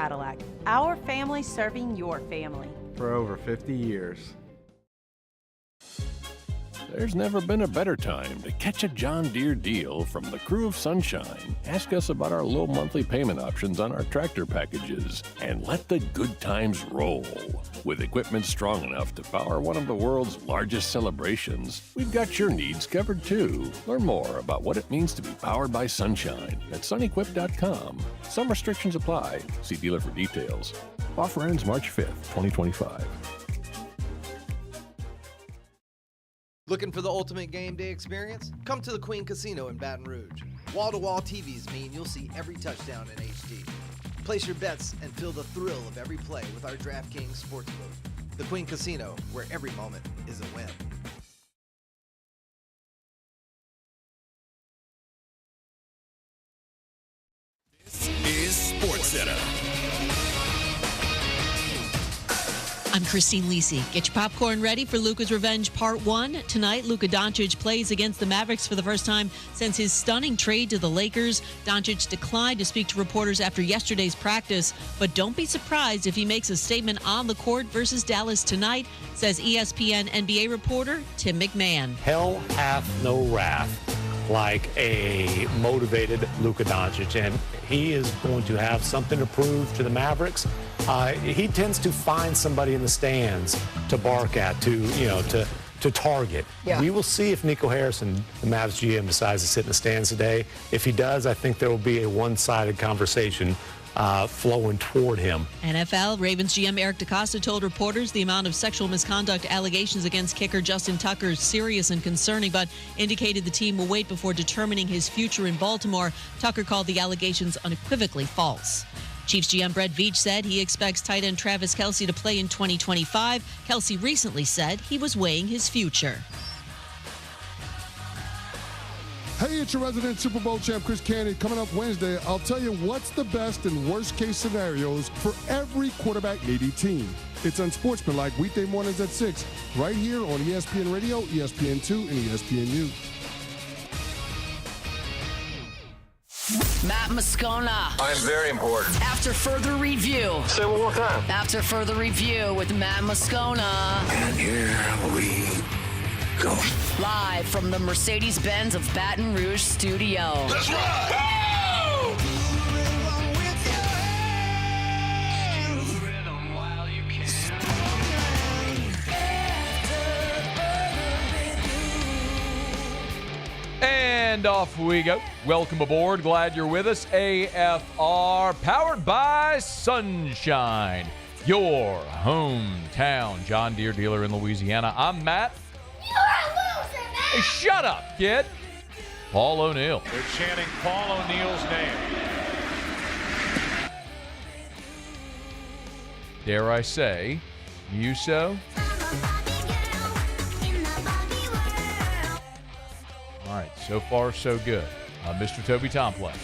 Cadillac. Our family serving your family. For over 50 years. There's never been a better time to catch a John Deere deal from the crew of Sunshine. Ask us about our low monthly payment options on our tractor packages and let the good times roll. With equipment strong enough to power one of the world's largest celebrations, we've got your needs covered too. Learn more about what it means to be powered by Sunshine at sunequip.com. Some restrictions apply. See dealer for details. Offer ends March 5th, 2025. Looking for the ultimate game day experience? Come to the Queen Casino in Baton Rouge. Wall-to-wall TVs mean you'll see every touchdown in HD. Place your bets and feel the thrill of every play with our DraftKings Sportsbook. The Queen Casino, where every moment is a win. This is SportsCenter. I'm Christine Lisi. Get your popcorn ready for Luka's Revenge Part 1. Tonight, Luka Doncic plays against the Mavericks for the first time since his stunning trade to the Lakers. Doncic declined to speak to reporters after yesterday's practice, but don't be surprised if he makes a statement on the court versus Dallas tonight, says ESPN NBA reporter Tim McMahon. Hell hath no wrath like a motivated Luka Doncic, and he is going to have something to prove to the Mavericks. He tends to find somebody in the stands to bark at, to target. Yeah. We will see if Nico Harrison, the Mavs GM, decides to sit in the stands today. If he does, I think there will be a one-sided conversation flowing toward him. NFL Ravens GM Eric DeCosta told reporters the amount of sexual misconduct allegations against kicker Justin Tucker is serious and concerning, but indicated the team will wait before determining his future in Baltimore. Tucker called the allegations unequivocally false. Chiefs GM Brett Veach said he expects tight end Travis Kelce to play in 2025. Kelce recently said he was weighing his future. Hey, it's your resident Super Bowl champ, Chris Candy. Coming up Wednesday, I'll tell you what's the best and worst case scenarios for every quarterback needy team. It's Unsportsmanlike weekday mornings at 6, right here on ESPN Radio, ESPN2, and ESPNU. Matt Moscona. I'm very important. After further review. Say it one more time. After further review with Matt Moscona. And here we go. Live from the Mercedes-Benz of Baton Rouge studio. Let's ride! Go! And off we go. Welcome aboard. Glad you're with us. AFR, powered by Sunshine, your hometown John Deere dealer in Louisiana. I'm Matt. You're a loser, man! Hey, shut up, kid. Paul O'Neill. They're chanting Paul O'Neill's name. Dare I say, Muso. All right, so far so good. Mr. Toby Tomplin.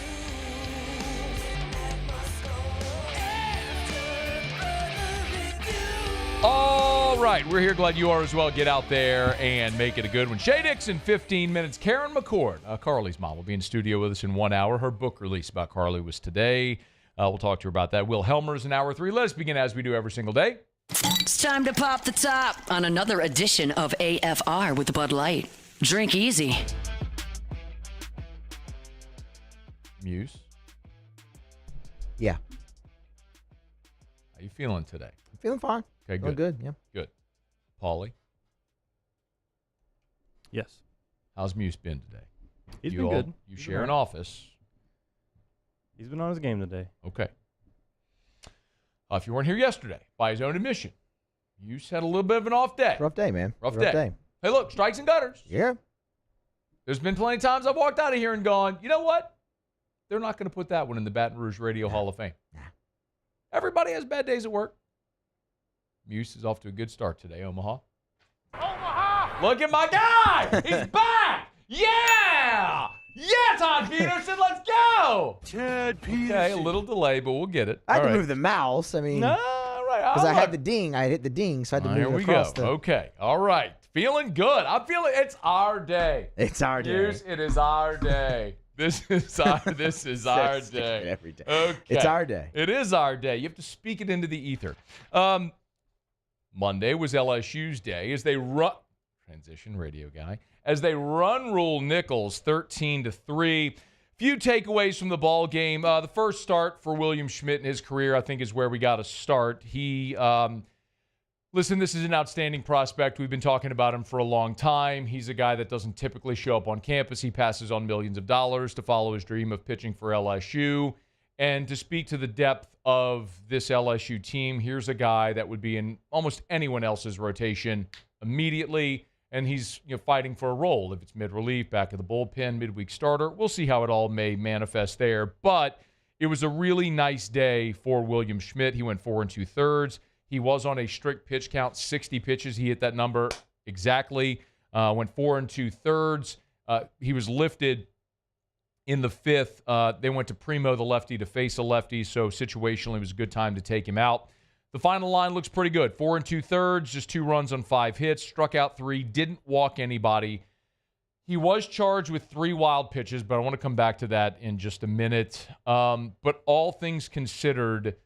All right, we're here. Glad you are as well. Get out there and make it a good one. Shea Dixon, 15 minutes. Karen McCord, Carly's mom, will be in studio with us in 1 hour. Her book release about Carly was today. We'll talk to her about that. Will Helmers in hour 3. Let us begin as we do every single day. It's time to pop the top on another edition of AFR with Bud Light. Drink easy. Muse. Yeah. How you feeling today? I'm feeling fine. Okay, Feeling good. good, yeah. Good. Paulie, Yes. how's Muse been today? He's you been all, good. You He's share been an all right. office. He's been on his game today. Okay. If you weren't here yesterday, by his own admission, Muse had a little bit of an off day. Rough day, man. Rough day. Hey, look, strikes and gutters. Yeah. There's been plenty of times I've walked out of here and gone, you know what? They're not going to put that one in the Baton Rouge Radio Hall of Fame. Nah. Everybody has bad days at work. Muse is off to a good start today, Omaha. Omaha! Look at my guy! He's back! Yeah! Yeah, Todd Peterson, let's go! Ted Peterson. Okay, a little delay, but we'll get it. I had All to right. move the mouse. I mean, No, right. because I had the ding. I hit the ding, so I had to move Here it we across go. the... Okay, all right. Feeling good. I'm feeling it's our day. It's our day. Muse, it is our day. This is our day. Every day. Okay. It's our day. It is our day. You have to speak it into the ether. Monday was LSU's day as they transition radio guy, as they rule Nicholls 13-3. Few takeaways from the ball game. The first start for William Schmidt in his career, I think, is where we got to start. He listen, this is an outstanding prospect. We've been talking about him for a long time. He's a guy that doesn't typically show up on campus. He passes on millions of dollars to follow his dream of pitching for LSU. And to speak to the depth of this LSU team, here's a guy that would be in almost anyone else's rotation immediately. And he's fighting for a role. If it's mid-relief, back of the bullpen, midweek starter, we'll see how it all may manifest there. But it was a really nice day for William Schmidt. He went 4 2/3. He was on a strict pitch count, 60 pitches. He hit that number exactly. Went 4 2/3. He was lifted in the fifth. They went to Primo, the lefty, to face a lefty. So situationally, it was a good time to take him out. The final line looks pretty good. 4 2/3, just 2 runs on 5 hits. Struck out 3, didn't walk anybody. He was charged with 3 wild pitches, but I want to come back to that in just a minute. But all things considered,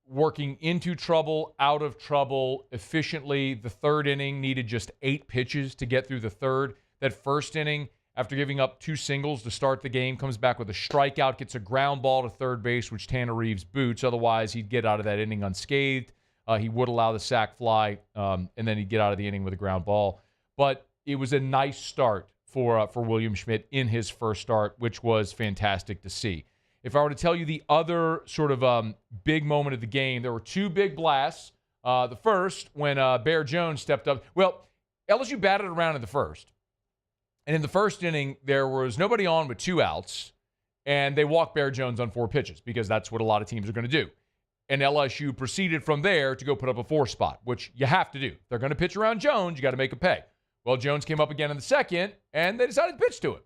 working into trouble, out of trouble, efficiently. The third inning needed just 8 pitches to get through the third. That first inning, after giving up 2 singles to start the game, comes back with a strikeout, gets a ground ball to third base, which Tanner Reeves boots. Otherwise, he'd get out of that inning unscathed. He would allow the sac fly, and then he'd get out of the inning with a ground ball. But it was a nice start for William Schmidt in his first start, which was fantastic to see. If I were to tell you the other sort of big moment of the game, there were 2 big blasts. The first, when Bear Jones stepped up. Well, LSU batted around in the first. And in the first inning, there was nobody on with 2 outs, and they walked Bear Jones on 4 pitches because that's what a lot of teams are going to do. And LSU proceeded from there to go put up a 4 spot, which you have to do. If they're going to pitch around Jones, you got to make a pay. Well, Jones came up again in the second, and they decided to pitch to it.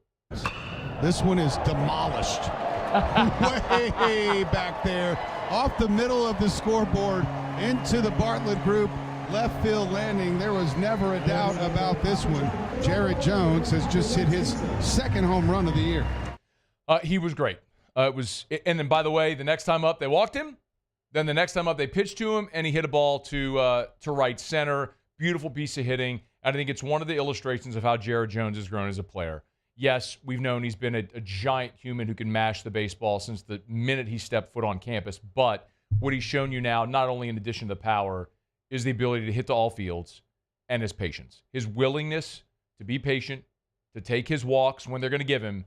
This one is demolished. Way back there, off the middle of the scoreboard, into the Bartlett group, left field landing. There was never a doubt about this one. Jared Jones has just hit his 2nd home run of the year. He was great. And then, by the way, the next time up, they walked him. Then the next time up, they pitched to him, and he hit a ball to right center. Beautiful piece of hitting. And I think it's one of the illustrations of how Jared Jones has grown as a player. Yes, we've known he's been a giant human who can mash the baseball since the minute he stepped foot on campus. But what he's shown you now, not only in addition to the power, is the ability to hit to all fields and his patience. His willingness to be patient, to take his walks when they're going to give him.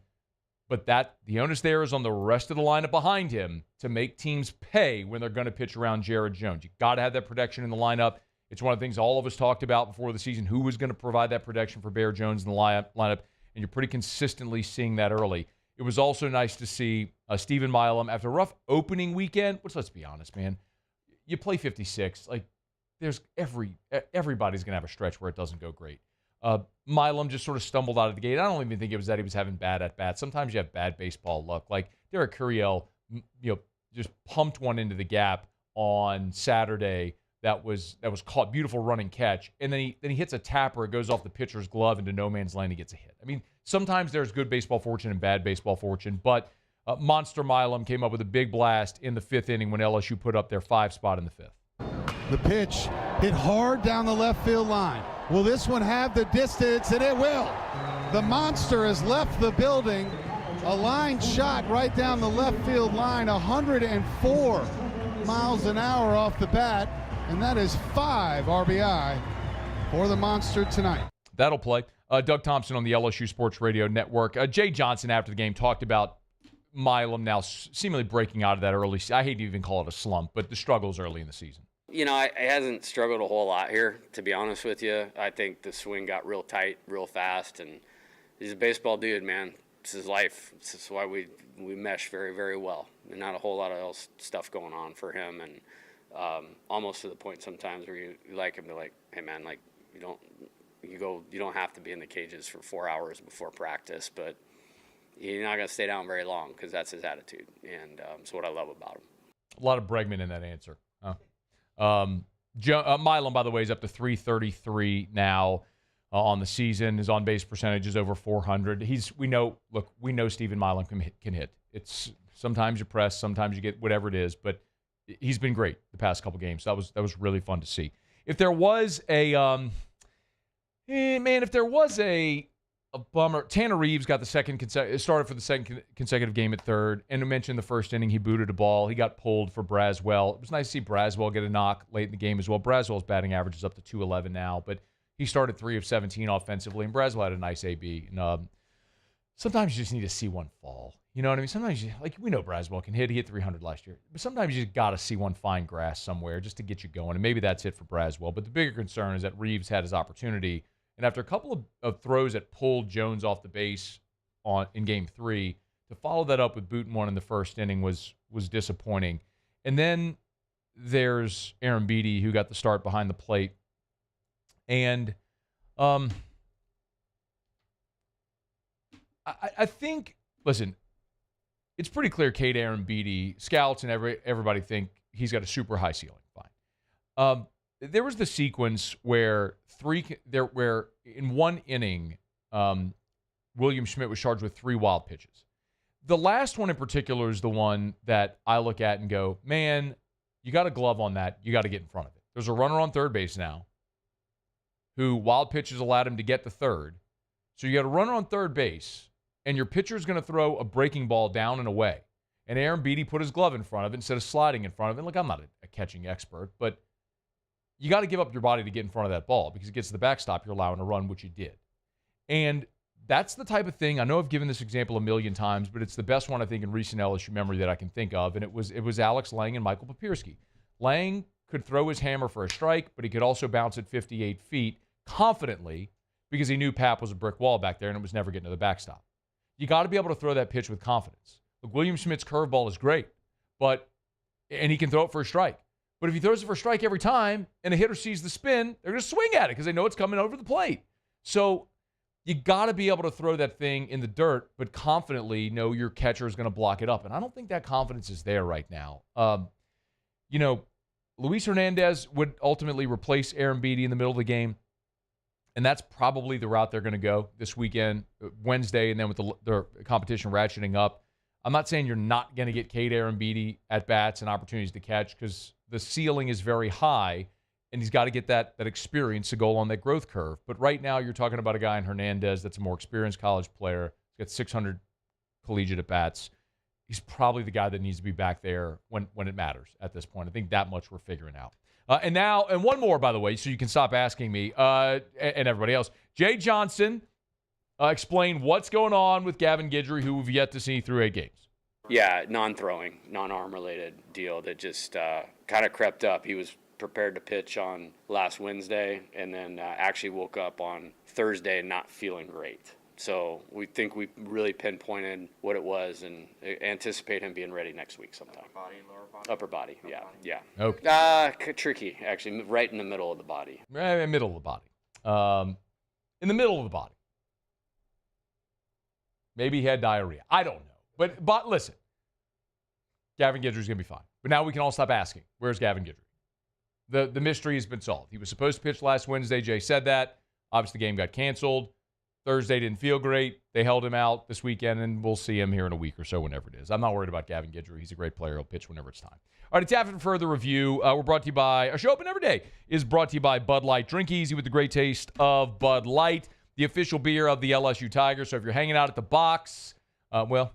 But the onus there is on the rest of the lineup behind him to make teams pay when they're going to pitch around Jared Jones. You got to have that protection in the lineup. It's one of the things all of us talked about before the season, who was going to provide that protection for Bear Jones in the lineup. And you're pretty consistently seeing that early. It was also nice to see Stephen Milam after a rough opening weekend, which, let's be honest, man, you play 56. Like, there's everybody's going to have a stretch where it doesn't go great. Milam just sort of stumbled out of the gate. I don't even think it was that he was having bad at-bats. Sometimes you have bad baseball luck. Like, Derek Curiel, just pumped one into the gap on Saturday that was caught, beautiful running catch, and then he hits a tapper. It goes off the pitcher's glove into no man's land. He gets a hit. I mean, sometimes there's good baseball fortune and bad baseball fortune, but Monster Milam came up with a big blast in the 5th inning when LSU put up their 5 spot in the 5th. The pitch hit hard down the left field line. Will this one have the distance? And it will. The monster has left the building. A line shot right down the left field line, 104 miles an hour off the bat. And that is 5 RBI for the monster tonight. That'll play. Doug Thompson on the LSU Sports Radio Network. Jay Johnson after the game talked about Milam now seemingly breaking out of that early. I hate to even call it a slump, but the struggles early in the season. He hasn't struggled a whole lot here, to be honest with you. I think the swing got real tight, real fast, and he's a baseball dude, man. It's his life. This is why we mesh very, very well. And not a whole lot of else stuff going on for him, and almost to the point sometimes where you like him to, like, hey man, like, you don't have to be in the cages for 4 hours before practice, but you're not going to stay down very long because that's his attitude, and it's what I love about him. A lot of Bregman in that answer. Huh? Milam, by the way, is up to 333 now. on the season. His on-base percentage is over 400. We know Stephen Milam can hit. It's sometimes you press, sometimes you get whatever it is, but he's been great the past couple games. That was really fun to see. If there was a bummer, Tanner Reeves got started for the second consecutive game at third, and I mentioned the first inning he booted a ball. He got pulled for Braswell. It was nice to see Braswell get a knock late in the game as well. Braswell's batting average is up to 211 now, but he started 3 of 17 offensively, and Braswell had a nice AB. And sometimes you just need to see one fall. You know what I mean? Sometimes, we know Braswell can hit. He hit 300 last year. But sometimes you just got to see one find grass somewhere just to get you going, and maybe that's it for Braswell. But the bigger concern is that Reeves had his opportunity, and after a couple of throws that pulled Jones off the base in Game 3, to follow that up with booting one in the first inning was disappointing. And then there's Aaron Beatty, who got the start behind the plate. And I think, listen, it's pretty clear Aaron Beatty, scouts and everybody think he's got a super high ceiling. Fine. There was the sequence where in one inning, William Schmidt was charged with 3 wild pitches. The last one in particular is the one that I look at and go, man, you got a glove on that. You got to get in front of it. There's a runner on third base now who wild pitches allowed him to get to third. So you got a runner on third base, and your pitcher's going to throw a breaking ball down and away. And Aaron Beatty put his glove in front of it instead of sliding in front of it. Look, I'm not a catching expert, but you got to give up your body to get in front of that ball because it gets to the backstop, you're allowing to run, which you did. And that's the type of thing, I know I've given this example a million times, but it's the best one I think in recent LSU memory that I can think of, and it was Alex Lang and Michael Papierski. Lang could throw his hammer for a strike, but he could also bounce at 58 feet confidently because he knew Pap was a brick wall back there and it was never getting to the backstop. You got to be able to throw that pitch with confidence. Look, William Schmidt's curveball is great, and he can throw it for a strike. But if he throws it for a strike every time and a hitter sees the spin, they're going to swing at it because they know it's coming over the plate. So you got to be able to throw that thing in the dirt, but confidently know your catcher is going to block it up. And I don't think that confidence is there right now. Luis Hernandez would ultimately replace Aaron Beatty in the middle of the game. And that's probably the route they're going to go this weekend, Wednesday, and then with the competition ratcheting up. I'm not saying you're not going to get Aaron Beatty at bats and opportunities to catch because the ceiling is very high, and he's got to get that experience to go along that growth curve. But right now you're talking about a guy in Hernandez that's a more experienced college player. He's got 600 collegiate at bats. He's probably the guy that needs to be back there when it matters at this point. I think that much we're figuring out. And one more, by the way, so you can stop asking me and everybody else. Jay Johnson explain what's going on with Gavin Guidry, who we've yet to see through 8 games. Yeah, non-throwing, non-arm related deal that just kind of crept up. He was prepared to pitch on last Wednesday and then actually woke up on Thursday not feeling great. So we think we really pinpointed what it was and anticipate him being ready next week sometime. Upper body, lower body? Upper body, yeah. Okay. Tricky, actually, right in the middle of the body. Middle of the body. In the middle of the body. Maybe he had diarrhea. I don't know. But listen, Gavin Guidry's going to be fine. But now we can all stop asking, where's Gavin Guidry? The mystery has been solved. He was supposed to pitch last Wednesday. Jay said that. Obviously, the game got canceled. Thursday didn't feel great. They held him out this weekend, and we'll see him here in a week or so, whenever it is. I'm not worried about Gavin Guidry. He's a great player. He'll pitch whenever it's time. All right, it's after further review. We're brought to you by, our show open every day is brought to you by Bud Light. Drink easy with the great taste of Bud Light, the official beer of the LSU Tigers. So if you're hanging out at the box, got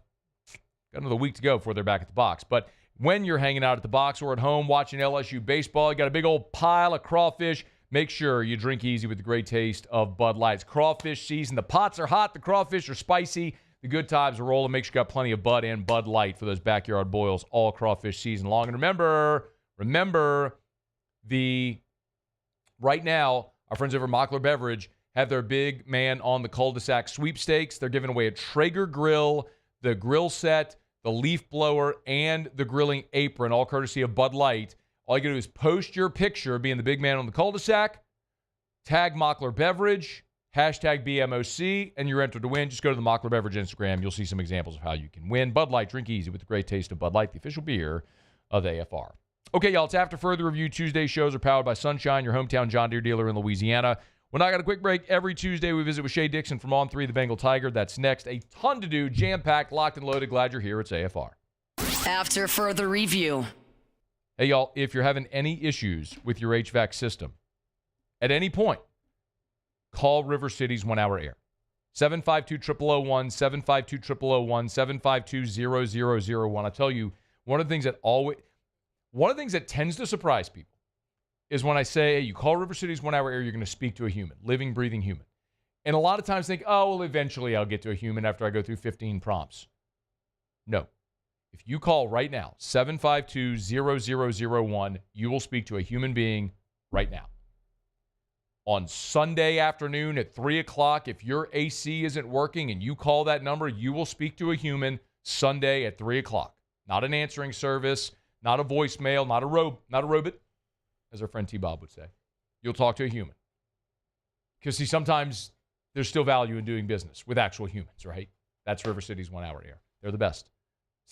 another week to go before they're back at the box. But when you're hanging out at the box or at home watching LSU baseball, you got a big old pile of crawfish. Make sure you drink easy with the great taste of Bud Light. It's crawfish season. The pots are hot. The crawfish are spicy. The good times are rolling. Make sure you got plenty of Bud and Bud Light for those backyard boils all crawfish season long. And remember, right now, our friends over at Mockler Beverage have their big man on the cul-de-sac sweepstakes. They're giving away a Traeger grill, the grill set, the leaf blower, and the grilling apron, all courtesy of Bud Light. All you got to do is post your picture being the big man on the cul-de-sac, tag Mockler Beverage, hashtag BMOC, and you're entered to win. Just go to the Mockler Beverage Instagram. You'll see some examples of how you can win. Bud Light, drink easy with the great taste of Bud Light, the official beer of AFR. Okay, y'all, it's after further review. Tuesday shows are powered by Sunshine, your hometown John Deere dealer in Louisiana. Well, now I got a quick break. Every Tuesday, we visit with Shea Dixon from On 3, the Bengal Tiger. That's next. A ton to do, jam-packed, locked and loaded. Glad you're here. It's AFR. After further review. Hey, y'all, if you're having any issues with your HVAC system, at any point, call River City's 1 Hour Air. 752-0001, 752-0001, 752-0001. I tell you, one of the things that tends to surprise people is when I say, hey, you call River City's 1 Hour Air, you're going to speak to a human, living, breathing human. And a lot of times think, oh, well, eventually I'll get to a human after I go through 15 prompts. No. If you call right now, 752-0001, you will speak to a human being right now. On Sunday afternoon at 3 o'clock, if your AC isn't working and you call that number, you will speak to a human Sunday at 3 o'clock. Not an answering service, not a voicemail, not a robot, as our friend T-Bob would say. You'll talk to a human. Because, see, sometimes there's still value in doing business with actual humans, right? That's River City's 1 Hour Air. They're the best.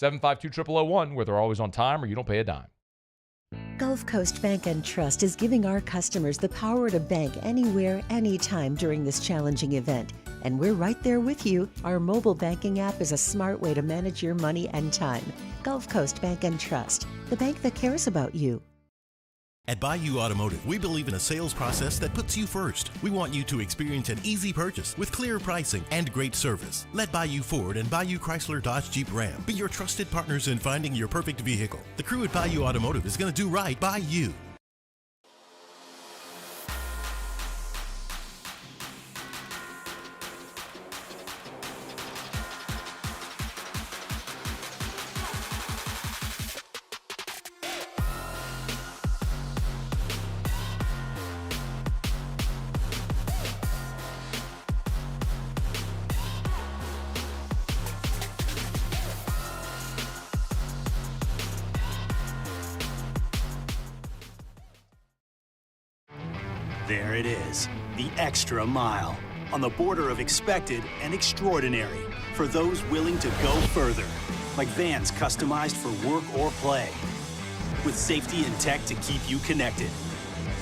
752-0001, where they're always on time or you don't pay a dime. Gulf Coast Bank and Trust is giving our customers the power to bank anywhere, anytime during this challenging event. And we're right there with you. Our mobile banking app is a smart way to manage your money and time. Gulf Coast Bank and Trust, the bank that cares about you. At Bayou Automotive, we believe in a sales process that puts you first. We want you to experience an easy purchase with clear pricing and great service. Let Bayou Ford and Bayou Chrysler Dodge Jeep Ram be your trusted partners in finding your perfect vehicle. The crew at Bayou Automotive is going to do right by you. There it is, the extra mile, on the border of expected and extraordinary for those willing to go further, like vans customized for work or play, with safety and tech to keep you connected,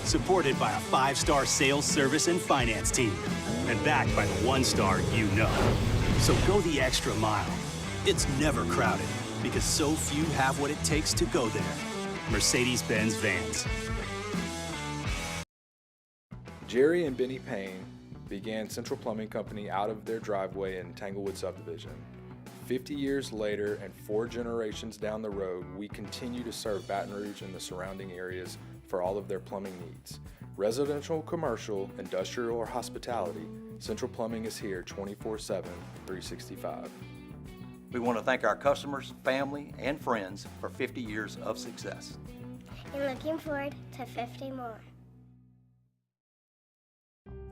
supported by a 5-star sales, service, and finance team, and backed by the 1-star you know. So go the extra mile. It's never crowded, because so few have what it takes to go there. Mercedes-Benz Vans. Jerry and Benny Payne began Central Plumbing Company out of their driveway in Tanglewood subdivision. 50 years later and 4 generations down the road, we continue to serve Baton Rouge and the surrounding areas for all of their plumbing needs. Residential, commercial, industrial, or hospitality, Central Plumbing is here 24/7, 365. We want to thank our customers, family, and friends for 50 years of success. And looking forward to 50 more.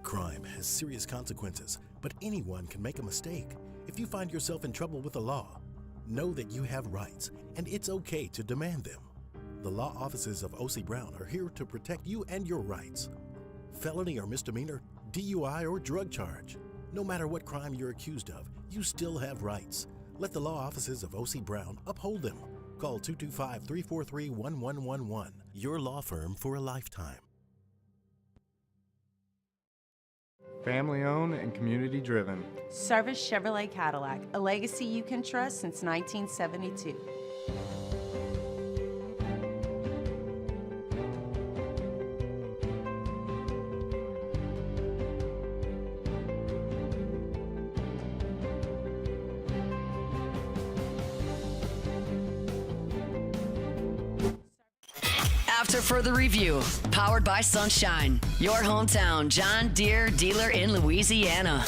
Crime has serious consequences, but anyone can make a mistake. If you find yourself in trouble with the law, know that you have rights, and it's okay to demand them. The law offices of O.C. Brown are here to protect you and your rights. Felony or misdemeanor, DUI or drug charge. No matter what crime you're accused of, you still have rights. Let the law offices of O.C. Brown uphold them. Call 225-343-1111. Your law firm for a lifetime. Family owned and community driven. Service Chevrolet Cadillac, a legacy you can trust since 1972. After further review, powered by Sunshine, your hometown John Deere dealer in Louisiana.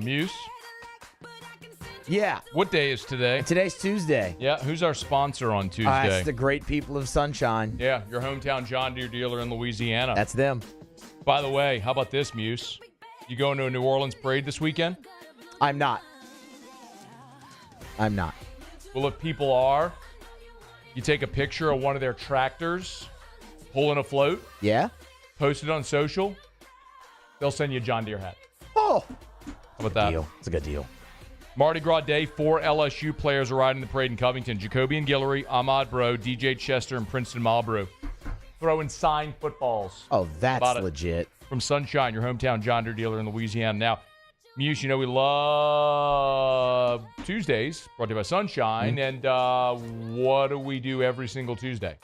Muse? Yeah. What day is today? Today's Tuesday. Yeah, who's our sponsor on Tuesday? That's the great people of Sunshine. Yeah, your hometown John Deere dealer in Louisiana. That's them. By the way, how about this, Muse? You going to a New Orleans parade this weekend? I'm not. Well, if people are, you take a picture of one of their tractors pulling a float. Yeah. Post it on social. They'll send you a John Deere hat. Oh. How about that? Deal. It's a good deal. Mardi Gras Day, 4 LSU players are riding the parade in Covington. Jacoby and Guillory, Ahmad Bro, DJ Chester, and Princeton Marlboro throwing signed footballs. Oh, that's legit. From Sunshine, your hometown John Deere dealer in Louisiana. Now, Muse, you know we love Tuesdays, brought to you by Sunshine. And what do we do every single Tuesday?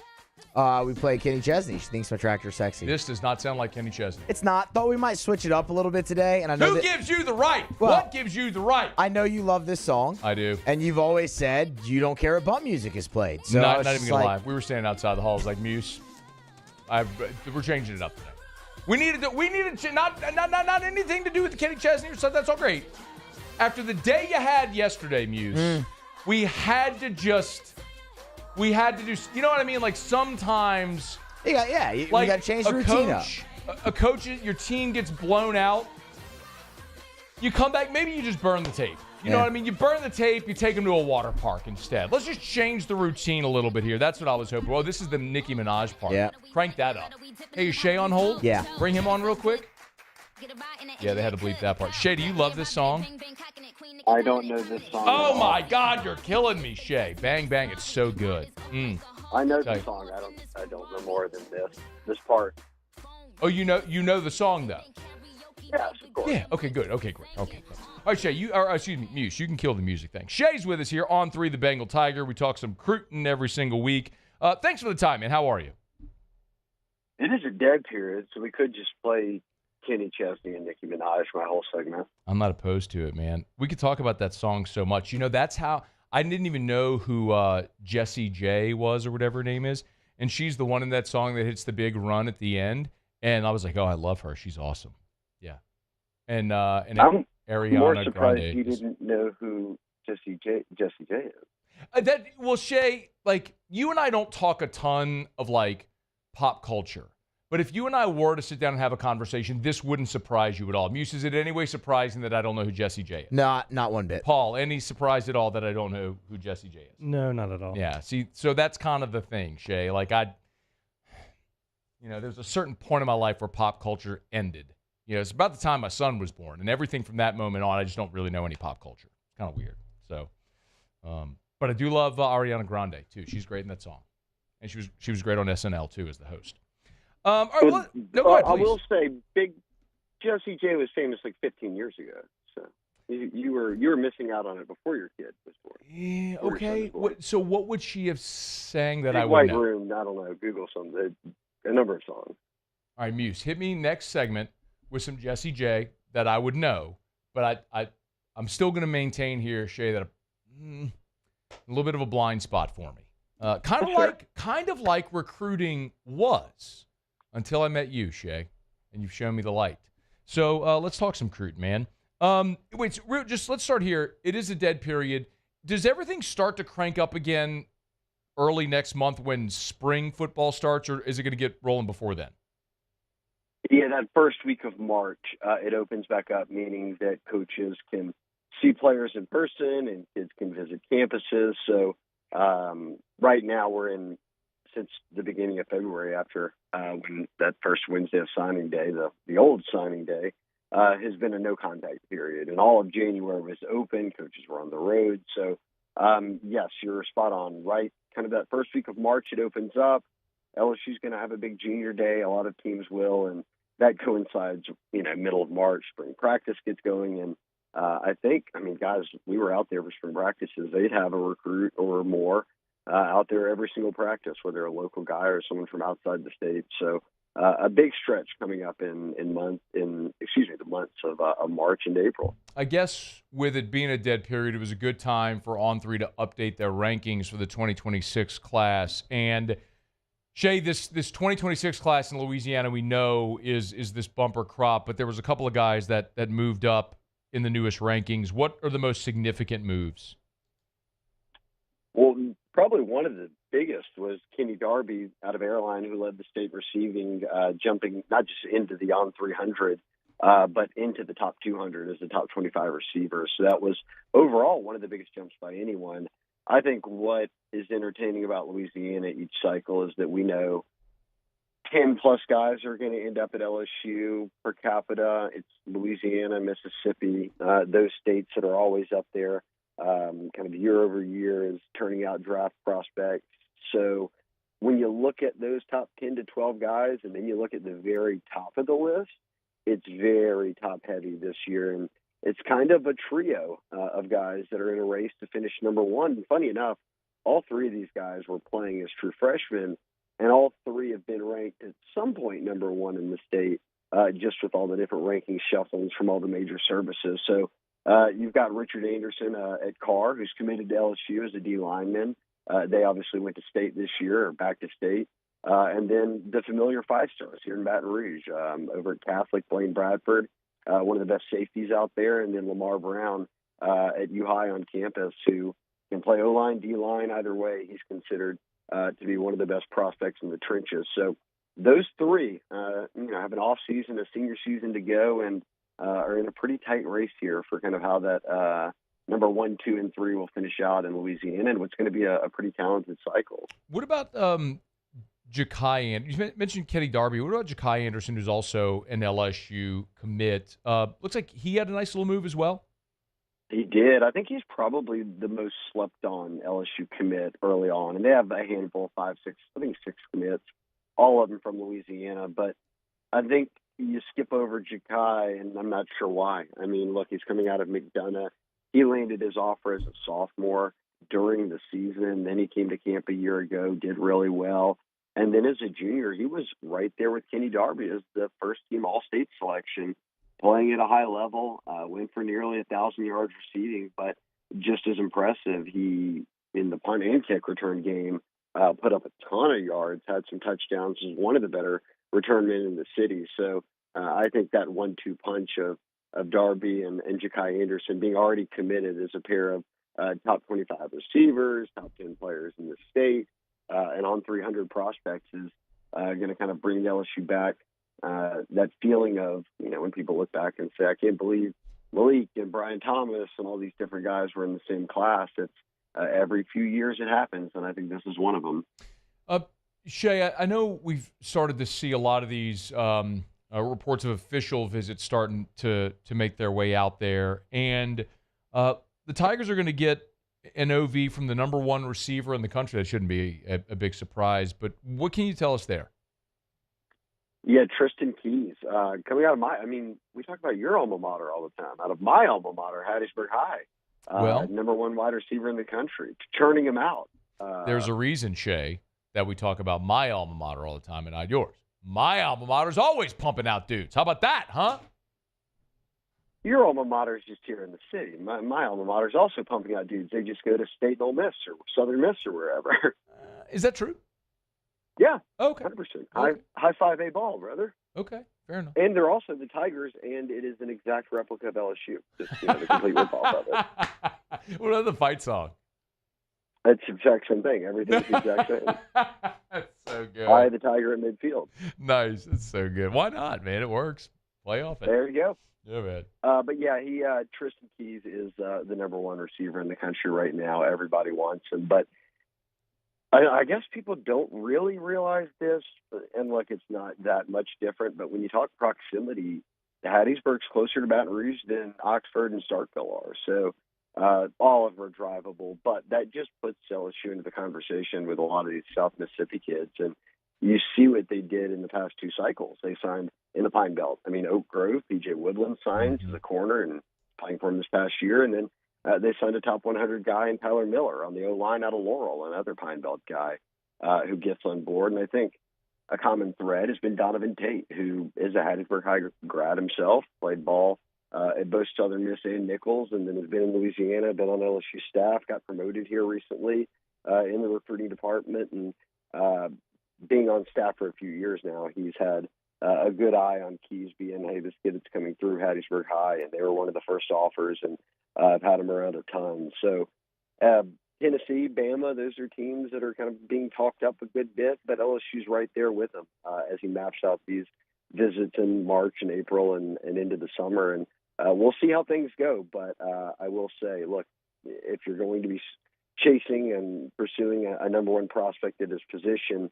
We play Kenny Chesney. She thinks my tractor's sexy. This does not sound like Kenny Chesney. It's not. Thought we might switch it up a little bit today. And I know Who gives you the right? Well, what gives you the right? I know you love this song. I do. And you've always said you don't care if bump music is played. So not even gonna lie. We were standing outside the halls like Muse. We're changing it up today. We needed to not anything to do with the Kenny Chesney or something. That's all great. After the day you had yesterday, Muse, we had to do. You know what I mean? Like sometimes. You got to change the routine up. A coach, your team gets blown out. You come back, maybe you just burn the tape. You know what I mean? You burn the tape, you take them to a water park instead. Let's just change the routine a little bit here. That's what I was hoping. Oh, this is the Nicki Minaj part. Yeah. Crank that up. Hey, is Shea on hold? Yeah. Bring him on real quick. Yeah, they had to bleep that part. Shea, do you love this song? I don't know this song. Oh, my God, you're killing me, Shea. Bang, bang, it's so good. I know the song. I don't know more than this part. Oh, you know the song, though? Yes, of course. Yeah, okay, good. Okay, great. Okay. All right, Shea, excuse me, Muse, you can kill the music thing. Shea's with us here on 3 the Bengal Tiger. We talk some Cruton every single week. Thanks for the time, man. How are you? It is a dead period, so we could just play Kenny Chesney and Nicki Minaj my whole segment. I'm not opposed to it, man. We could talk about that song so much. You know, that's how I didn't even know who Jessie J was or whatever her name is, and she's the one in that song that hits the big run at the end. And I was like, oh, I love her. She's awesome. Yeah. And I'm Ariana more surprised Grande. you didn't know who Jessie J is. Well, Shea, like, you and I don't talk a ton of, like, pop culture. But if you and I were to sit down and have a conversation, this wouldn't surprise you at all. Muse, is it in any way surprising that I don't know who Jessie J is? Not one bit. Paul, any surprise at all that I don't know who Jessie J is? No, not at all. Yeah, see, so that's kind of the thing, Shea. Like, there's a certain point in my life where pop culture ended. You know, it's about the time my son was born, and everything from that moment on, I just don't really know any pop culture. It's kind of weird. So, but I do love Ariana Grande too. She's great in that song, and she was great on SNL too as the host. All right, go ahead, I will say, big Jessie J was famous like 15 years ago. So you were missing out on it before your kid was born. Yeah. Okay. So what would she have sang that Big I would White know? Room. I don't know. Google something. A number of songs. All right, Muse, hit me next segment with some Jessie J that I would know, but I'm still going to maintain here, Shea, that a little bit of a blind spot for me. Kind of like recruiting was until I met you, Shea, and you've shown me the light. So let's talk some Cruton, man. Let's start here. It is a dead period. Does everything start to crank up again early next month when spring football starts, or is it going to get rolling before then? Yeah, that first week of March, it opens back up, meaning that coaches can see players in person and kids can visit campuses. So right now we're in, since the beginning of February, after when that first Wednesday of signing day, the old signing day, has been a no-contact period. And all of January was open. Coaches were on the road. So, yes, you're spot on, right? Kind of that first week of March, it opens up. LSU's going to have a big junior day. A lot of teams will, and that coincides, middle of March. Spring practice gets going, and guys, we were out there for spring practices. They'd have a recruit or more out there every single practice, whether a local guy or someone from outside the state. So a big stretch coming up in the months of March and April. I guess with it being a dead period, it was a good time for On3 to update their rankings for the 2026 class. And Shea, this 2026 class in Louisiana, we know is this bumper crop, but there was a couple of guys that moved up in the newest rankings. What are the most significant moves? Well, probably one of the biggest was Kenny Darby out of Airline, who led the state receiving, jumping not just into the on 300, but into the top 200 as the top 25 receiver. So that was overall one of the biggest jumps by anyone. I think what is entertaining about Louisiana each cycle is that we know 10-plus guys are going to end up at LSU per capita. It's Louisiana, Mississippi, those states that are always up there kind of year over year is turning out draft prospects. So when you look at those top 10 to 12 guys and then you look at the very top of the list, it's very top-heavy this year. And it's kind of a trio of guys that are in a race to finish number one. And funny enough, all three of these guys were playing as true freshmen, and all three have been ranked at some point number one in the state, just with all the different ranking shufflings from all the major services. So you've got Richard Anderson at Carr, who's committed to LSU as a D lineman. They obviously went to state this year, or back to state. And then the familiar five stars here in Baton Rouge, over at Catholic, Blaine Bradford, one of the best safeties out there, and then Lamar Brown at U High on campus, who can play O-line, D-line, either way. He's considered to be one of the best prospects in the trenches. So those three, have an off season, a senior season to go, and are in a pretty tight race here for kind of how that number 1, 2, and 3 will finish out in Louisiana, and what's going to be a pretty talented cycle. What about Ja'Kai? You mentioned Kenny Darby. What about Ja'Kai Anderson, who's also an LSU commit? Looks like he had a nice little move as well. He did. I think he's probably the most slept-on LSU commit early on, and they have a handful of 6 commits, all of them from Louisiana. But I think you skip over Ja'Kai, and I'm not sure why. I mean, look, he's coming out of McDonough. He landed his offer as a sophomore during the season. Then he came to camp a year ago, did really well. And then as a junior, he was right there with Kenny Darby as the first-team All-State selection, playing at a high level, went for nearly 1,000 yards receiving, but just as impressive, he, in the punt and kick return game, put up a ton of yards, had some touchdowns, was one of the better return men in the city. So I think that 1-2 punch of Darby and Ja'Kai Anderson being already committed as a pair of top 25 receivers, top 10 players in the state, and on 300 prospects is going to kind of bring LSU back that feeling of, when people look back and say, I can't believe Malik and Brian Thomas and all these different guys were in the same class. It's every few years it happens, and I think this is one of them. Shea, I know we've started to see a lot of these reports of official visits starting to make their way out there, and the Tigers are going to get an OV from the number one receiver in the country. That shouldn't be a big surprise, but what can you tell us there? Yeah, Tristan Keys, coming out of we talk about your alma mater all the time. Out of my alma mater, Hattiesburg High, number one wide receiver in the country, churning him out. There's a reason, Shea, that we talk about my alma mater all the time and not yours. My alma mater is always pumping out dudes. How about that, huh? Your alma mater is just here in the city. My alma mater is also pumping out dudes. They just go to State and Ole Miss or Southern Miss or wherever. Is that true? Yeah. Okay. 100%. High 5A ball, brother. Okay. Fair enough. And they're also the Tigers, and it is an exact replica of LSU. Just the complete ripoff of it. What about the fight song? It's the exact same thing. Everything's the exact same. That's so good. Eye the Tiger at midfield. Nice. That's so good. Why not, man? It works. Play off it. There you go. Yeah, man. But yeah, Tristan Keys is the number one receiver in the country right now. Everybody wants him, but I guess people don't really realize this. And look, it's not that much different. But when you talk proximity, Hattiesburg's closer to Baton Rouge than Oxford and Starkville are. So all of them are drivable. But that just puts LSU into the conversation with a lot of these South Mississippi kids. And you see what they did in the past 2 cycles. They signed in the Pine Belt. I mean, Oak Grove, B.J. Woodland signed to the corner and playing for him this past year. And then they signed a top 100 guy in Tyler Miller on the O-line out of Laurel, another Pine Belt guy who gets on board. And I think a common thread has been Donovan Tate, who is a Hattiesburg High grad himself, played ball at both Southern Miss and Nicholls, and then has been in Louisiana, been on LSU staff, got promoted here recently in the recruiting department, and being on staff for a few years now, he's had a good eye on Keys being, hey, this kid that's coming through Hattiesburg High, and they were one of the first offers, and I've had him around a ton. So Tennessee, Bama, those are teams that are kind of being talked up a good bit, but LSU's right there with them as he maps out these visits in March and April and into the summer. And we'll see how things go. But I will say, look, if you're going to be chasing and pursuing a number one prospect at his position,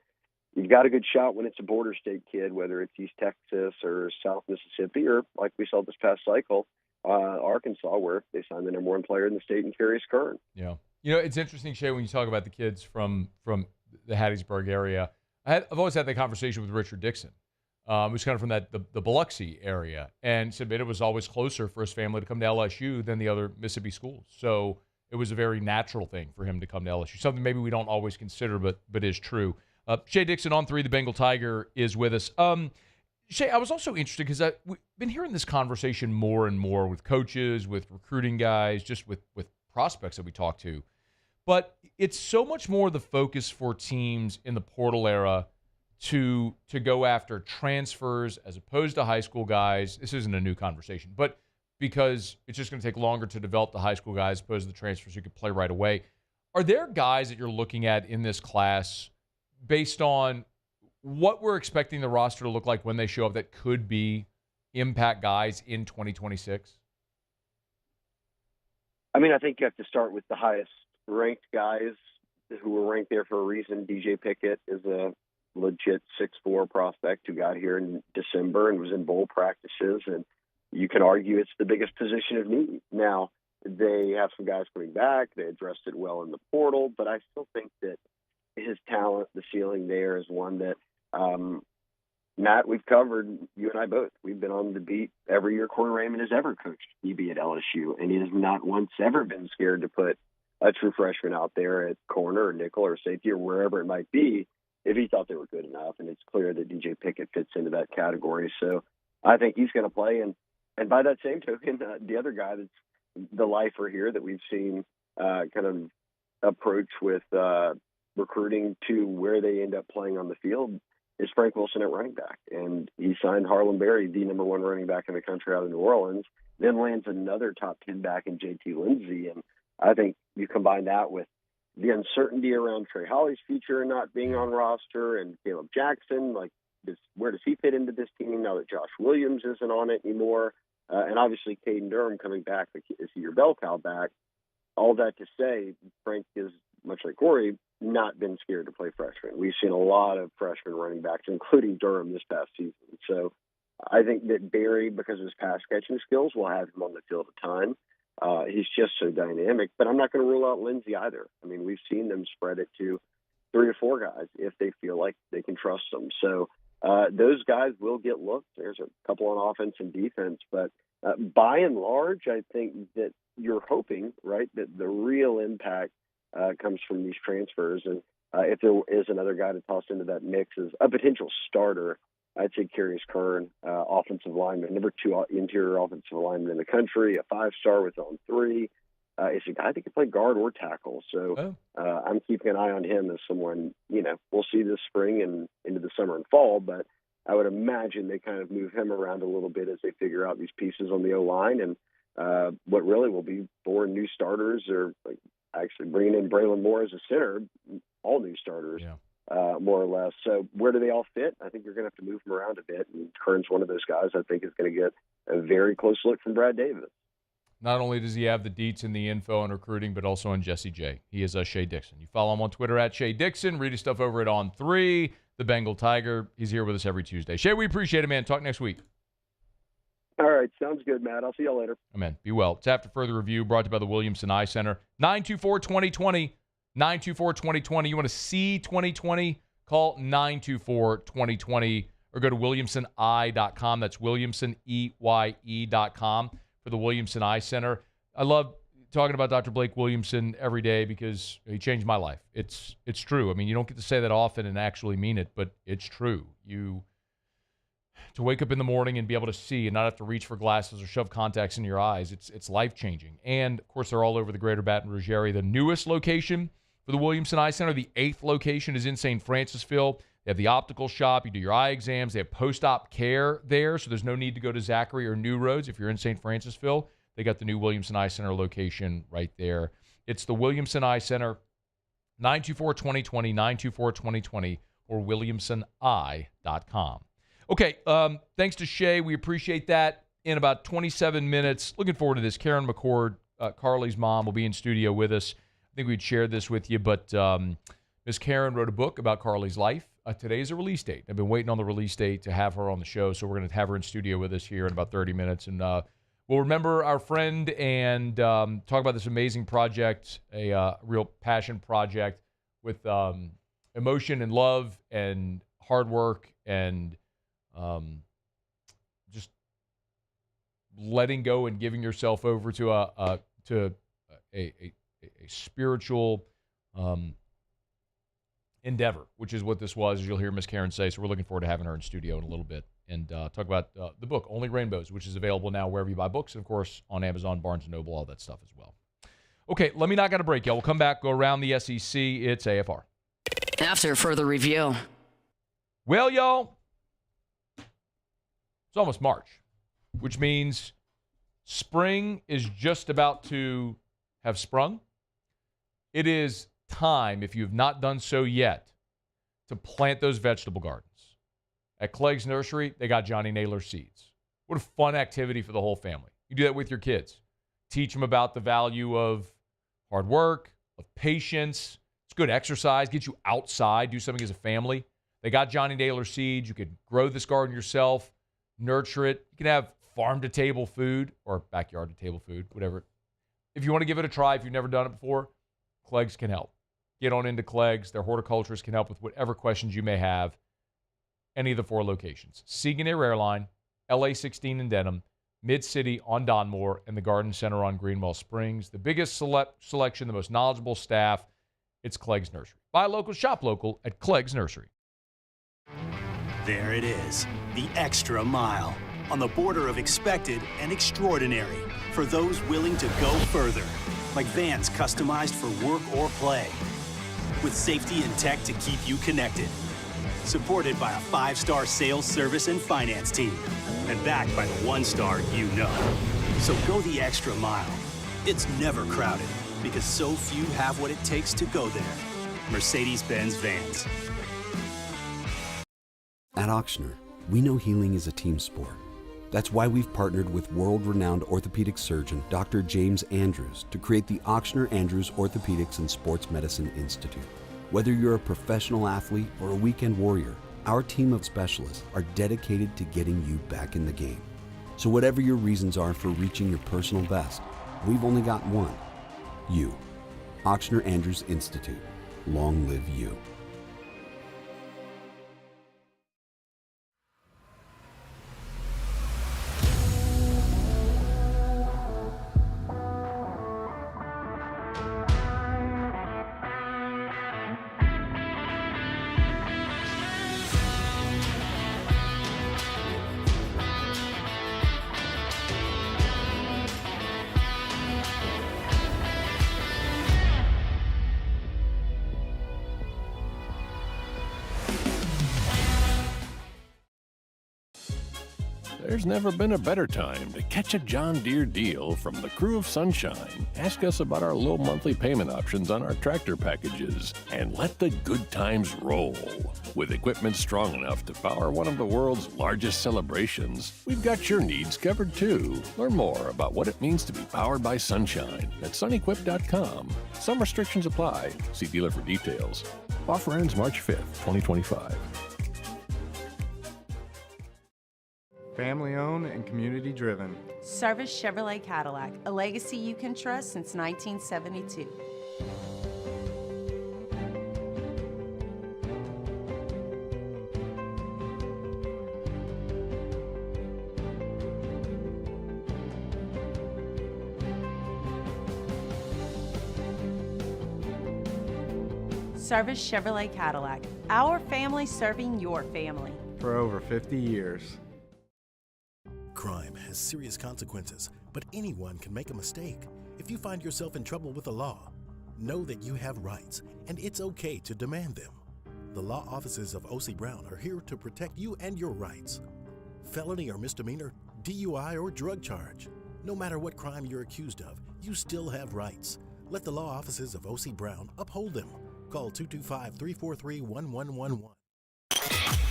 you've got a good shot when it's a border state kid, whether it's East Texas or South Mississippi, or like we saw this past cycle, Arkansas, where they signed the number one player in the state in Carius Kern. Yeah. It's interesting, Shea, when you talk about the kids from the Hattiesburg area. I've always had that conversation with Richard Dixon, who's kind of from the Biloxi area, and said it was always closer for his family to come to LSU than the other Mississippi schools. So it was a very natural thing for him to come to LSU, something maybe we don't always consider, but is true. Shea Dixon on 3, the Bengal Tiger, is with us. Shea, I was also interested because we've been hearing this conversation more and more with coaches, with recruiting guys, just with prospects that we talk to. But it's so much more the focus for teams in the portal era to go after transfers as opposed to high school guys. This isn't a new conversation, but because it's just going to take longer to develop the high school guys as opposed to the transfers who could play right away. Are there guys that you're looking at in this class based on what we're expecting the roster to look like when they show up that could be impact guys in 2026? I mean, I think you have to start with the highest ranked guys who were ranked there for a reason. DJ Pickett is a legit 6'4" prospect who got here in December and was in bowl practices, and you can argue it's the biggest position of need. Now, they have some guys coming back. They addressed it well in the portal, but I still think that his talent, the ceiling there, is one that, Matt, we've covered, you and I both. We've been on the beat every year Corey Raymond has ever coached EB at LSU, and he has not once ever been scared to put a true freshman out there at corner or nickel or safety or wherever it might be if he thought they were good enough. And it's clear that DJ Pickett fits into that category. So I think he's going to play. And by that same token, the other guy that's the lifer here that we've seen kind of approach with recruiting to where they end up playing on the field is Frank Wilson at running back. And he signed Harlan Berry, the number one running back in the country out of New Orleans, then lands another top 10 back in JT Lindsey. And I think you combine that with the uncertainty around Trey Holly's future not being on roster and Caleb Jackson, where does he fit into this team now that Josh Williams isn't on it anymore? And obviously Caden Durham coming back is your bell cow back. All that to say, Frank is, much like Corey, not been scared to play freshmen. We've seen a lot of freshman running backs, including Durham this past season. So I think that Berry, because of his pass catching skills, will have him on the field a ton. He's just so dynamic, but I'm not going to rule out Lindsey either. I mean, we've seen them spread it to 3 or 4 guys if they feel like they can trust them. So those guys will get looked. There's a couple on offense and defense, but by and large, I think that you're hoping, right, that the real impact comes from these transfers. And if there is another guy to toss into that mix as a potential starter, I'd say Carius Kern, offensive lineman, number 2 interior offensive lineman in the country, a 5-star with on 3. Is a guy that can play guard or tackle. So I'm keeping an eye on him as someone, we'll see this spring and into the summer and fall, but I would imagine they kind of move him around a little bit as they figure out these pieces on the O-line and what really will be 4 new starters, or actually bringing in Braylon Moore as a center, all new starters. Yeah. More or less. So where do they all fit? I think you're going to have to move them around a bit. And Kern's one of those guys I think is going to get a very close look from Brad Davis. Not only does he have the deets and the info on recruiting, but also on Jesse J. He is Shea Dixon. You follow him on Twitter at Shea Dixon. Read his stuff over at On 3, the Bengal Tiger. He's here with us every Tuesday. Shea, we appreciate it, man. Talk next week. All right. Sounds good, Matt. I'll see you later. Amen. Be well. It's After Further Review, brought to you by the Williamson Eye Center. 924-2020. 924-2020. You want to see 2020? Call 924-2020 or go to williamsoneye.com. That's williamsoneye.com for the Williamson Eye Center. I love talking about Dr. Blake Williamson every day because he changed my life. It's true. I mean, you don't get to say that often and actually mean it, but it's true. To wake up in the morning and be able to see and not have to reach for glasses or shove contacts in your eyes, it's life-changing. And, of course, they're all over the greater Baton Rouge area. The newest location for the Williamson Eye Center, the 8th location, is in St. Francisville. They have the optical shop. You do your eye exams. They have post-op care there, so there's no need to go to Zachary or New Roads if you're in St. Francisville. They got the new Williamson Eye Center location right there. It's the Williamson Eye Center, 924-2020, 924-2020, or williamsoneye.com. Okay, thanks to Shea. We appreciate that. In about 27 minutes, looking forward to this. Karen McCord, Carly's mom, will be in studio with us. I think we'd shared this with you, but Miss Karen wrote a book about Carly's life. today's a release date. I've been waiting on the release date to have her on the show, so we're going to have her in studio with us here in about 30 minutes. And we'll remember our friend and talk about this amazing project, a real passion project with emotion and love and hard work and just letting go and giving yourself over to a spiritual endeavor, which is what this was, as you'll hear Miss Karen say. So we're looking forward to having her in studio in a little bit and talk about the book, Only Rainbows, which is available now wherever you buy books, and, of course, on Amazon, Barnes & Noble, all that stuff as well. Okay, let me not get a break, y'all. We'll come back, go around the SEC. It's AFR. After further review. Well, y'all, it's almost March, which means spring is just about to have sprung. It is time, if you have not done so yet, to plant those vegetable gardens. At Clegg's Nursery, they got Johnny Naylor seeds. What a fun activity for the whole family. You do that with your kids. Teach them about the value of hard work, of patience. It's good exercise. Get you outside. Do something as a family. They got Johnny Naylor seeds. You could grow this garden yourself, nurture it. You can have farm-to-table food or backyard-to-table food, whatever. If you want to give it a try, if you've never done it before, Clegg's can help. Get on into Clegg's. Their horticulturists can help with whatever questions you may have. Any of the 4 locations. Siegen Air Airline, LA 16 in Denham, Mid-City on Donmore, and the Garden Center on Greenwell Springs. The biggest selection, the most knowledgeable staff. It's Clegg's Nursery. Buy local, shop local at Clegg's Nursery. There it is, the extra mile, on the border of expected and extraordinary, for those willing to go further, like vans customized for work or play, with safety and tech to keep you connected, supported by a 5-star sales, service, and finance team, and backed by the 1-star you know. So go the extra mile. It's never crowded, because so few have what it takes to go there. Mercedes-Benz Vans. At Auctioner, we know healing is a team sport. That's why we've partnered with world-renowned orthopedic surgeon Dr. James Andrews to create the Auctioner Andrews Orthopedics and Sports Medicine Institute. Whether you're a professional athlete or a weekend warrior, our team of specialists are dedicated to getting you back in the game. So whatever your reasons are for reaching your personal best, we've only got one. You. Auctioner Andrews Institute. Long live you. There's never been a better time to catch a John Deere deal from the crew of Sunshine. Ask us about our low monthly payment options on our tractor packages and let the good times roll. With equipment strong enough to power one of the world's largest celebrations, we've got your needs covered too. Learn more about what it means to be powered by Sunshine at sunequip.com. Some restrictions apply. See dealer for details. Offer ends March 5th, 2025. Family owned and community driven. Service Chevrolet Cadillac, a legacy you can trust since 1972. Service Chevrolet Cadillac, our family serving your family. For over 50 years. Crime has serious consequences, but anyone can make a mistake. If you find yourself in trouble with the law, know that you have rights, and it's okay to demand them. The law offices of O.C. Brown are here to protect you and your rights. Felony or misdemeanor, DUI or drug charge. No matter what crime you're accused of, you still have rights. Let the law offices of O.C. Brown uphold them. Call 225-343-1111.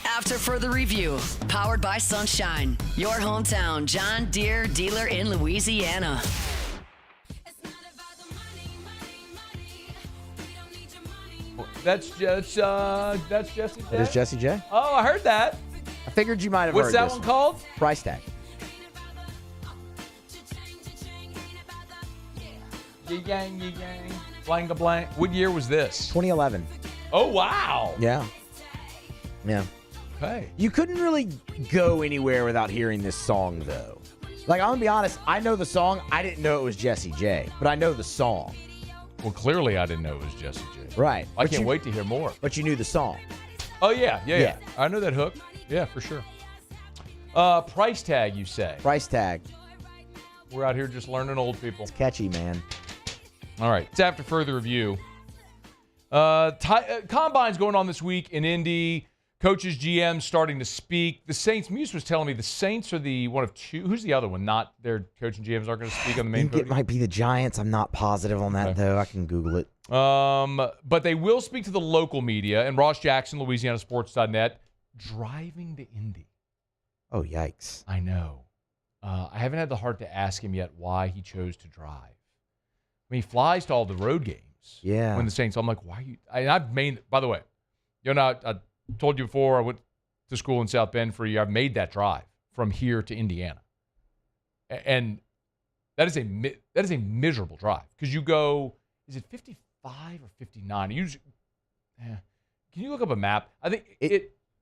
After further review, powered by Sunshine, your hometown John Deere dealer in Louisiana. That's Jesse J. It is Jesse J. Oh, I heard that. I figured you might have What's heard that this one called? Price Tag. Yang. Blank blank. What year was this? 2011. Oh, wow. Yeah. Okay. You couldn't really go anywhere without hearing this song, though. Like, I'm going to be honest, I know the song. I didn't know it was Jesse J, but I know the song. Well, clearly I didn't know it was Jesse J. Right. I can't wait to hear more. But you knew the song. Oh, yeah. I know that hook. Yeah, for sure. Price Tag, you say? Price Tag. We're out here just learning old people. It's catchy, man. All right. It's after further review. Combine's going on this week in Indy. Coaches, GMs starting to speak. The Saints, Muse was telling me the Saints are the one of two. Who's the other one? Not their coach and GMs aren't going to speak on the main podium? It might be the Giants. I'm not positive on that, though. I can Google it. But they will speak to the local media. And Ross Jackson, LouisianaSports.net, driving to Indy. Oh, yikes. I know. I haven't had the heart to ask him yet why he chose to drive. I mean, he flies to all the road games. Yeah. When the Saints, I'm like, why are you? I've made, by the way, I told you before, I went to school in South Bend for a year. I've made that drive from here to Indiana. And that is a miserable drive because you go, is it 55 or 59? Can you look up a map? I think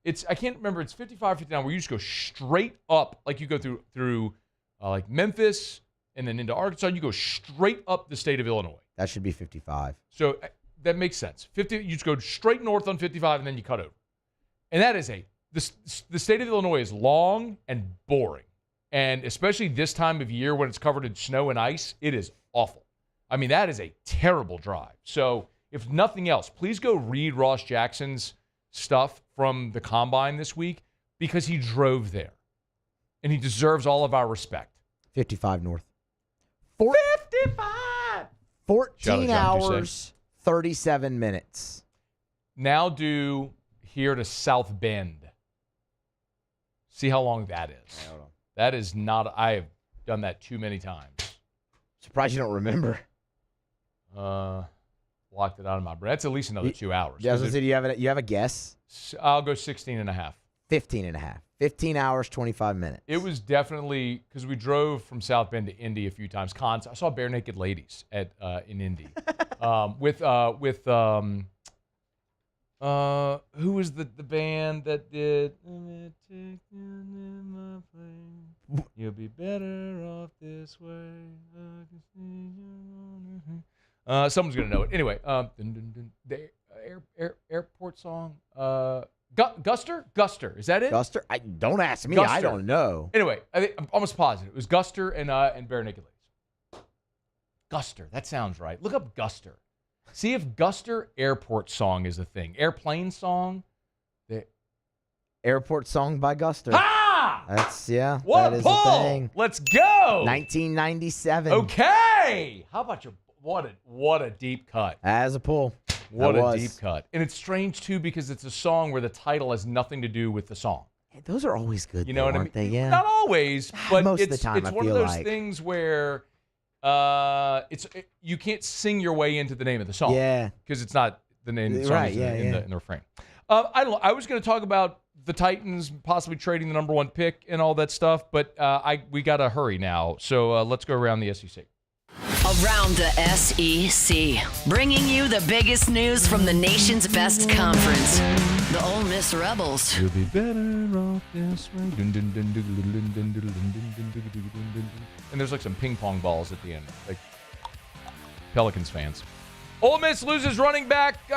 it's I can't remember. It's 55 or 59 where you just go straight up, like you go through like Memphis and then into Arkansas. You go straight up the state of Illinois. That should be 55. So that makes sense. 50, you just go straight north on 55 and then you cut over. And that is the state of Illinois is long and boring. And especially this time of year when it's covered in snow and ice, it is awful. I mean, that is a terrible drive. So if nothing else, please go read Ross Jackson's stuff from the Combine this week because he drove there. And he deserves all of our respect. 55 north. 55! 14 hours, 37 minutes. Now do here to South Bend. See how long that is. That is not, I have done that too many times. Surprised you don't remember. Blocked it out of my brain. That's at least another 2 hours. Yeah, so do you have a guess? I'll go 16 and a half. 15 and a half. 15 hours, 25 minutes. It was definitely, because we drove from South Bend to Indy a few times. I saw Bare Naked Ladies in Indy. Who was the band that did You'll be better off this way. Someone's gonna know it. Anyway, the airport song. Guster, is that it? Guster? Don't ask me. Guster. I don't know. Anyway, I'm almost positive it was Guster and Bare Naked Ladies. Guster, that sounds right. Look up Guster. See if Guster airport song is a thing. Airplane song. Airport song by Guster. Ha! That is a thing. Let's go. 1997. Okay. How about your what a deep cut. As a pull. What a deep cut. And it's strange too because it's a song where the title has nothing to do with the song. Hey, those are always good. You know what I mean? They? Yeah. Not always, but most of the time, it's I one feel of those like. things where you can't sing your way into the name of the song. Yeah. Because it's not the name of the song Right, in the refrain. I don't know. I was going to talk about the Titans possibly trading the number one pick and all that stuff, but we got to hurry now. So let's go around the SEC. Around the SEC, bringing you the biggest news from the nation's best conference. The Ole Miss Rebels. You'll be better off this way. And there's like some ping pong balls at the end, like Pelicans fans. Ole Miss loses running back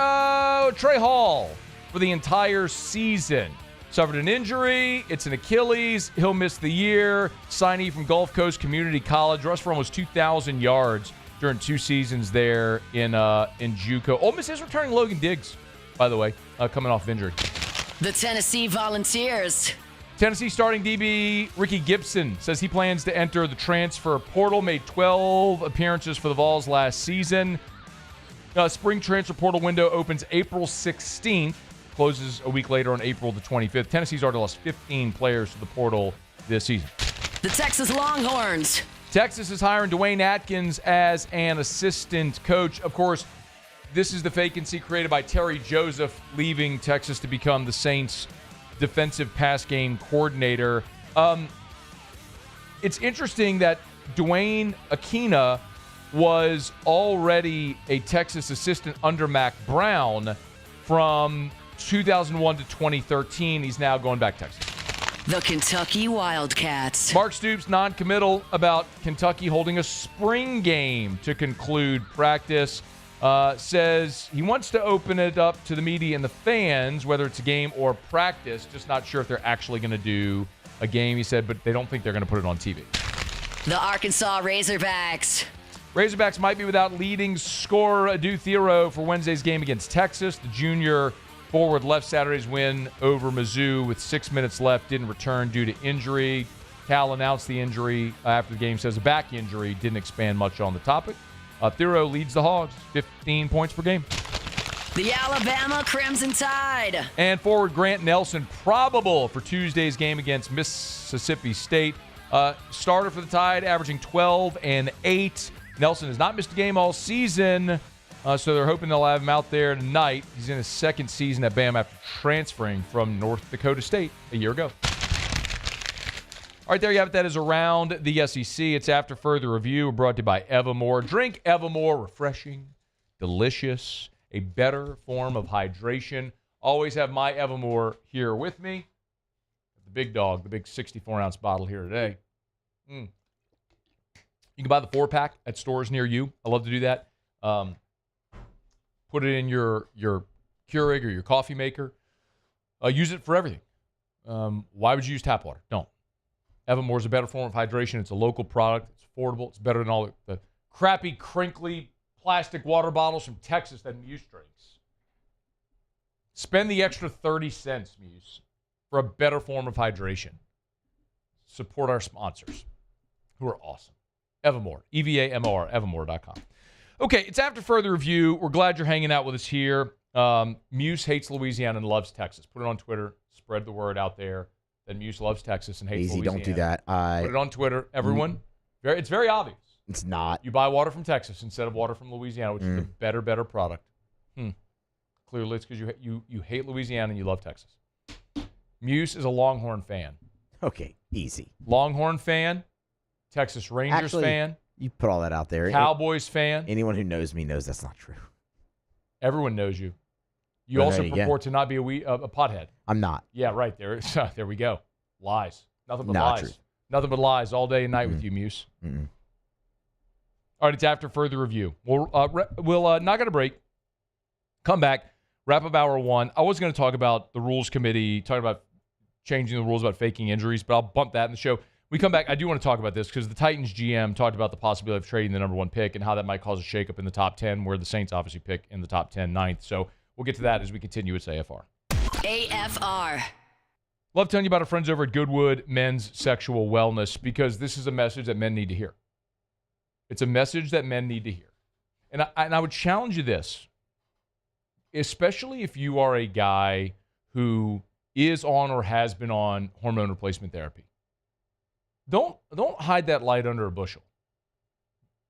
Trey Hall for the entire season. Suffered an injury. It's an Achilles. He'll miss the year. Signee from Gulf Coast Community College. Rushed for almost 2,000 yards during 2 seasons there in JUCO. Ole Miss is returning Logan Diggs, by the way, coming off injury. The Tennessee Volunteers. Tennessee starting DB Ricky Gibson says he plans to enter the transfer portal. Made 12 appearances for the Vols last season. Spring transfer portal window opens April 16th. Closes a week later on April the 25th. Tennessee's already lost 15 players to the portal this season. The Texas Longhorns. Texas is hiring Dwayne Atkins as an assistant coach. Of course, This is the vacancy created by Terry Joseph leaving Texas to become the Saints' defensive pass game coordinator. It's interesting that Dwayne Akina was already a Texas assistant under Mac Brown from 2001 to 2013. He's now going back to Texas. The Kentucky Wildcats. Mark Stoops non-committal about Kentucky holding a spring game to conclude practice. Says he wants to open it up to the media and the fans, whether it's a game or practice. Just not sure if they're actually going to do a game, he said, but they don't think they're going to put it on TV. The Arkansas Razorbacks. Razorbacks might be without leading scorer Adu Thero for Wednesday's game against Texas. The junior forward left Saturday's win over Mizzou with 6 minutes left. Didn't return due to injury. Cal announced the injury after the game, says a back injury. Didn't expand much on the topic. Thero leads the Hogs, 15 points per game. The Alabama Crimson Tide. And forward Grant Nelson probable for Tuesday's game against Mississippi State. Starter for the Tide, averaging 12 and 8. Nelson has not missed a game all season, so they're hoping they'll have him out there tonight. He's in his second season at Bama after transferring from North Dakota State a year ago. All right, there you have it. That is Around the SEC. It's After Further Review, brought to you by Evermore. Drink Evermore, refreshing, delicious, a better form of hydration. Always have my Evermore here with me. The big dog, the big 64-ounce bottle here today. You can buy the 4-pack at stores near you. I love to do that. Put it in your Keurig or your coffee maker. Use it for everything. Why would you use tap water? Don't. Evermore is a better form of hydration. It's a local product. It's affordable. It's better than all the crappy, crinkly plastic water bottles from Texas that Muse drinks. Spend the extra 30 cents, Muse, for a better form of hydration. Support our sponsors, who are awesome. Evermore, EVAMOR, evermore.com. Okay, it's After Further Review. We're glad you're hanging out with us here. Muse hates Louisiana and loves Texas. Put it on Twitter. Spread the word out there that Muse loves Texas and hates Easy, Louisiana. don't do that. Put it on Twitter. Everyone. It's very obvious. It's not. You buy water from Texas instead of water from Louisiana, which is a better product. Clearly, it's because you hate Louisiana and you love Texas. Muse is a Longhorn fan. Okay, easy. Longhorn fan, Texas Rangers fan. You put all that out there. Cowboys fan. Anyone who knows me knows that's not true. Everyone knows you. You also purport to not be a pothead. I'm not. Yeah, right. There we go. Lies. Nothing but Not lies. true. Nothing but lies all day and night with you, Muse. All right, it's After Further Review. We'll not going to break. Come back. Wrap up hour one. I was going to talk about the rules committee, talking about changing the rules about faking injuries, but I'll bump that in the show. We come back. I do want to talk about this because the Titans GM talked about the possibility of trading the number 1 pick and how that might cause a shakeup in the top 10, where the Saints obviously pick in the top 10, 9th. So we'll get to that as we continue with AFR. AFR. Love telling you about our friends over at Goodwood Men's Sexual Wellness, because this is a message that men need to hear. It's a message that men need to hear. And I would challenge you this, especially if you are a guy who is on or has been on hormone replacement therapy. Don't hide that light under a bushel.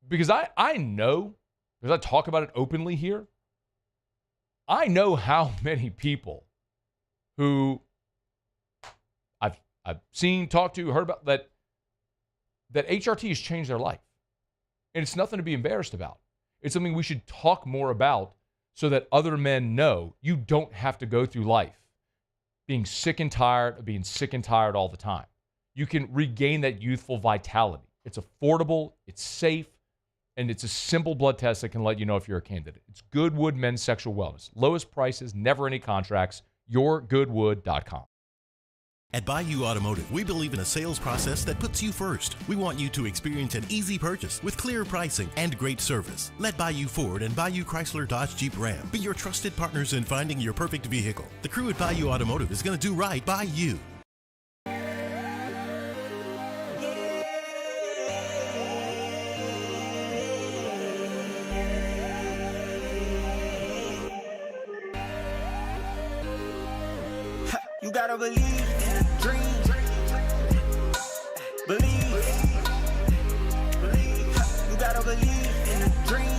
Because I know, because I talk about it openly here, I know how many people who I've seen, talked to, heard about that HRT has changed their life. And it's nothing to be embarrassed about. It's something we should talk more about so that other men know you don't have to go through life being sick and tired of being sick and tired all the time. You can regain that youthful vitality. It's affordable, it's safe, and it's a simple blood test that can let you know if you're a candidate. It's Goodwood Men's Sexual Wellness. Lowest prices, never any contracts. YourGoodwood.com. At Bayou Automotive, we believe in a sales process that puts you first. We want you to experience an easy purchase with clear pricing and great service. Let Bayou Ford and Bayou Chrysler Dodge Jeep Ram be your trusted partners in finding your perfect vehicle. The crew at Bayou Automotive is going to do right by you. You gotta believe in a dream. Believe. You gotta believe in a dream.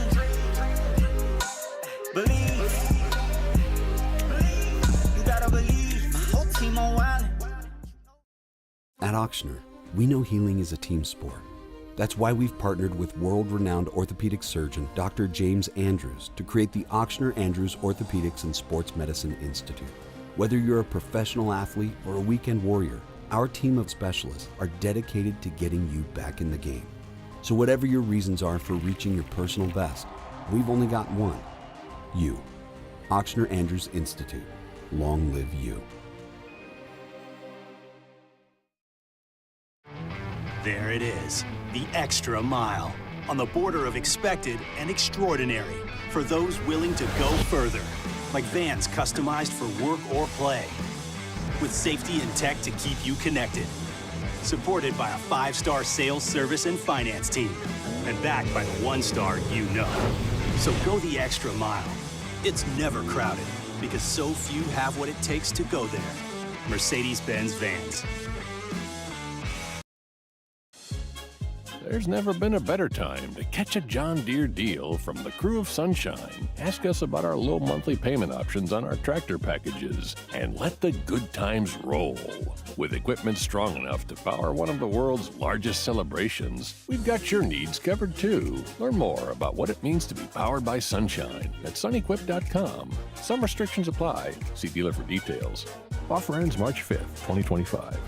Ochsner, we know healing is a team sport. That's why we've partnered with world-renowned orthopedic surgeon Dr. James Andrews to create the Ochsner-Andrews Orthopedics and Sports Medicine Institute. Whether you're a professional athlete or a weekend warrior, our team of specialists are dedicated to getting you back in the game. So whatever your reasons are for reaching your personal best, we've only got one. You. Ochsner-Andrews Institute. Long live you. There it is, the extra mile, on the border of expected and extraordinary, for those willing to go further, like vans customized for work or play, with safety and tech to keep you connected, supported by a 5-star sales, service, and finance team, and backed by the 1-star you know. So go the extra mile. It's never crowded, because so few have what it takes to go there. Mercedes-Benz Vans. There's never been a better time to catch a John Deere deal from the crew of Sunshine. Ask us about our low monthly payment options on our tractor packages and let the good times roll. With equipment strong enough to power one of the world's largest celebrations, we've got your needs covered too. Learn more about what it means to be powered by Sunshine at sunequip.com. Some restrictions apply. See dealer for details. Offer ends March 5th, 2025.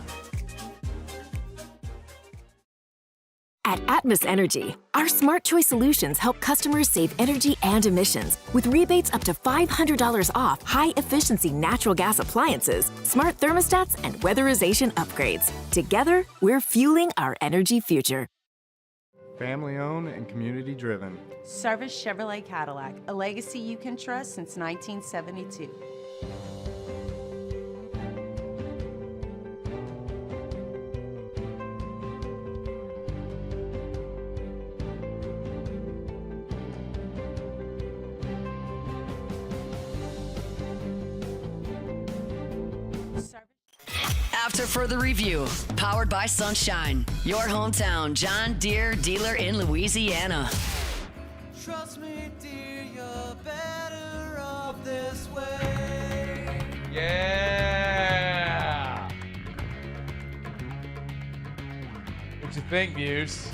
At Atmos Energy, our Smart Choice solutions help customers save energy and emissions with rebates up to $500 off high-efficiency natural gas appliances, smart thermostats, and weatherization upgrades. Together, we're fueling our energy future. Family owned and community driven. Service Chevrolet Cadillac, a legacy you can trust since 1972. After further review, powered by Sunshine, your hometown John Deere dealer in Louisiana. Trust me, dear, you're better off this way. Yeah. What you think, Muse?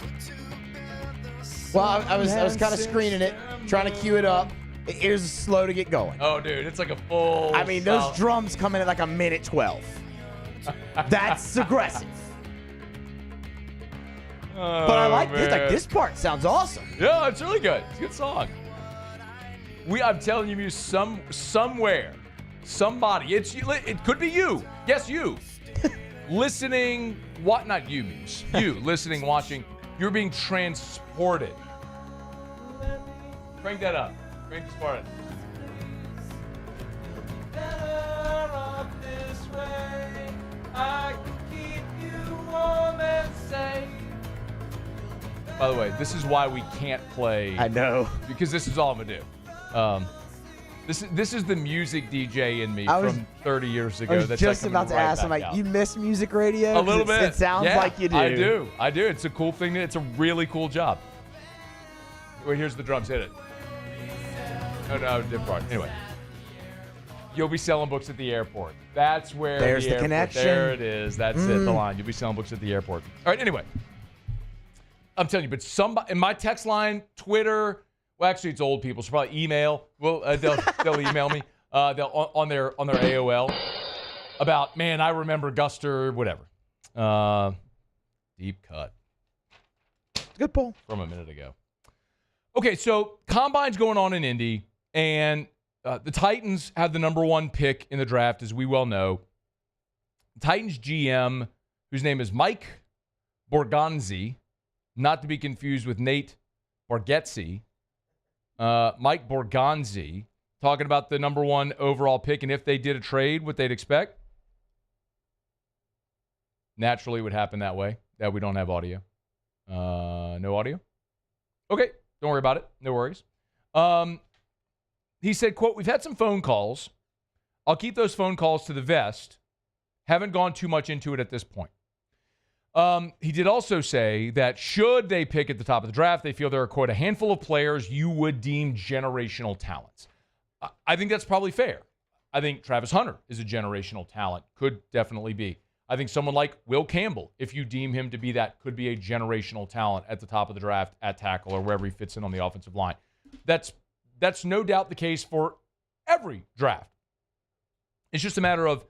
Well, I was kind of screening it, trying to cue it up. It was slow to get going. Oh, dude, it's like a full. I mean, those drums come in at like a minute 12. That's aggressive. Oh, but I like this. man. Like this part sounds awesome. Yeah, it's really good. It's a good song. I'm telling you, Muse, somewhere, somebody. It could be you. Yes, you. Listening. What? Not you, Muse. You listening, watching. You're being transported. Crank that up. Crank this part up. Better off this way. I can keep you warm and safe. By the way, this is why we can't play. I know. Because this is all I'm gonna do. This is the music DJ in me from 30 years ago. I was just about to ask. I'm like, you miss music radio? A little bit. It sounds like you do. I do. It's a cool thing. It's a really cool job. Wait, here's the drums. Hit it. No, different part. Anyway. You'll be selling books at the airport. That's where There's the connection. There it is. That's it, the line. You'll be selling books at the airport. All right, anyway. I'm telling you, but somebody in my text line, Twitter, well, actually, it's old people, so probably email. Well, they'll email me. They'll on their AOL about, man, I remember Guster, whatever. Deep cut. Good pull. From a minute ago. Okay, so Combine's going on in Indy, and the Titans have the number 1 pick in the draft, as we well know. Titans GM, whose name is Mike Borgonzi, not to be confused with Nate Bargatze. Mike Borgonzi, talking about the number 1 overall pick, and if they did a trade, what they'd expect. Naturally, it would happen that way, that we don't have audio. No audio? Okay, don't worry about it. No worries. He said, quote, we've had some phone calls. I'll keep those phone calls to the vest. Haven't gone too much into it at this point. He did also say that should they pick at the top of the draft, they feel there are, quote, a handful of players you would deem generational talents. I think that's probably fair. I think Travis Hunter is a generational talent. Could definitely be. I think someone like Will Campbell, if you deem him to be that, could be a generational talent at the top of the draft at tackle or wherever he fits in on the offensive line. That's no doubt the case for every draft. It's just a matter of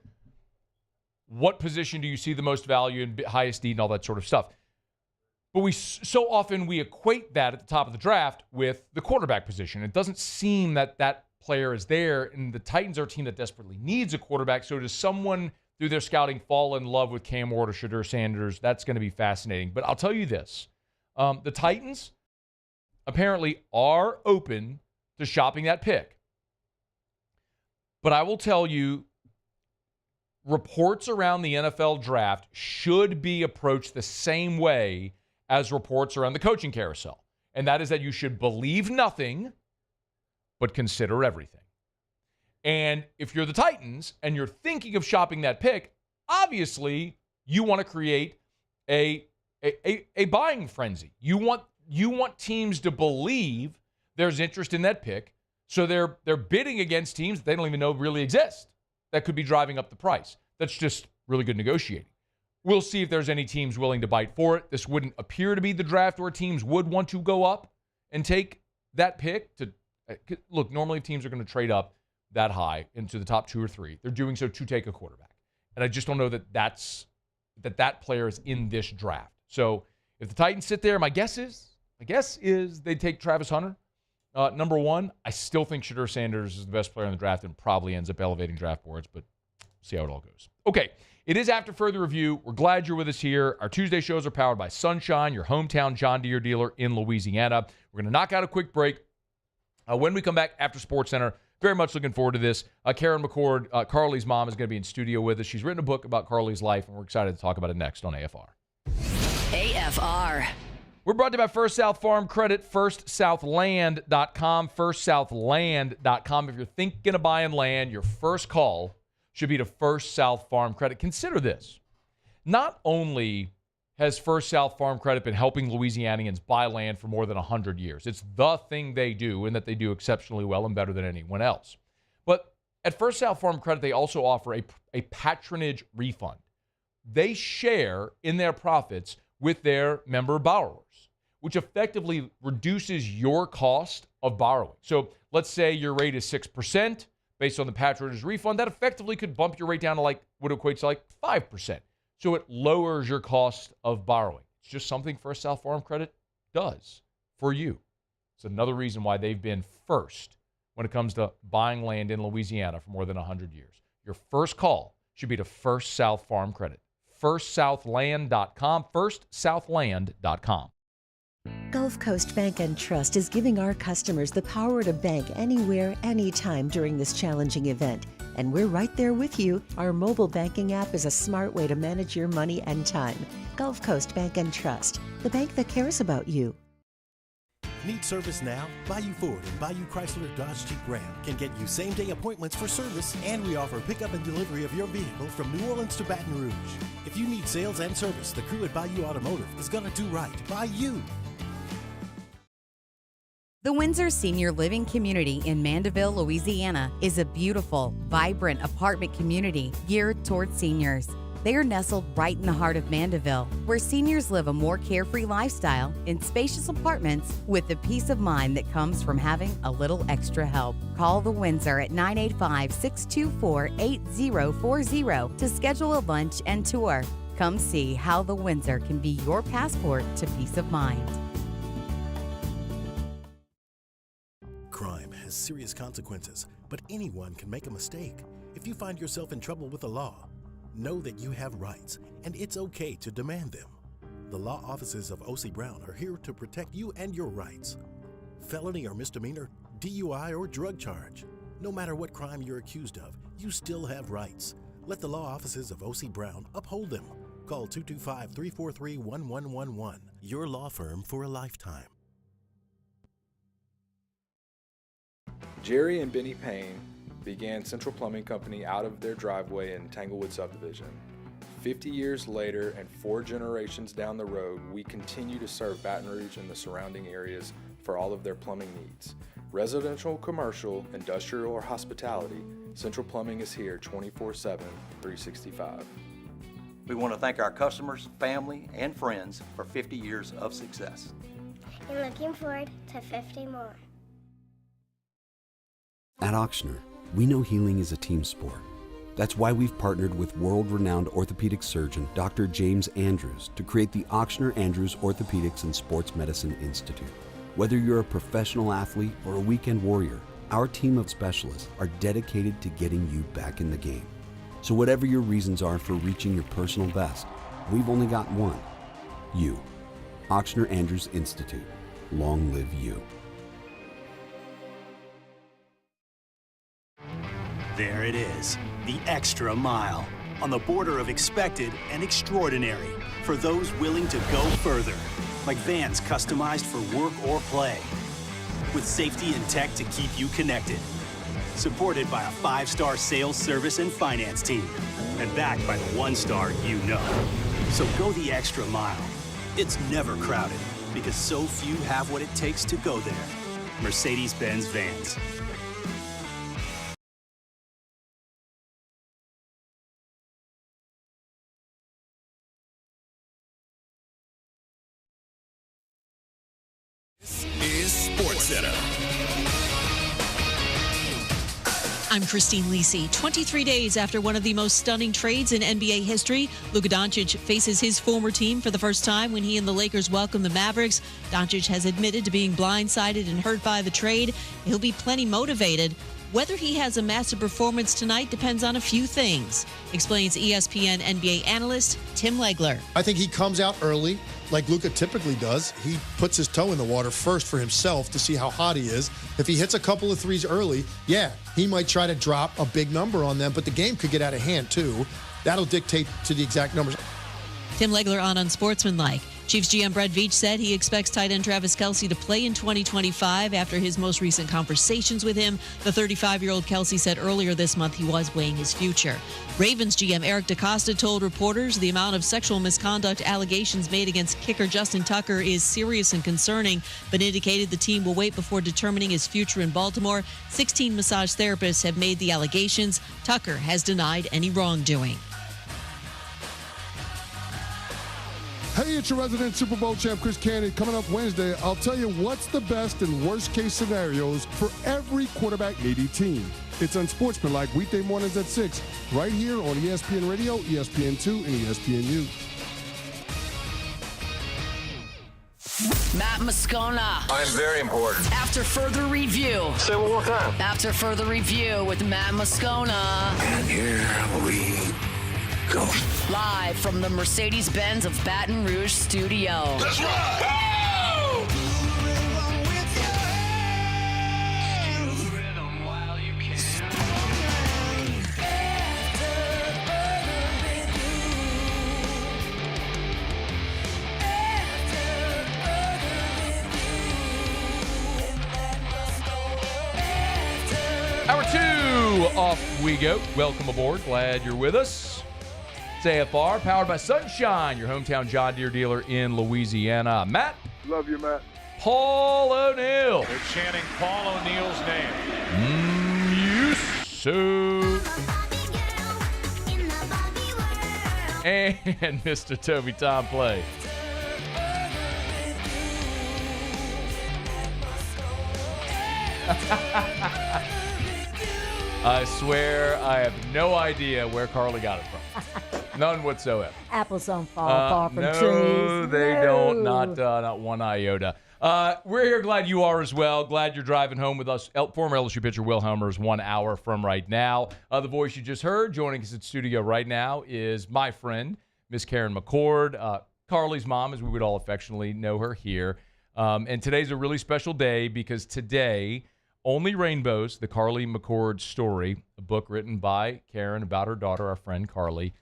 what position do you see the most value and highest need and all that sort of stuff. But so often we equate that at the top of the draft with the quarterback position. It doesn't seem that that player is there, and the Titans are a team that desperately needs a quarterback. So does someone through their scouting fall in love with Cam Ward or Shedeur Sanders? That's going to be fascinating. But I'll tell you this. The Titans apparently are open to shopping that pick. But I will tell you, reports around the NFL draft should be approached the same way as reports around the coaching carousel. And that is that you should believe nothing, but consider everything. And if you're the Titans and you're thinking of shopping that pick, obviously you want to create a buying frenzy. You want teams to believe there's interest in that pick, so they're bidding against teams that they don't even know really exist that could be driving up the price. That's just really good negotiating. We'll see if there's any teams willing to bite for it. This wouldn't appear to be the draft where teams would want to go up and take that pick. Look, normally teams are going to trade up that high into the top 2 or 3. They're doing so to take a quarterback. And I just don't know that player is in this draft. So if the Titans sit there, my guess is they take Travis Hunter. Number 1, I still think Shedeur Sanders is the best player in the draft and probably ends up elevating draft boards, but see how it all goes. Okay, it is After Further Review. We're glad you're with us here. Our Tuesday shows are powered by Sunshine, your hometown John Deere dealer in Louisiana. We're going to knock out a quick break. When we come back after SportsCenter, very much looking forward to this. Karen McCord, Carly's mom, is going to be in studio with us. She's written a book about Carly's life, and we're excited to talk about it next on AFR. AFR. We're brought to you by First South Farm Credit, firstsouthland.com, firstsouthland.com. If you're thinking of buying land, your first call should be to First South Farm Credit. Consider this. Not only has First South Farm Credit been helping Louisianians buy land for more than 100 years. It's the thing they do, and that they do exceptionally well and better than anyone else. But at First South Farm Credit, they also offer a patronage refund. They share in their profits with their member borrowers, which effectively reduces your cost of borrowing. So let's say your rate is 6% based on the patronage refund. That effectively could bump your rate down to what equates to 5%. So it lowers your cost of borrowing. It's just something First South Farm Credit does for you. It's another reason why they've been first when it comes to buying land in Louisiana for more than 100 years. Your first call should be to First South Farm Credit. firstsouthland.com, firstsouthland.com. Gulf Coast Bank and Trust is giving our customers the power to bank anywhere, anytime during this challenging event. And we're right there with you. Our mobile banking app is a smart way to manage your money and time. Gulf Coast Bank and Trust, the bank that cares about you. Need service now? Bayou Ford and Bayou Chrysler Dodge Jeep Ram can get you same-day appointments for service, and we offer pickup and delivery of your vehicle from New Orleans to Baton Rouge. If you need sales and service, the crew at Bayou Automotive is going to do right by you. The Windsor Senior Living Community in Mandeville, Louisiana is a beautiful, vibrant apartment community geared toward seniors. They are nestled right in the heart of Mandeville, where seniors live a more carefree lifestyle in spacious apartments with the peace of mind that comes from having a little extra help. Call the Windsor at 985-624-8040 to schedule a lunch and tour. Come see how the Windsor can be your passport to peace of mind. Crime has serious consequences, but anyone can make a mistake. If you find yourself in trouble with the law, know that you have rights, and it's okay to demand them. The law offices of O.C. Brown are here to protect you and your rights. Felony or misdemeanor, DUI or drug charge. No matter what crime you're accused of, you still have rights. Let the law offices of O.C. Brown uphold them. Call 225-343-1111. Your law firm for a lifetime. Jerry and Benny Payne began Central Plumbing Company out of their driveway in Tanglewood Subdivision. 50 years later and 4 generations down the road, we continue to serve Baton Rouge and the surrounding areas for all of their plumbing needs. Residential, commercial, industrial, or hospitality, Central Plumbing is here 24/7, 365. We want to thank our customers, family, and friends for 50 years of success. And looking forward to 50 more. At Ochsner, we know healing is a team sport. That's why we've partnered with world-renowned orthopedic surgeon Dr. James Andrews to create the Ochsner Andrews Orthopedics and Sports Medicine Institute. Whether you're a professional athlete or a weekend warrior, our team of specialists are dedicated to getting you back in the game. So whatever your reasons are for reaching your personal best, we've only got one. You. Ochsner Andrews Institute. Long live you. There it is, the extra mile, on the border of expected and extraordinary, for those willing to go further, like vans customized for work or play, with safety and tech to keep you connected, supported by a 5-star sales, service, and finance team, and backed by the 1-star you know. So go the extra mile. It's never crowded, because so few have what it takes to go there. Mercedes-Benz Vans. Is SportsCenter. I'm Christine Lisi. 23 days after one of the most stunning trades in NBA history, Luka Doncic faces his former team for the first time when he and the Lakers welcome the Mavericks. Doncic has admitted to being blindsided and hurt by the trade. He'll be plenty motivated. Whether he has a massive performance tonight depends on a few things, explains ESPN NBA analyst Tim Legler. I think he comes out early, like Luka typically does. He puts his toe in the water first for himself to see how hot he is. If he hits a couple of threes early, yeah, he might try to drop a big number on them, but the game could get out of hand too. That'll dictate to the exact numbers. Tim Legler on Unsportsmanlike. Chiefs GM Brett Veach said he expects tight end Travis Kelce to play in 2025 after his most recent conversations with him. The 35-year-old Kelce said earlier this month he was weighing his future. Ravens GM Eric DeCosta told reporters the amount of sexual misconduct allegations made against kicker Justin Tucker is serious and concerning, but indicated the team will wait before determining his future in Baltimore. 16 massage therapists have made the allegations. Tucker has denied any wrongdoing. Hey, it's your resident Super Bowl champ, Chris Candy. Coming up Wednesday, I'll tell you what's the best and worst case scenarios for every quarterback-needy team. It's Unsportsmanlike weekday mornings at 6, right here on ESPN Radio, ESPN2, and ESPNU. Matt Moscona. I'm very important. After further review. Say it one more time. After further review with Matt Moscona. And here we go. Live from the Mercedes-Benz of Baton Rouge studio. That's right. Hour 2, off we go. Welcome aboard. Glad you're with us. It's AFR, powered by Sunshine, your hometown John Deere dealer in Louisiana. Matt. Love you, Matt. Paul O'Neill. They're chanting Paul O'Neill's name. And Mr. Toby Tom Play. I swear I have no idea where Carly got it from. None whatsoever. Apples don't fall far from trees. No, they don't. Not one iota. We're here. Glad you are as well. Glad you're driving home with us. Former LSU pitcher Will Helmers 1 hour from right now. The voice you just heard joining us at studio right now is my friend, Miss Karen McCord, Carly's mom, as we would all affectionately know her here. And today's a really special day because today, Only Rainbows, the Carly McCord story, a book written by Karen about her daughter, our friend Carly.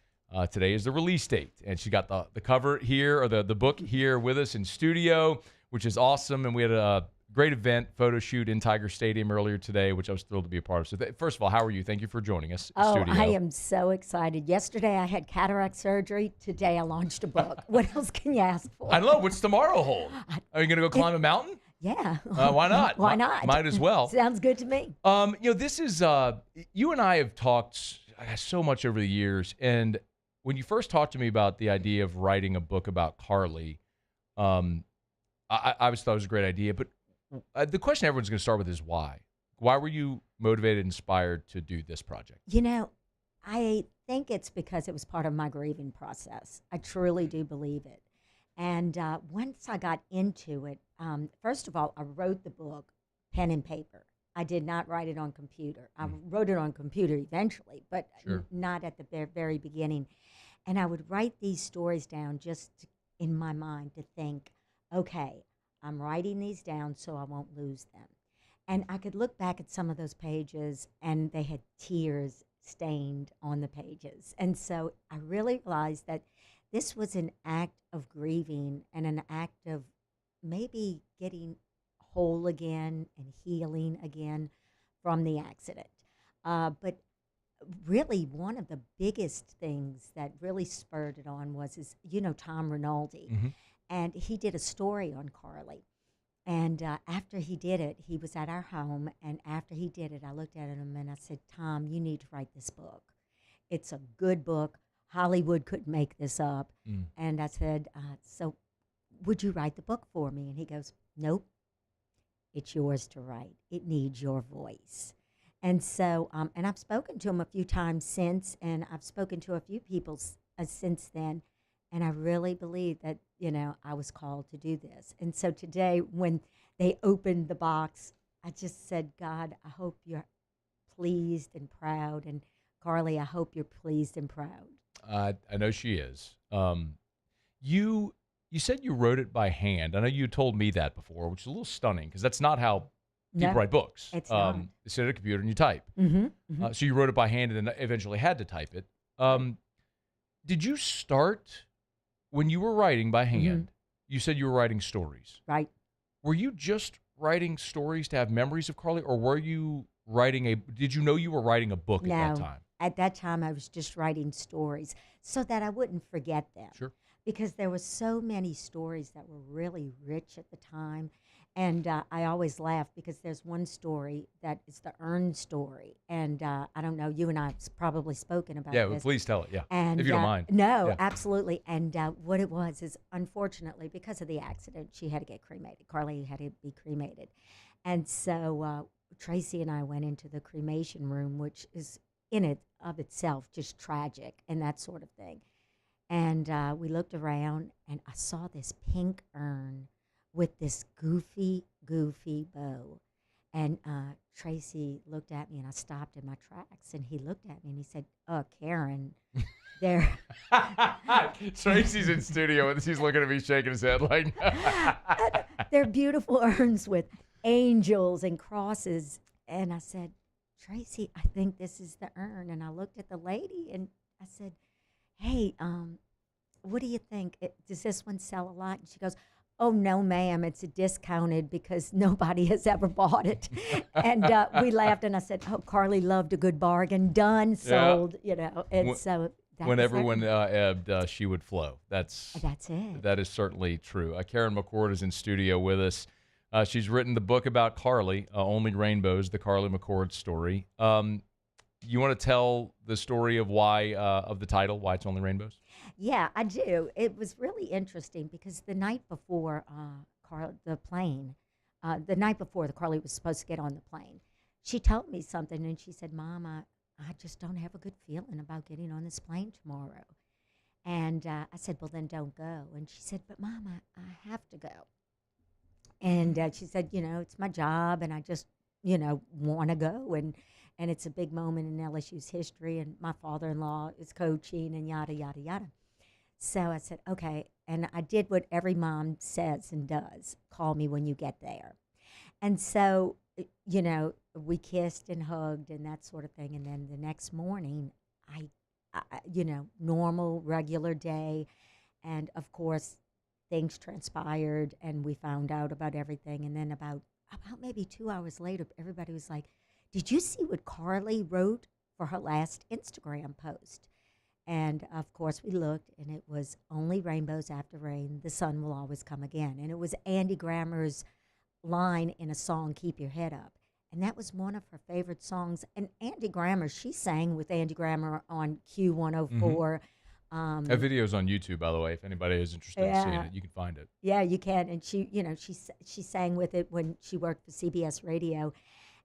Today is the release date. And she got the cover here, or the book here with us in studio, which is awesome. And we had a great event, photo shoot in Tiger Stadium earlier today, which I was thrilled to be a part of. So first of all, how are you? Thank you for joining us in studio. I am so excited. Yesterday I had cataract surgery. Today I launched a book. What else can you ask for? I don't know. What's tomorrow hold? Are you going to go climb a mountain? Yeah. Why not? Why not? Might as well. Sounds good to me. This is, you and I have talked so much over the years, and when you first talked to me about the idea of writing a book about Carly, I always thought it was a great idea. But the question everyone's going to start with is why? Why were you motivated, inspired to do this project? You know, I think it's because it was part of my grieving process. I truly do believe it. And once I got into it, first of all, I wrote the book pen and paper. I did not write it on computer. I wrote it on computer eventually, but not at the very beginning. And I would write these stories down just in my mind to think, okay, I'm writing these down so I won't lose them. And I could look back at some of those pages, and they had tears stained on the pages. And so I really realized that this was an act of grieving and an act of maybe getting whole again and healing again from the accident. But really, one of the biggest things that really spurred it on was Tom Rinaldi. And he did a story on Carly. And after he did it, he was at our home. And after he did it, I looked at him and I said, Tom, you need to write this book. It's a good book. Hollywood couldn't make this up. And I said, so would you write the book for me? And he goes, nope. It's yours to write. It needs your voice. And so, and I've spoken to him a few times since, and I've spoken to a few people since then. And I really believe that, I was called to do this. And so today, when they opened the box, I just said, God, I hope you're pleased and proud. And Carly, I hope you're pleased and proud. I know she is. You said you wrote it by hand. I know you told me that before, which is a little stunning because that's not how people write books. It's not. You sit at a computer and you type. So you wrote it by hand and then eventually had to type it. Did you start when you were writing by hand? You said you were writing stories. Right. Were you just writing stories to have memories of Carly, or were you did you know you were writing a book at that time? At that time, I was just writing stories so that I wouldn't forget them. Sure. Because there were so many stories that were really rich at the time. And I always laugh because there's one story that is the Earn story. And I don't know, you and I have probably spoken about this. Yeah, well, please tell it, and, if you don't mind. No, absolutely. And what it was is, unfortunately, because of the accident, she had to get cremated. Carly had to be cremated. And so Tracy and I went into the cremation room, which is in it of itself just tragic and that sort of thing. And we looked around, and I saw this pink urn with this goofy bow. And Tracy looked at me, and I stopped in my tracks. And he looked at me, and he said, Karen, they're... Tracy's in studio, and she's looking at me shaking his head like... They're beautiful urns with angels and crosses. And I said, Tracy, I think this is the urn. And I looked at the lady, and I said, hey, what do you think? Does this one sell a lot? And she goes, oh, no, ma'am, it's discounted because nobody has ever bought it. And we laughed, and I said, oh, Carly loved a good bargain. Done, sold, And so when everyone ebbed, she would flow. That's it. That is certainly true. Karen McCord is in studio with us. She's written the book about Carly, Only Rainbows, the Carly McCord story. You want to tell the story of why, of the title, why it's Only Rainbows? Yeah, I do. It was really interesting because the night before the night before Carly was supposed to get on the plane, she told me something, and she said, Mom, I just don't have a good feeling about getting on this plane tomorrow. And I said, well, then don't go. And she said, but Mom, I have to go. And she said, it's my job, and I just, want to go. And it's a big moment in LSU's history, and my father-in-law is coaching, and yada, yada, yada. So I said, okay. And I did what every mom says and does, call me when you get there. And so, we kissed and hugged and that sort of thing. And then the next morning, I normal, regular day. And, of course, things transpired, and we found out about everything. And then about maybe 2 hours later, everybody was like, did you see what Carly wrote for her last Instagram post? And, of course, we looked, and it was Only Rainbows After Rain, the sun will always come again. And it was Andy Grammer's line in a song, Keep Your Head Up. And that was one of her favorite songs. And Andy Grammer, she sang with Andy Grammer on Q104. That video's on YouTube, by the way. If anybody is interested in seeing it, you can find it. Yeah, you can. And she, she sang with it when she worked for CBS Radio.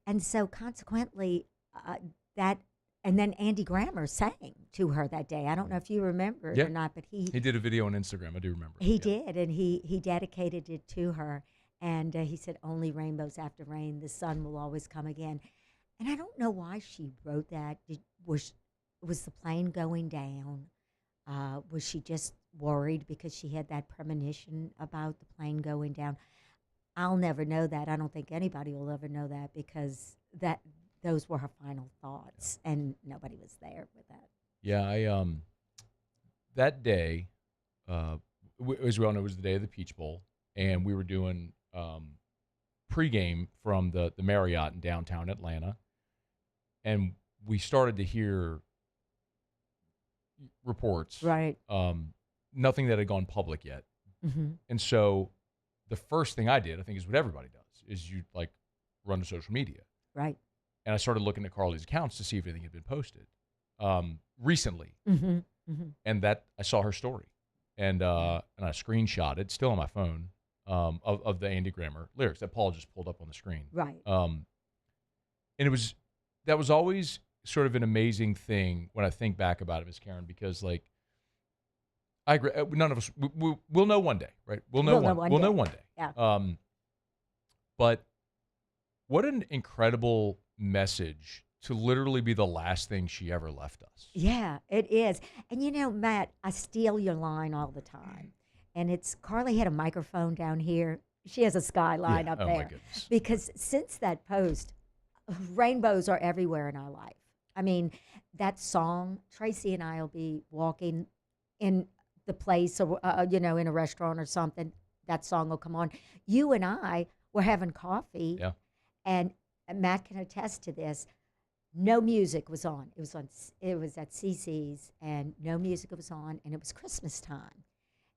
And so consequently, and then Andy Grammer sang to her that day. I don't know if you remember it or not, but he did a video on Instagram. I do remember. He did, and he dedicated it to her. And he said, "Only rainbows after rain, the sun will always come again." And I don't know why she wrote that. Was the plane going down? Was she just worried because she had that premonition about the plane going down? I'll never know that. I don't think anybody will ever know that, because those were her final thoughts, and nobody was there with that. Yeah, I that day, as we all know, was the day of the Peach Bowl, and we were doing pregame from the Marriott in downtown Atlanta, and we started to hear reports. Right. Nothing that had gone public yet. Mm-hmm. And so the first thing I did, I think is what everybody does, is you run to social media. Right. And I started looking at Carly's accounts to see if anything had been posted recently. Mm-hmm. Mm-hmm. And that I saw her story. And I screenshot it, still on my phone, of the Andy Grammer lyrics that Paul just pulled up on the screen. Right. And that was always sort of an amazing thing when I think back about it, Ms. Karen, because I agree. None of us we'll know one day, right? We'll know one day. Yeah. But what an incredible message to literally be the last thing she ever left us. Yeah, it is. And Matt, I steal your line all the time. And it's Carly had a microphone down here. She has a skyline up there. Oh my goodness. Because since that post, rainbows are everywhere in our life. I mean, that song, Tracy and I will be walking in the place or, in a restaurant or something. That song will come on. You and I were having coffee. Yeah. And Matt can attest to this. No music was on. It was at CC's, and no music was on, and it was Christmas time.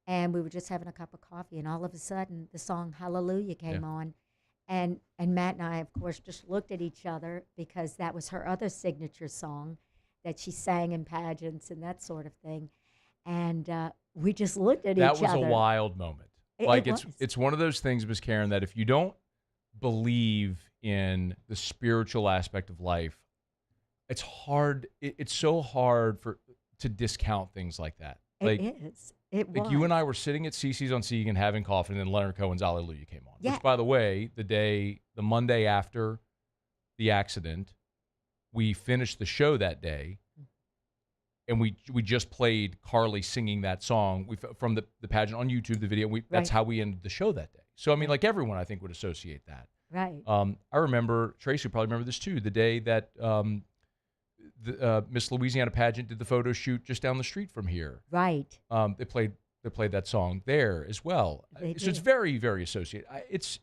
And we were just having a cup of coffee, and all of a sudden, the song Hallelujah came on. And Matt and I, of course, just looked at each other, because that was her other signature song that she sang in pageants and that sort of thing. And we just looked at each other. That was a wild moment. It's one of those things, Ms. Karen, that if you don't believe in the spiritual aspect of life, it's hard. It's so hard to discount things like that. It is. You and I were sitting at CC's on Seagan having coffee, and then Leonard Cohen's Hallelujah came on. Yeah. Which, by the way, the Monday after the accident, we finished the show that day, and we just played Carly singing that song from the pageant on YouTube, the video. That's how we ended the show that day. So, I mean, everyone, I think, would associate that. Right. I remember, Tracy would probably remember this too, the day that Miss Louisiana pageant did the photo shoot just down the street from here. Right. They played that song there as well. So it's very, very associated.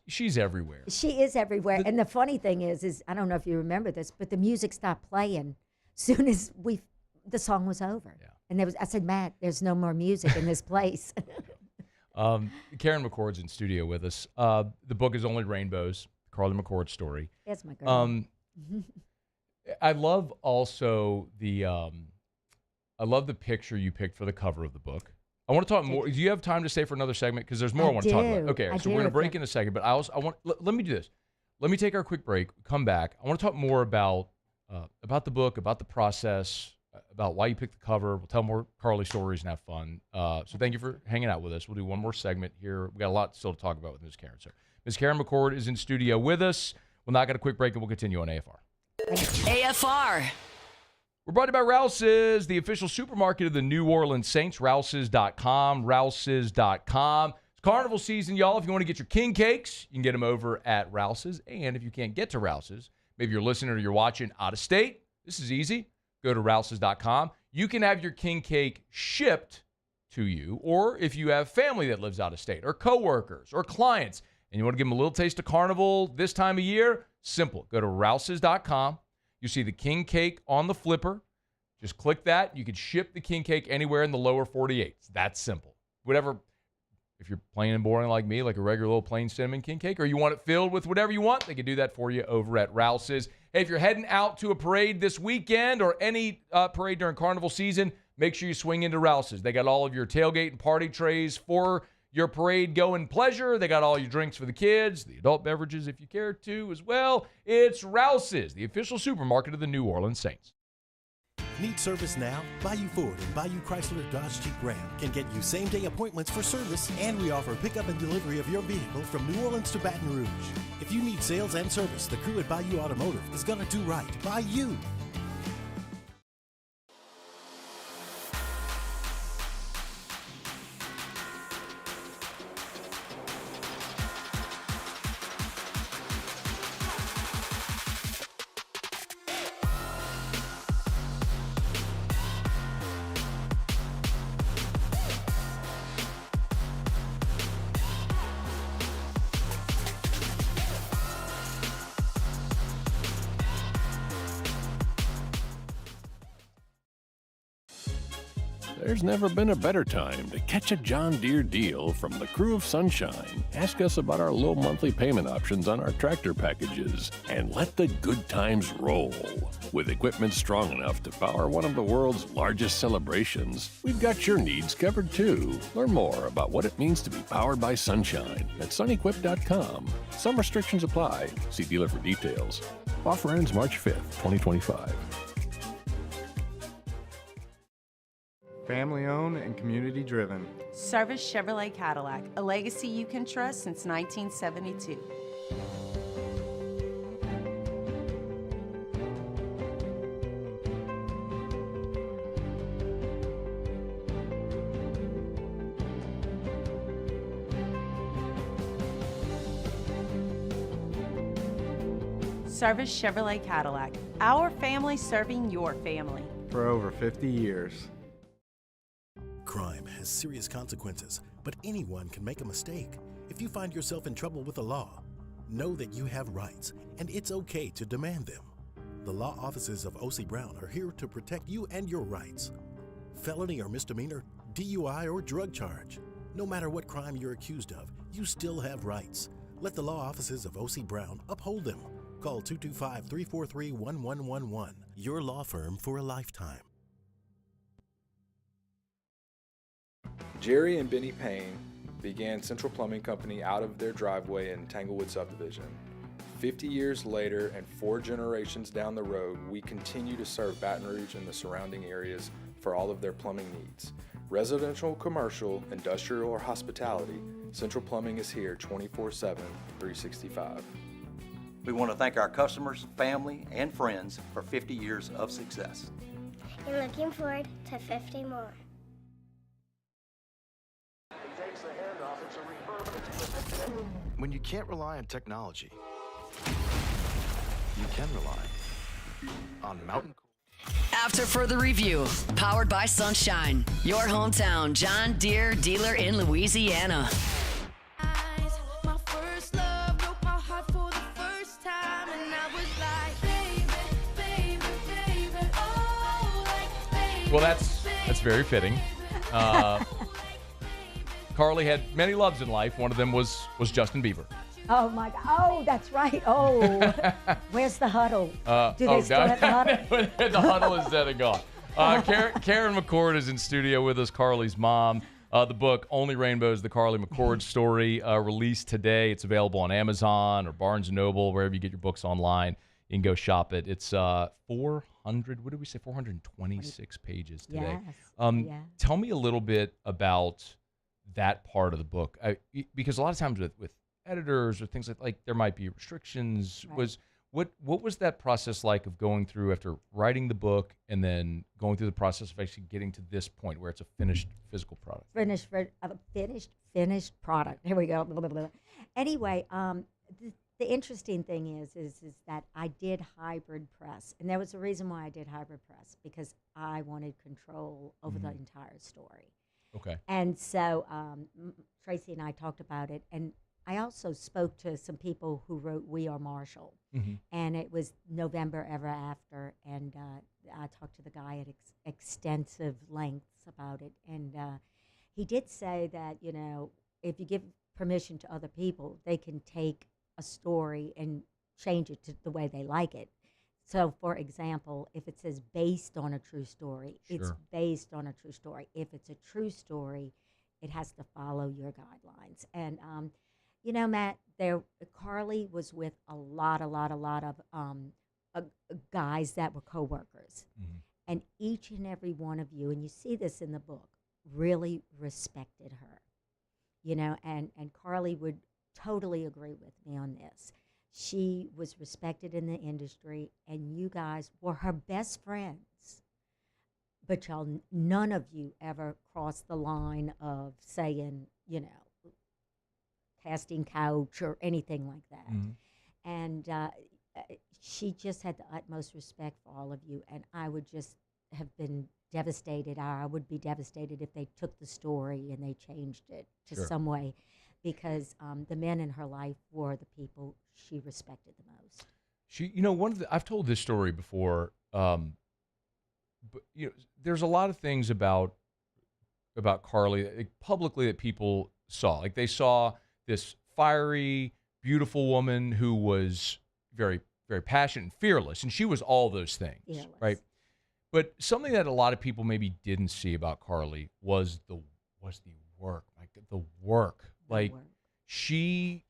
She's everywhere. She is everywhere. And the funny thing is I don't know if you remember this, but the music stopped playing soon as the song was over. Yeah. And I said, Matt, there's no more music in this place. Karen McCord's in studio with us. The book is Only Rainbows, Carly McCord story. That's my girl. I love also I love the picture you picked for the cover of the book. I want to talk more. Do you have time to stay for another segment? Because there's more I want to talk about. Okay, so we're going to break in a second, but I want. Let me do this. Let me take our quick break. Come back. I want to talk more about the book, about the process, about why you picked the cover. We'll tell more Carly stories and have fun. So thank you for hanging out with us. We'll do one more segment here. We got a lot still to talk about with Ms. Karen. So Ms. Karen McCord is in studio with us. We'll now get a quick break, and we'll continue on AFR. AFR. We're brought to you by Rouse's, the official supermarket of the New Orleans Saints. Rouse's.com. Rouse's.com. It's carnival season, y'all. If you want to get your king cakes, you can get them over at Rouse's. And if you can't get to Rouse's, maybe you're listening or you're watching out of state, this is easy. Go to Rouse's.com. You can have your king cake shipped to you, or if you have family that lives out of state, or coworkers, or clients, and you want to give them a little taste of carnival this time of year, simple. Go to Rouse's.com. You see the king cake on the flipper. Just click that. You can ship the king cake anywhere in the lower 48. It's that simple. Whatever, if you're plain and boring like me, like a regular little plain cinnamon king cake, or you want it filled with whatever you want, they can do that for you over at Rouse's. Hey, if you're heading out to a parade this weekend or any parade during carnival season, make sure you swing into Rouse's. They got all of your tailgate and party trays for your parade going pleasure. They got all your drinks for the kids, the adult beverages if you care to as well. It's Rouse's, the official supermarket of the New Orleans Saints. Need service now? Bayou Ford and Bayou Chrysler Dodge Jeep Ram can get you same-day appointments for service, and we offer pickup and delivery of your vehicle from New Orleans to Baton Rouge. If you need sales and service, the crew at Bayou Automotive is going to do right by you. There's never been a better time to catch a John Deere deal from the crew of Sunshine. Ask us about our low monthly payment options on our tractor packages and let the good times roll. With equipment strong enough to power one of the world's largest celebrations, we've got your needs covered too. Learn more about what it means to be powered by Sunshine at sunequip.com. Some restrictions apply. See dealer for details. Offer ends March 5th, 2025. Family owned and community driven. Service Chevrolet Cadillac, a legacy you can trust since 1972. Service Chevrolet Cadillac, our family serving your family. For over 50 years. Crime has serious consequences, but anyone can make a mistake. If you find yourself in trouble with the law, know that you have rights, and it's okay to demand them. The law offices of O.C. Brown are here to protect you and your rights. Felony or misdemeanor, DUI or drug charge. No matter what crime you're accused of, you still have rights. Let the law offices of O.C. Brown uphold them. Call 225-343-1111. Your law firm for a lifetime. Jerry and Benny Payne began Central Plumbing Company out of their driveway in Tanglewood Subdivision. 50 years later and 4 generations down the road, we continue to serve Baton Rouge and the surrounding areas for all of their plumbing needs. Residential, commercial, industrial, or hospitality, Central Plumbing is here 24/7, 365. We want to thank our customers, family, and friends for 50 years of success. And looking forward to 50 more. When you can't rely on technology, you can rely on Mountain. After further review, powered by Sunshine, your hometown John Deere dealer in Louisiana. Well, that's very fitting. Carly had many loves in life. One of them was Justin Bieber. Oh my God! Oh, that's right. Oh, where's the huddle? Do they still have the huddle? The huddle is dead and gone. Karen McCord is in studio with us. Carly's mom. The book "Only Rainbows: The Carly McCord Story" released today. It's available on Amazon or Barnes & Noble, wherever you get your books online. You can go shop it. It's 400. What did we say? 426 pages today. Yes. Tell me a little bit about that part of the book, because a lot of times with editors or things like there might be restrictions. Right. What was that process like of going through after writing the book and then going through the process of actually getting to this point where it's a finished physical product? Finished product. Here we go. Blah, blah, blah. Anyway, the interesting thing is that I did hybrid press, and there was a reason why I did hybrid press, because I wanted control over the entire story. Okay. And so Tracy and I talked about it, and I also spoke to some people who wrote We Are Marshall, and it was November Ever After, and I talked to the guy at extensive lengths about it, and he did say that, you know, if you give permission to other people, they can take a story and change it to the way they like it. So, for example, if it says based on a true story, it's Sure. based on a true story. If it's a true story, it has to follow your guidelines. And, Matt, Carly was with a lot of guys that were coworkers. Mm-hmm. And each and every one of you, and you see this in the book, really respected her. And Carly would totally agree with me on this. She was respected in the industry, and you guys were her best friends. But none of you ever crossed the line of saying, casting couch or anything like that. Mm-hmm. And she just had the utmost respect for all of you, and I would just have been devastated, or I would be devastated if they took the story and they changed it to Sure. some way, because the men in her life were the people she respected the most. I've told this story before, but there's a lot of things about Carly publicly that people saw. Like, they saw this fiery, beautiful woman who was very, very passionate and fearless, and she was all those things, right? But something that a lot of people maybe didn't see about Carly was the work. The work. She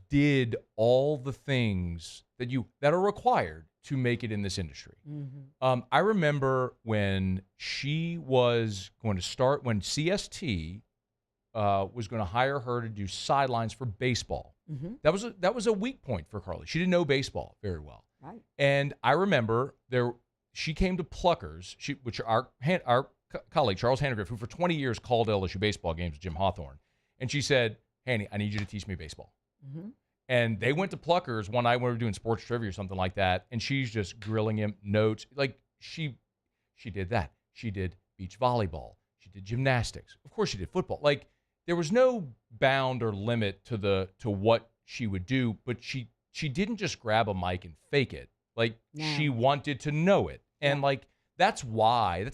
did all the things that are required to make it in this industry. Mm-hmm. I remember when she was going to start, when CST was going to hire her to do sidelines for baseball. Mm-hmm. That was a weak point for Carly. She didn't know baseball very well. Right. And I remember she came to Pluckers, which our colleague Charles Handegriff, who for 20 years called LSU baseball games with Jim Hawthorne, and she said, "Hanny, I need you to teach me baseball." Mm-hmm. And they went to Pluckers one night when we were doing sports trivia or something like that, and she's just grilling him notes. Like, she did that. She did beach volleyball. She did gymnastics. Of course, she did football. Like, there was no bound or limit to what she would do, but she didn't just grab a mic and fake it. Like, No. she wanted to know it. And, that's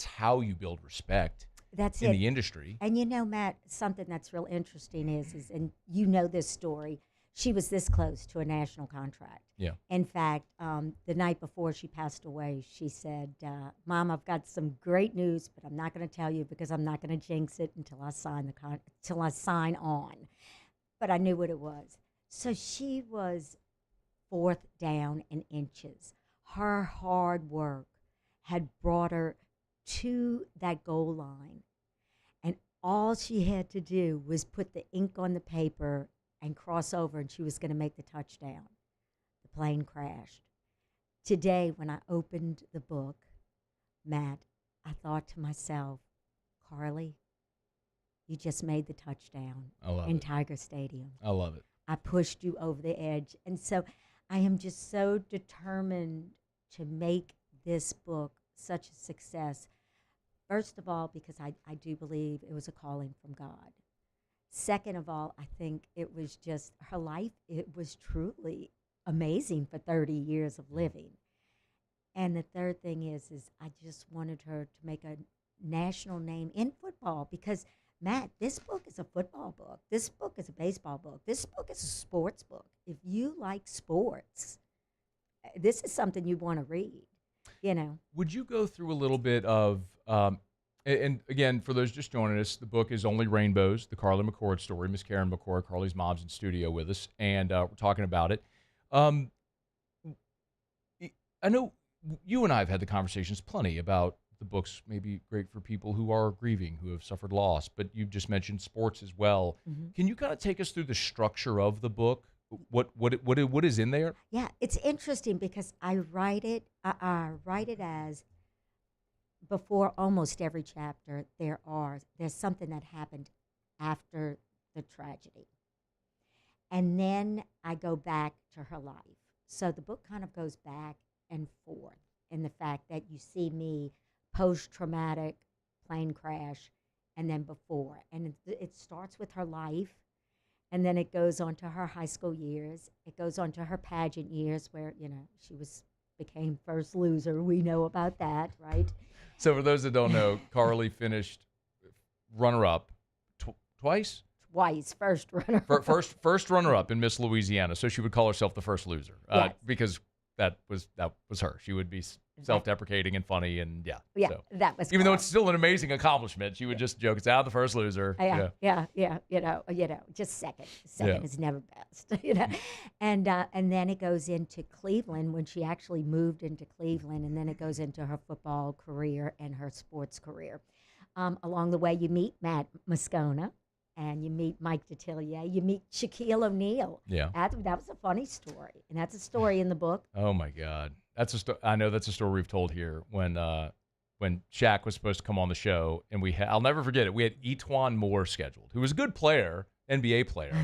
how you build respect in the industry. And Matt, something that's real interesting is, and this story, she was this close to a national contract. Yeah. In fact, the night before she passed away, she said, "Mom, I've got some great news, but I'm not going to tell you because I'm not going to jinx it until I sign on." But I knew what it was. So she was fourth down in inches. Her hard work had brought her to that goal line, and all she had to do was put the ink on the paper and cross over, and she was going to make the touchdown. The plane crashed. Today, when I opened the book, Matt, I thought to myself, Carly, you just made the touchdown in Tiger Stadium. I love it. I pushed you over the edge. And so I am just so determined to make this book such a success. First of all, because I do believe it was a calling from God. Second of all, I think it was just her life. It was truly amazing for 30 years of living. And the third thing is I just wanted her to make a national name in football because, Matt, this book is a football book. This book is a baseball book. This book is a sports book. If you like sports, this is something you want to read. Would you go through a little bit of, and again, for those just joining us, the book is Only Rainbows, the Carly McCord story. Miss Karen McCord, Carly's mom's in studio with us, and we're talking about it. I know you and I have had the conversations plenty about the books maybe great for people who are grieving, who have suffered loss, but you've just mentioned sports as well. Mm-hmm. Can you kind of take us through the structure of the book? What is in there? Yeah, it's interesting because I write it as before almost every chapter there's something that happened after the tragedy. And then I go back to her life. So the book kind of goes back and forth in the fact that you see me post-traumatic plane crash and then before. And it starts with her life. And then it goes on to her high school years. It goes on to her pageant years where, she became first loser. We know about that, right? So for those that don't know, Carly finished runner-up twice? Twice, first runner-up. First runner-up in Miss Louisiana. So she would call herself the first loser. Yes. Because that was her. She would be self-deprecating and funny, and Yeah, so. that was even though Carl. it's still an amazing accomplishment. She would just joke, "It's out the first loser." Yeah. Just second. Second is never best. And then it goes into Cleveland when she actually moved into Cleveland, and then it goes into her football career and her sports career. Along the way, you meet Matt Moscona, and you meet Mike Detillier. You meet Shaquille O'Neal. Yeah. That was a funny story, and that's a story in the book. Oh my God, I know that's a story we've told here when Shaq was supposed to come on the show, and I'll never forget it. We had E'Twaun Moore scheduled, who was a good player, NBA player,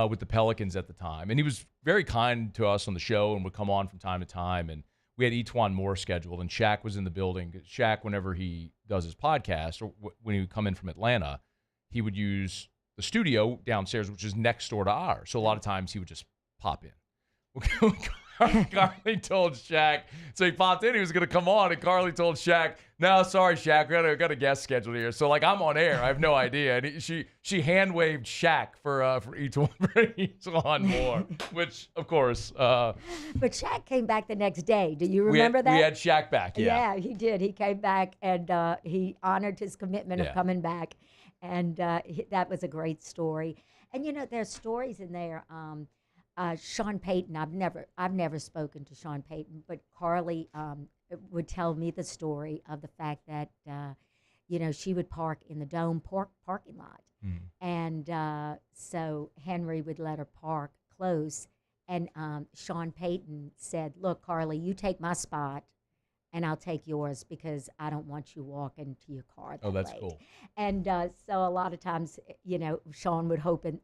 with the Pelicans at the time, and he was very kind to us on the show and would come on from time to time. And we had E'Twaun Moore scheduled, and Shaq was in the building. Shaq, whenever he does his podcast or when he would come in from Atlanta, he would use the studio downstairs, which is next door to ours. So a lot of times he would just pop in. Carly told Shaq, so he popped in, he was going to come on, and Carly told Shaq, "No, sorry, Shaq, we got a guest scheduled here." So, like, I'm on air. I have no idea. And she hand-waved Shaq for E'Twaun Moore, which, of course. But Shaq came back the next day. Do you remember that? We had Shaq back, yeah. Yeah, he did. He came back, and he honored his commitment of coming back. And that was a great story. And, there's stories in there. Sean Payton, I've never spoken to Sean Payton, but Carly would tell me the story of the fact that, she would park in the Dome parking lot. And so Henry would let her park close. And Sean Payton said, "Look, Carly, you take my spot, and I'll take yours because I don't want you walking to your car that that's late." cool. And so a lot of times, Sean would Coach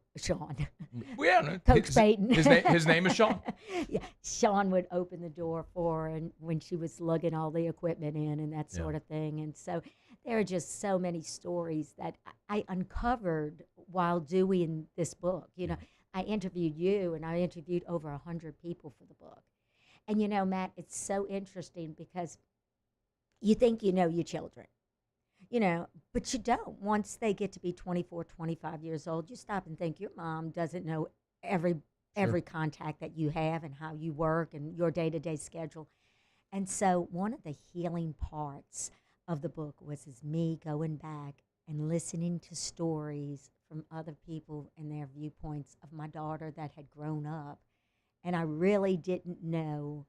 His, Payton. His name is Sean? Yeah, Sean would open the door for her and when she was lugging all the equipment in and that sort of thing. And so there are just so many stories that I uncovered while doing this book. I interviewed you, and I interviewed over 100 people for the book. And Matt, it's so interesting because you think you know your children, but you don't. Once they get to be 24, 25 years old, you stop and think your mom doesn't know every contact that you have and how you work and your day-to-day schedule. And so one of the healing parts of the book was me going back and listening to stories from other people and their viewpoints of my daughter that had grown up. And I really didn't know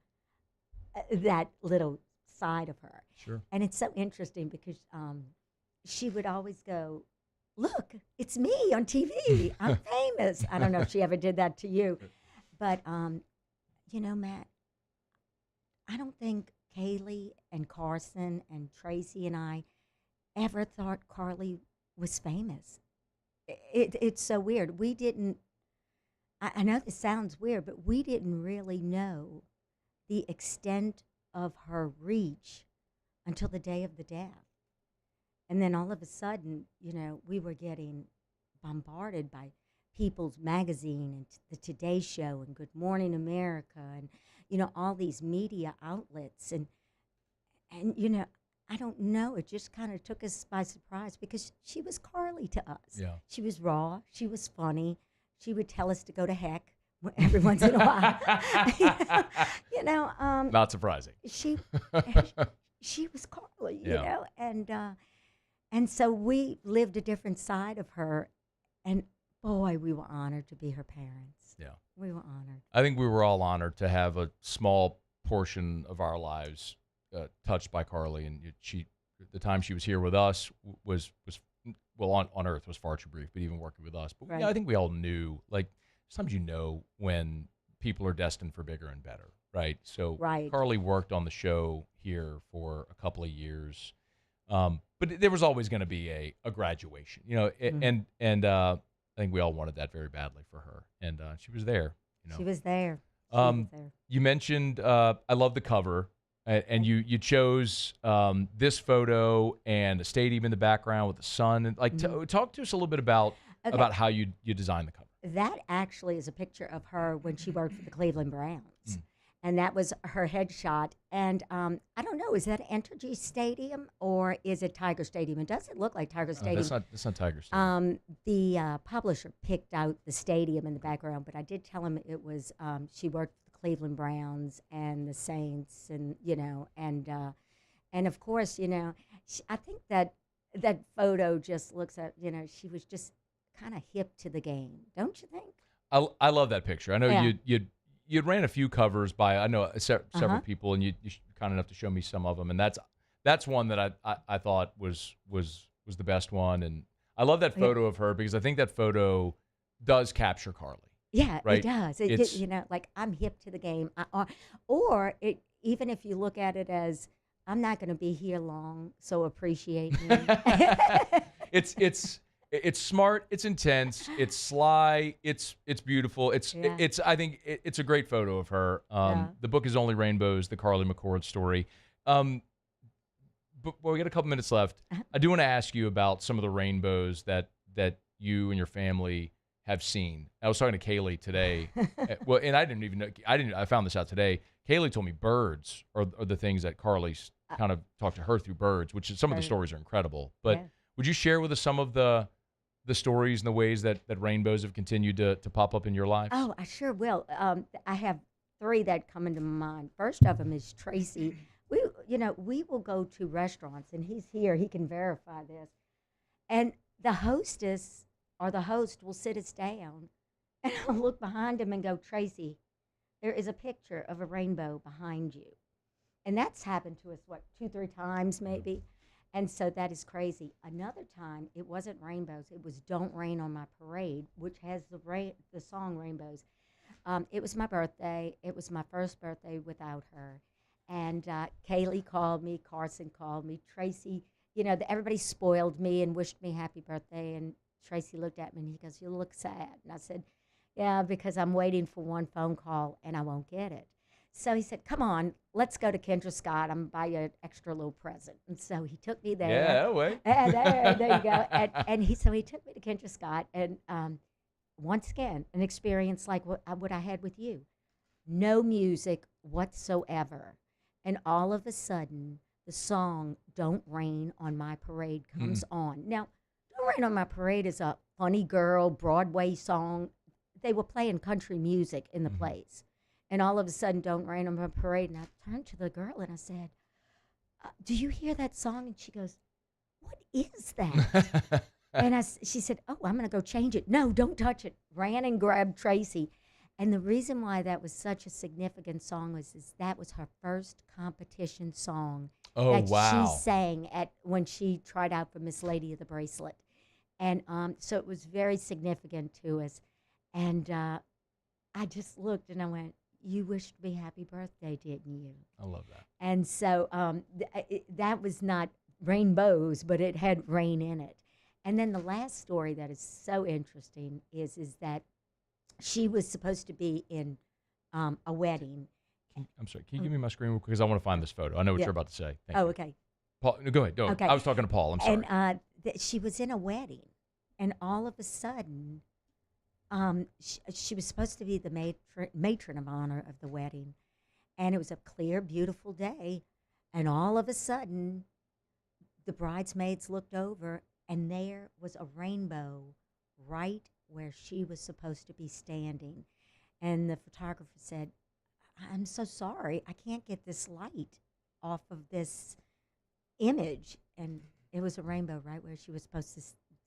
that little side of her. Sure. And it's so interesting because she would always go, "Look, it's me on TV. I'm famous." I don't know if she ever did that to you. But, Matt, I don't think Kaylee and Carson and Tracy and I ever thought Carly was famous. It's so weird. We didn't. I know this sounds weird, but we didn't really know the extent of her reach until the day of the death. And then all of a sudden, we were getting bombarded by People's Magazine and the Today Show and Good Morning America and, all these media outlets. And I don't know, it just kind of took us by surprise because she was Carly to us. Yeah. She was raw. She was funny. She would tell us to go to heck every once in a while. Not surprising. She was Carly, and so we lived a different side of her, and boy, we were honored to be her parents. Yeah, we were honored. I think we were all honored to have a small portion of our lives touched by Carly, and the time she was here with us was on Earth was far too brief, but even working with us. But I think we all knew, like, sometimes when people are destined for bigger and better, right? So Carly worked on the show here for a couple of years, but there was always going to be a graduation, and I think we all wanted that very badly for her, and she was there. She was there. You mentioned I love the cover. And you chose this photo and a stadium in the background with the sun. And talk to us a little bit about how you designed the cover. That actually is a picture of her when she worked for the Cleveland Browns. And that was her headshot. And I don't know, is that Entergy Stadium or is it Tiger Stadium? It doesn't look like Tiger Stadium. That's not Tiger Stadium. The publisher picked out the stadium in the background, but I did tell him it was, she worked for the Cleveland Browns and the Saints, and and of course, I think that photo just looks at, she was just kind of hip to the game, don't you think? I love that picture. I know you'd ran a few covers by, I know several people, and you kind enough to show me some of them, and that's one that I thought was the best one, and I love that photo of her because I think that photo does capture Carly. Yeah, right? It does. Like I'm hip to the game, even if you look at it as I'm not going to be here long, so appreciate me. It's smart, it's intense, it's sly, it's beautiful. I think it's a great photo of her. The book is Only Rainbows, the Carly McCord story. But we got a couple minutes left. I do want to ask you about some of the rainbows that you and your family have seen. I was talking to Kaylee today. Well, and I didn't even know. I found this out today. Kaylee told me birds are the things that Carly's kind of talked to her through birds, which is, some of the stories are incredible. But would you share with us some of the stories and the ways that rainbows have continued to pop up in your lives? Oh, I sure will. I have 3 that come into my mind. First of them is Tracy. We will go to restaurants, and he's here. He can verify this. And the hostess or the host will sit us down, and I'll look behind him and go, Tracy, there is a picture of a rainbow behind you. And that's happened to us, 2-3 times maybe. And so that is crazy. Another time, it wasn't rainbows. It was Don't Rain on My Parade, which has the song Rainbows. It was my birthday. It was my first birthday without her. And Kaylee called me, Carson called me, Tracy, everybody spoiled me and wished me happy birthday. And Tracy looked at me and he goes, you look sad. And I said, yeah, because I'm waiting for one phone call and I won't get it. So he said, come on, let's go to Kendra Scott. I'm going to buy you an extra little present. And so he took me there. Yeah, that way. There you go. And he took me to Kendra Scott. And once again, an experience like what I had with you. No music whatsoever. And all of a sudden, the song Don't Rain on My Parade comes on. Now, Don't Rain on My Parade is a funny girl Broadway song. They were playing country music in the place. And all of a sudden, Don't Rain on My Parade. And I turned to the girl and I said, do you hear that song? And she goes, what is that? And she said, oh, I'm going to go change it. No, don't touch it. Ran and grabbed Tracy. And the reason why that was such a significant song is that was her first competition song that she sang when she tried out for Miss Lady of the Bracelet. And so it was very significant to us. And I just looked and I went, you wished me happy birthday, didn't you? I love that. And so that was not rainbows, but it had rain in it. And then the last story that is so interesting is that she was supposed to be in a wedding. I'm sorry. Can you give me my screen real quick? Because I want to find this photo. I know what you're about to say. Thank you. Okay. Paul, no, go ahead. Okay. I was talking to Paul. I'm sorry. And she was in a wedding, and all of a sudden, she was supposed to be the matron of honor of the wedding, and it was a clear, beautiful day, and all of a sudden, the bridesmaids looked over, and there was a rainbow right where she was supposed to be standing. And the photographer said, I'm so sorry, I can't get this light off of this image. And it was a rainbow right where she was supposed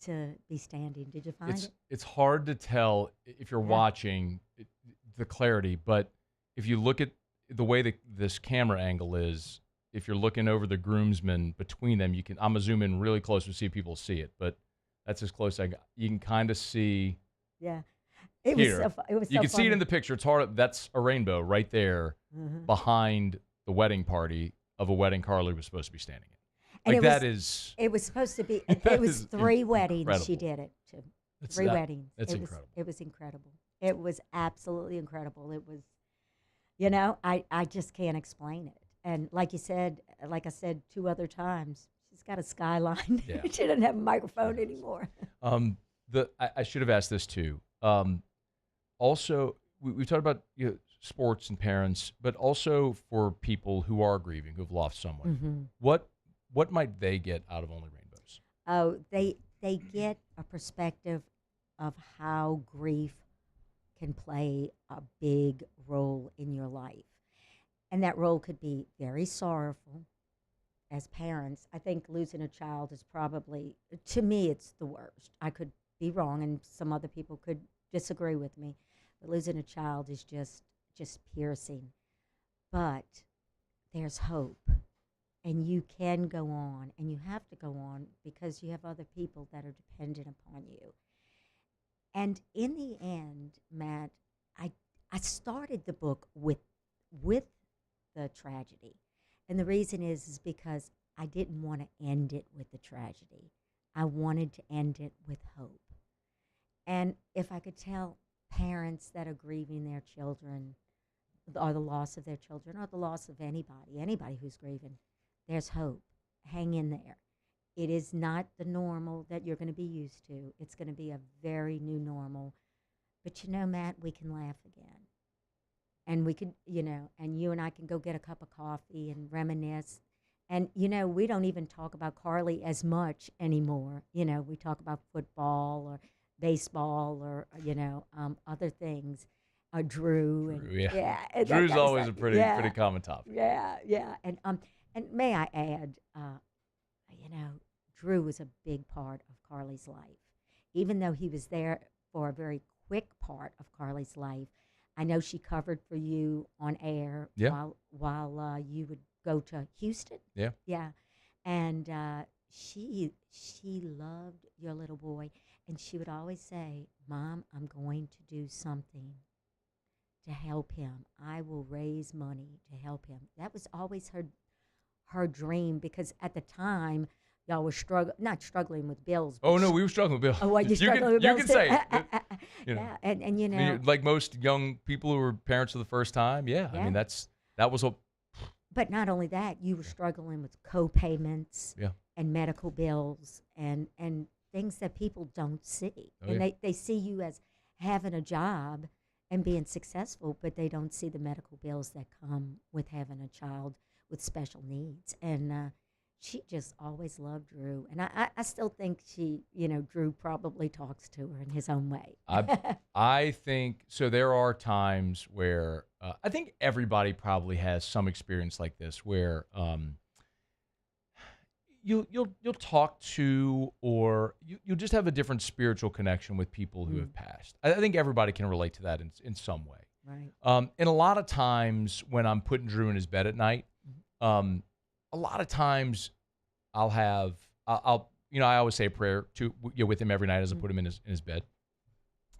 to be standing. Did you find it? It's hard to tell if you're watching the clarity, but if you look at the way this camera angle is, if you're looking over the groomsmen between them, I'm gonna zoom in really close to see if people see it, but that's as close as you can kind of see. Yeah. It was you can see it in the picture. It's hard. That's a rainbow right there behind the wedding party of a wedding Carly was supposed to be standing in. And it was supposed to be, it was 3 weddings incredible. She did it to. 3 weddings. That's incredible. It was incredible. It was absolutely incredible. It was, I just can't explain it. And like I said 2 other times, she's got a skyline. Yeah. She doesn't have a microphone anymore. I should have asked this too. Also, we've talked about sports and parents, but also for people who are grieving, who've lost someone. What might they get out of Only Rainbows? Oh, they get a perspective of how grief can play a big role in your life. And that role could be very sorrowful. As parents, I think losing a child is probably, to me, it's the worst. I could be wrong, and some other people could disagree with me, but losing a child is just piercing. But there's hope, and you can go on, and you have to go on because you have other people that are dependent upon you. And in the end, Matt, I started the book with the tragedy. And the reason is because I didn't want to end it with the tragedy. I wanted to end it with hope. And if I could tell parents that are grieving their children, or the loss of their children, or the loss of anybody who's grieving, there's hope. Hang in there. It is not the normal that you're going to be used to. It's going to be a very new normal. But Matt, we can laugh again. And we could, and you and I can go get a cup of coffee and reminisce. And, we don't even talk about Carly as much anymore. We talk about football or baseball or, other things. Drew. Yeah. And Drew's always a pretty common topic. Yeah. And may I add, Drew was a big part of Carly's life. Even though he was there for a very quick part of Carly's life, I know she covered for you on air while you would go to Houston. Yeah. Yeah. And she loved your little boy. And she would always say, Mom, I'm going to do something to help him. I will raise money to help him. That was always her dream, because at the time, y'all were not struggling with bills. Oh, no, we were struggling with bills. Oh, you struggling with bills? You can say it. Yeah, and like most young people who were parents for the first time, I mean, that was a... But not only that, you were struggling with co-payments and medical bills and things that people don't see. They see you as having a job and being successful, but they don't see the medical bills that come with having a child with special needs. And she just always loved Drew. And I still think Drew probably talks to her in his own way. I think, so there are times where, I think everybody probably has some experience like this where you'll talk to, or you'll just have a different spiritual connection with people who have passed. I think everybody can relate to that in some way. Right. And a lot of times when I'm putting Drew in his bed at night, a lot of times I'll I always say a prayer with him every night as I put him in his bed.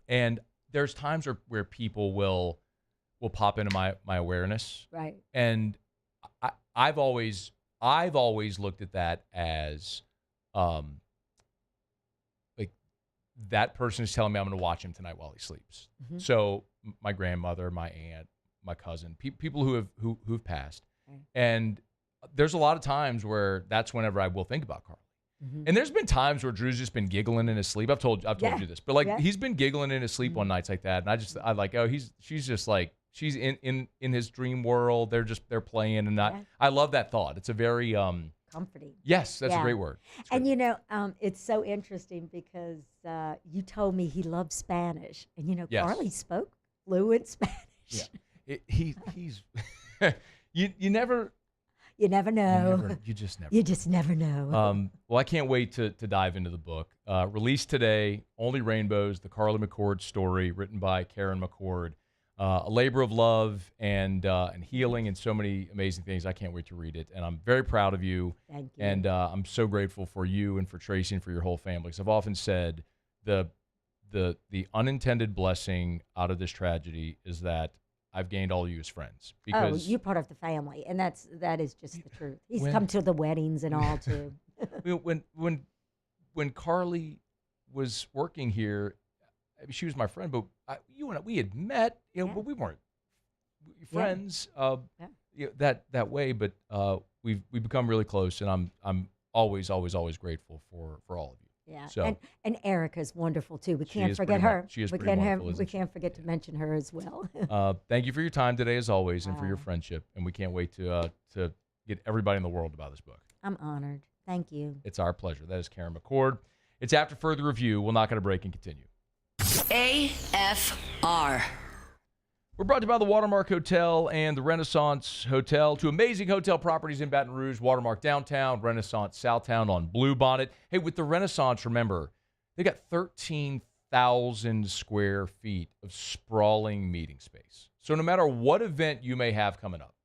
And there's times where people will pop into my awareness. Right. And I've always looked at that as like that person is telling me I'm going to watch him tonight while he sleeps. Mm-hmm. So my grandmother, my aunt, my cousin, people who've passed. Right. And there's a lot of times where that's whenever I will think about Carly. Mm-hmm. And there's been times where Drew's just been giggling in his sleep. I've told you this, but he's been giggling in his sleep on nights like that. And I like, oh, she's just like, she's in his dream world. They're playing, and I love that thought. It's a very comforting. Yes, that's a great word. And it's so interesting because you told me he loved Spanish, and Carly spoke fluent Spanish. Yeah, he's you never. You never know. You just never. You just never know. Well, I can't wait to dive into the book. Released today, Only Rainbows, the Carly McCord story, written by Karen McCord. A labor of love and healing and so many amazing things. I can't wait to read it. And I'm very proud of you. Thank you. And I'm so grateful for you and for Tracy and for your whole family. Because I've often said the unintended blessing out of this tragedy is that I've gained all of you as friends. Because you're part of the family, and that is just the truth. He's come to the weddings and all too. When Carly was working here, she was my friend, but we had met, but we weren't friends that way. But we've become really close, and I'm always grateful for all of you. Yeah. So, and Erica's wonderful too. We can't forget her. She is we pretty wonderful. We can't forget to mention her as well. Thank you for your time today, as always, and for your friendship. And we can't wait to get everybody in the world about this book. I'm honored. Thank you. It's our pleasure. That is Karen McCord. It's after further review. We'll knock on a break and continue. AFR. We're brought to you by the Watermark Hotel and the Renaissance Hotel. Two amazing hotel properties in Baton Rouge, Watermark Downtown, Renaissance Southtown on Bluebonnet. Hey, with the Renaissance, remember, they got 13,000 square feet of sprawling meeting space. So no matter what event you may have coming up,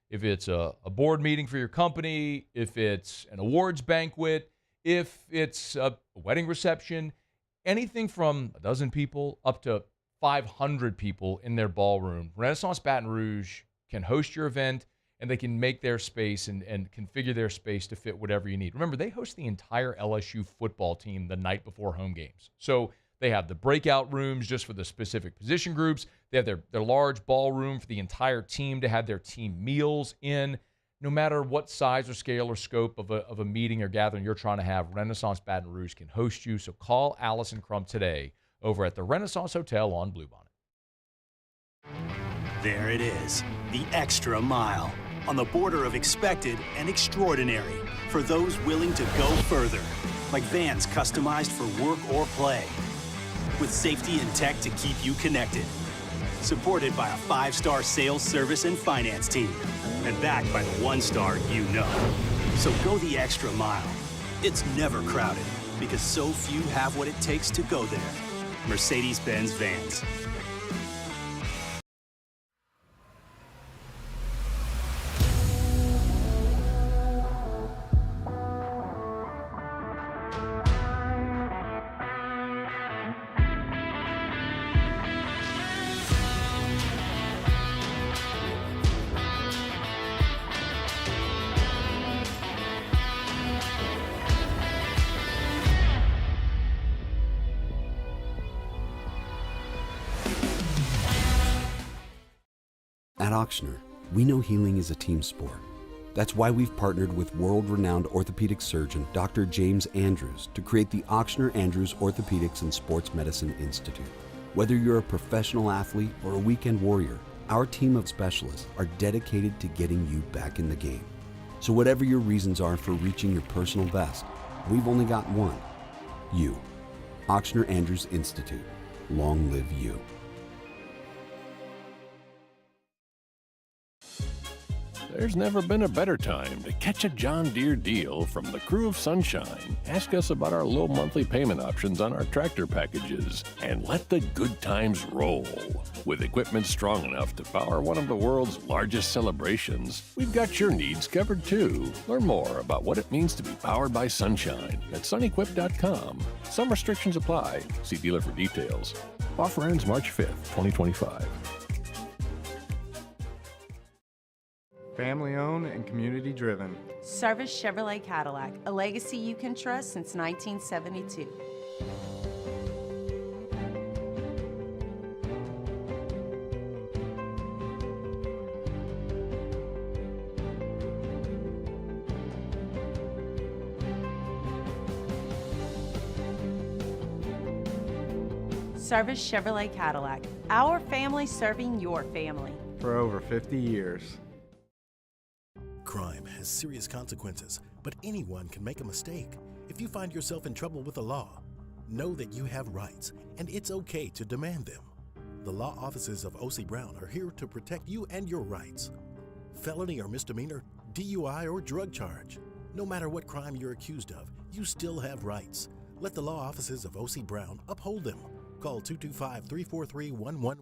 if it's a board meeting for your company, if it's an awards banquet, if it's a wedding reception, anything from a dozen people up to 500 people in their ballroom, Renaissance Baton Rouge can host your event, and they can make their space and configure their space to fit whatever you need. Remember, they host the entire LSU football team the night before home games. So they have the breakout rooms just for the specific position groups. They have their large ballroom for the entire team to have their team meals in. No matter what size or scale or scope of a meeting or gathering you're trying to have, Renaissance Baton Rouge can host you. So call Allison Crump today over at the Renaissance Hotel on Bluebonnet. There it is, the extra mile, on the border of expected and extraordinary for those willing to go further, like vans customized for work or play, with safety and tech to keep you connected, supported by a 5-star sales, service, and finance team, and backed by the 1-star you know. So go the extra mile. It's never crowded, because so few have what it takes to go there. Mercedes-Benz Vans. At Auctioner, we know healing is a team sport. That's why we've partnered with world-renowned orthopedic surgeon Dr. James Andrews to create the Auctioner Andrews Orthopedics and Sports Medicine Institute. Whether you're a professional athlete or a weekend warrior, our team of specialists are dedicated to getting you back in the game. So whatever your reasons are for reaching your personal best, we've only got one: you. Auctioner Andrews Institute. Long live you. There's never been a better time to catch a John Deere deal from the crew of Sunshine. Ask us about our low monthly payment options on our tractor packages and let the good times roll. With equipment strong enough to power one of the world's largest celebrations, we've got your needs covered too. Learn more about what it means to be powered by Sunshine at sunequip.com. Some restrictions apply. See dealer for details. Offer ends March 5th, 2025. Family owned and community driven. Service Chevrolet Cadillac, a legacy you can trust since 1972. Service Chevrolet Cadillac, our family serving your family. For over 50 years. Crime has serious consequences, but anyone can make a mistake. If you find yourself in trouble with the law, know that you have rights, and it's okay to demand them. The law offices of O.C. Brown are here to protect you and your rights. Felony or misdemeanor, DUI or drug charge. No matter what crime you're accused of, you still have rights. Let the law offices of O.C. Brown uphold them. Call 225-343-111.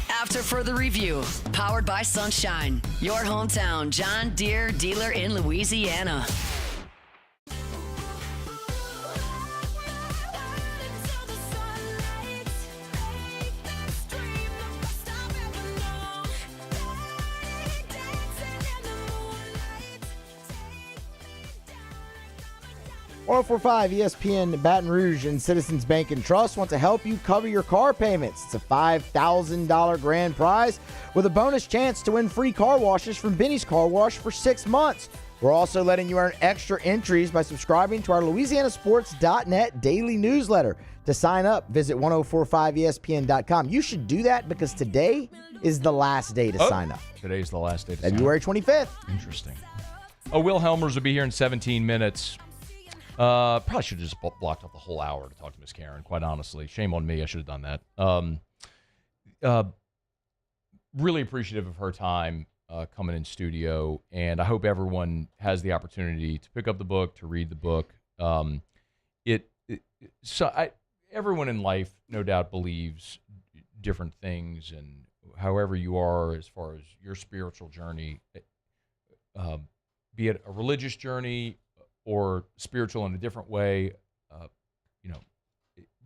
After further review, powered by Sunshine, your hometown John Deere dealer in Louisiana. .104.5 ESPN Baton Rouge and Citizens Bank and Trust want to help you cover your car payments. It's a $5,000 grand prize with a bonus chance to win free car washes from Benny's Car Wash for 6 months. We're also letting you earn extra entries by subscribing to our LouisianaSports.net daily newsletter. To sign up, visit 1045ESPN.com. You should do that because today is the last day to sign up. Today's the last day to sign up. February 25th. Interesting. Will Helmers will be here in 17 minutes. Probably should have just blocked up the whole hour to talk to Miss Karen, quite honestly. Shame on me. I should have done that. Really appreciative of her time coming in studio, and I hope everyone has the opportunity to pick up the book, to read the book. Everyone in life, no doubt, believes different things, and however you are as far as your spiritual journey, be it a religious journey or spiritual in a different way,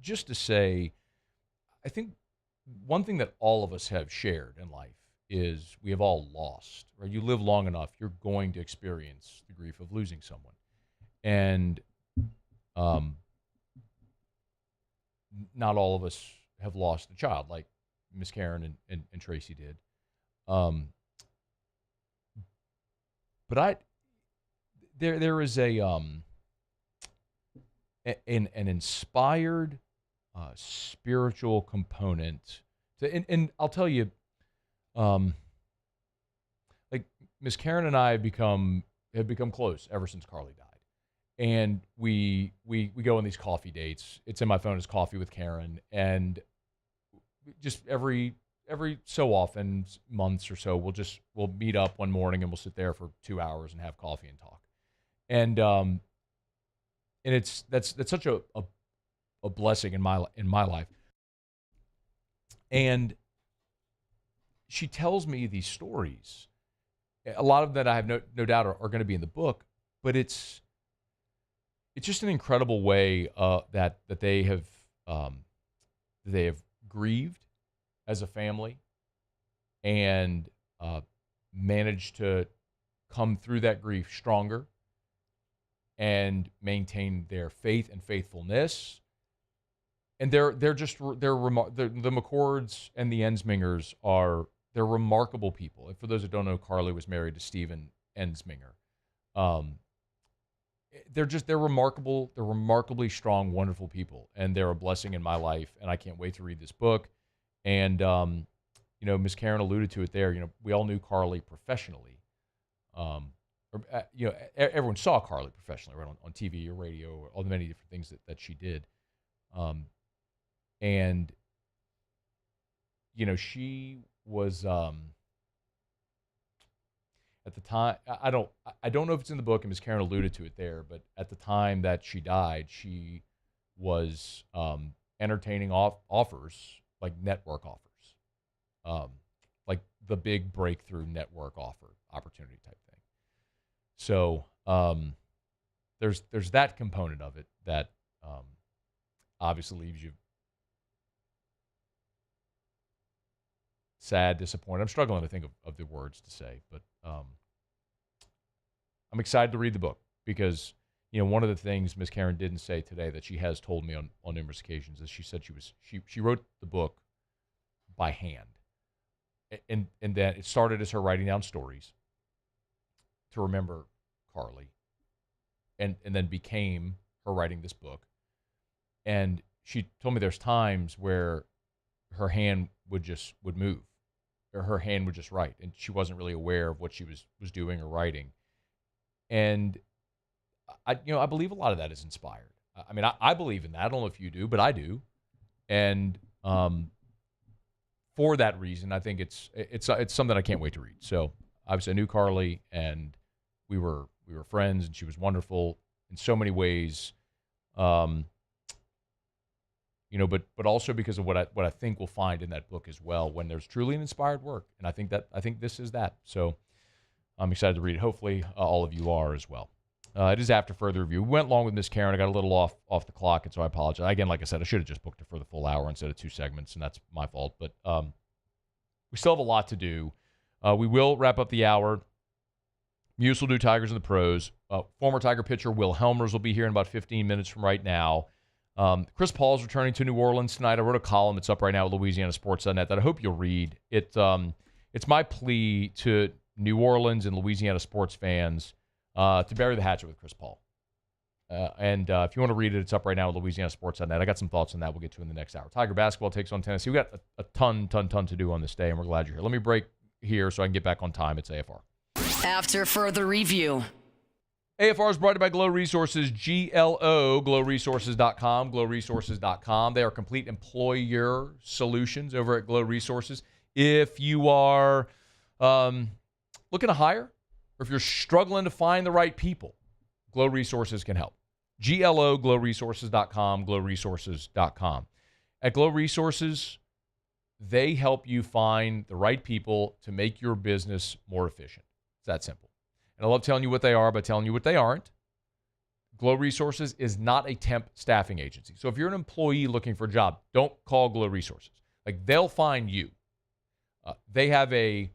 just to say, I think one thing that all of us have shared in life is we have all lost, right? You live long enough, you're going to experience the grief of losing someone. And not all of us have lost a child like Miss Karen and Tracy did. But there is an inspired spiritual component to, and I'll tell you, like Miss Karen and I have become close ever since Carly died. And we go on these coffee dates. It's in my phone as Coffee with Karen, and just every so often, months or so, we'll meet up one morning and we'll sit there for 2 hours and have coffee and talk. And that's such a blessing in my life. And she tells me these stories. A lot of that I have no doubt are going to be in the book, but it's just an incredible way that they have grieved as a family and managed to come through that grief stronger and maintain their faith and faithfulness. And the McCords and the Ensmingers they're remarkable people. And for those that don't know, Carly was married to Stephen Ensminger. They're remarkable. They're remarkably strong, wonderful people, and they're a blessing in my life. And I can't wait to read this book. And Miss Karen alluded to it there. We all knew Carly professionally. Everyone saw Carly professionally, right, on TV or radio, or all the many different things that she did. And she was at the time. I don't know if it's in the book, and Miss Karen alluded to it there. But at the time that she died, she was entertaining offers, like network offers, like the big breakthrough network opportunity type thing. So there's that component of it that obviously leaves you sad, disappointed. I'm struggling to think of the words to say, but I'm excited to read the book because one of the things Miss Karen didn't say today that she has told me on numerous occasions is she said she wrote the book by hand, and that it started as her writing down stories to remember Carly, and then became her writing this book. And she told me there's times where her hand would move, or her hand would just write, and she wasn't really aware of what she was doing or writing. And I believe a lot of that is inspired. I mean, I believe in that. I don't know if you do, but I do. And for that reason, I think it's something I can't wait to read. So obviously I knew Carly, and we were friends, and she was wonderful in so many ways. But also because of what I think we'll find in that book as well, when there's truly an inspired work. And I think this is that. So I'm excited to read it. Hopefully all of you are as well. It is after further review. We went long with Miss Karen. I got a little off the clock, and so I apologize. Again, like I said, I should have just booked it for the full hour instead of 2 segments, and that's my fault. But we still have a lot to do. We will wrap up the hour. Muse will do Tigers and the Pros. Former Tiger pitcher Will Helmers will be here in about 15 minutes from right now. Chris Paul's returning to New Orleans tonight. I wrote a column. It's up right now at LouisianaSports.net that I hope you'll read. It's my plea to New Orleans and Louisiana sports fans to bury the hatchet with Chris Paul. And if you want to read it, it's up right now at LouisianaSports.net. I got some thoughts on that we'll get to in the next hour. Tiger basketball takes on Tennessee. We got a ton to do on this day, and we're glad you're here. Let me break here so I can get back on time. It's AFR. After further review. AFR is brought to you by Glow Resources, GLO, glowresources.com, glowresources.com. They are complete employer solutions over at Glow Resources. If you are looking to hire, or if you're struggling to find the right people, Glow Resources can help. GLO, glowresources.com, glowresources.com. At Glow Resources, they help you find the right people to make your business more efficient. It's that simple. And I love telling you what they are by telling you what they aren't. Glow Resources is not a temp staffing agency. So if you're an employee looking for a job, don't call Glow Resources. Like, they'll find you. They have a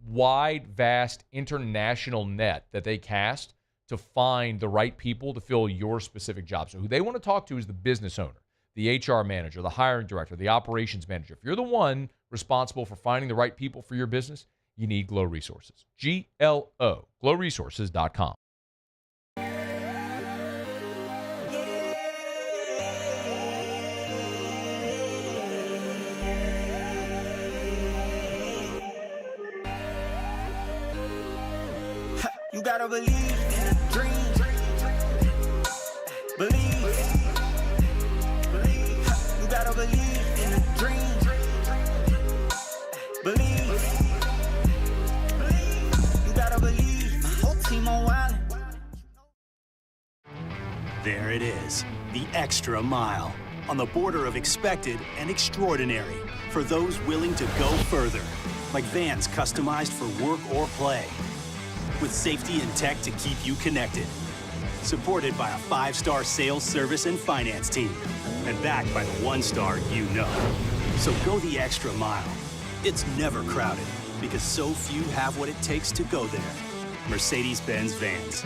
wide, vast international net that they cast to find the right people to fill your specific job. So who they want to talk to is the business owner, the HR manager, the hiring director, the operations manager. If you're the one responsible for finding the right people for your business, you need Glow Resources. GLO, glowresources.com. You gotta believe in a dream. Believe. You gotta believe in a dream. Believe. You gotta believe. My whole team on wild. There it is, the extra mile, on the border of expected and extraordinary, for those willing to go further, like vans customized for work or play, with safety and tech to keep you connected, supported by a 5-star sales, service, and finance team, and backed by the 1-star you know. So go the extra mile. It's never crowded, because so few have what it takes to go there. Mercedes-Benz Vans.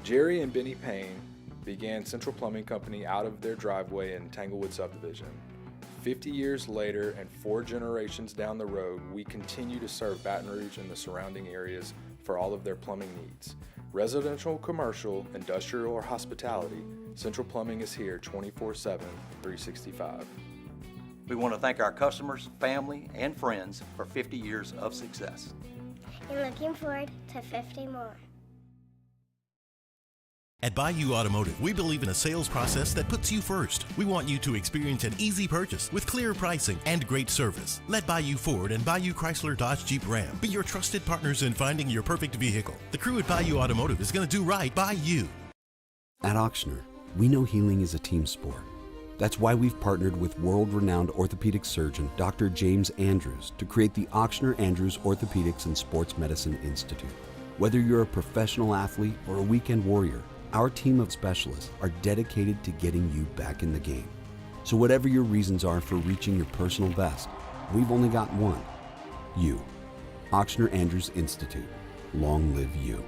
Jerry and Benny Payne began Central Plumbing Company out of their driveway in Tanglewood subdivision. 50 years later and 4 generations down the road, we continue to serve Baton Rouge and the surrounding areas for all of their plumbing needs. Residential, commercial, industrial, or hospitality, Central Plumbing is here 24/7, 365. We want to thank our customers, family, and friends for 50 years of success. And looking forward to 50 more. At Bayou Automotive, we believe in a sales process that puts you first. We want you to experience an easy purchase with clear pricing and great service. Let Bayou Ford and Bayou Chrysler Dodge Jeep Ram be your trusted partners in finding your perfect vehicle. The crew at Bayou Automotive is going to do right by you. At Auctioner, we know healing is a team sport. That's why we've partnered with world-renowned orthopedic surgeon Dr. James Andrews to create the Auctioner Andrews Orthopedics and Sports Medicine Institute. Whether you're a professional athlete or a weekend warrior, our team of specialists are dedicated to getting you back in the game. So whatever your reasons are for reaching your personal best, we've only got one: you. Auctioner Andrews Institute. Long live you.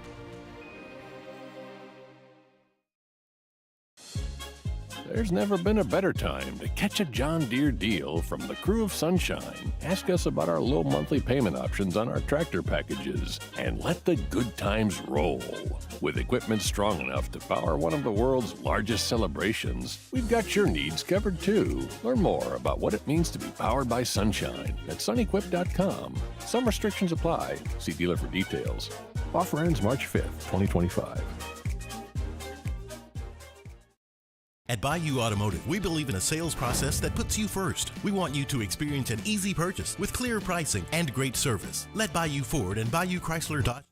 There's never been a better time to catch a John Deere deal from the crew of Sunshine. Ask us about our low monthly payment options on our tractor packages and let the good times roll. With equipment strong enough to power one of the world's largest celebrations, we've got your needs covered too. Learn more about what it means to be powered by Sunshine at sunequip.com. Some restrictions apply. See dealer for details. Offer ends March 5th, 2025. At Bayou Automotive, we believe in a sales process that puts you first. We want you to experience an easy purchase with clear pricing and great service. Let Bayou Ford and Bayou Chrysler Dodge.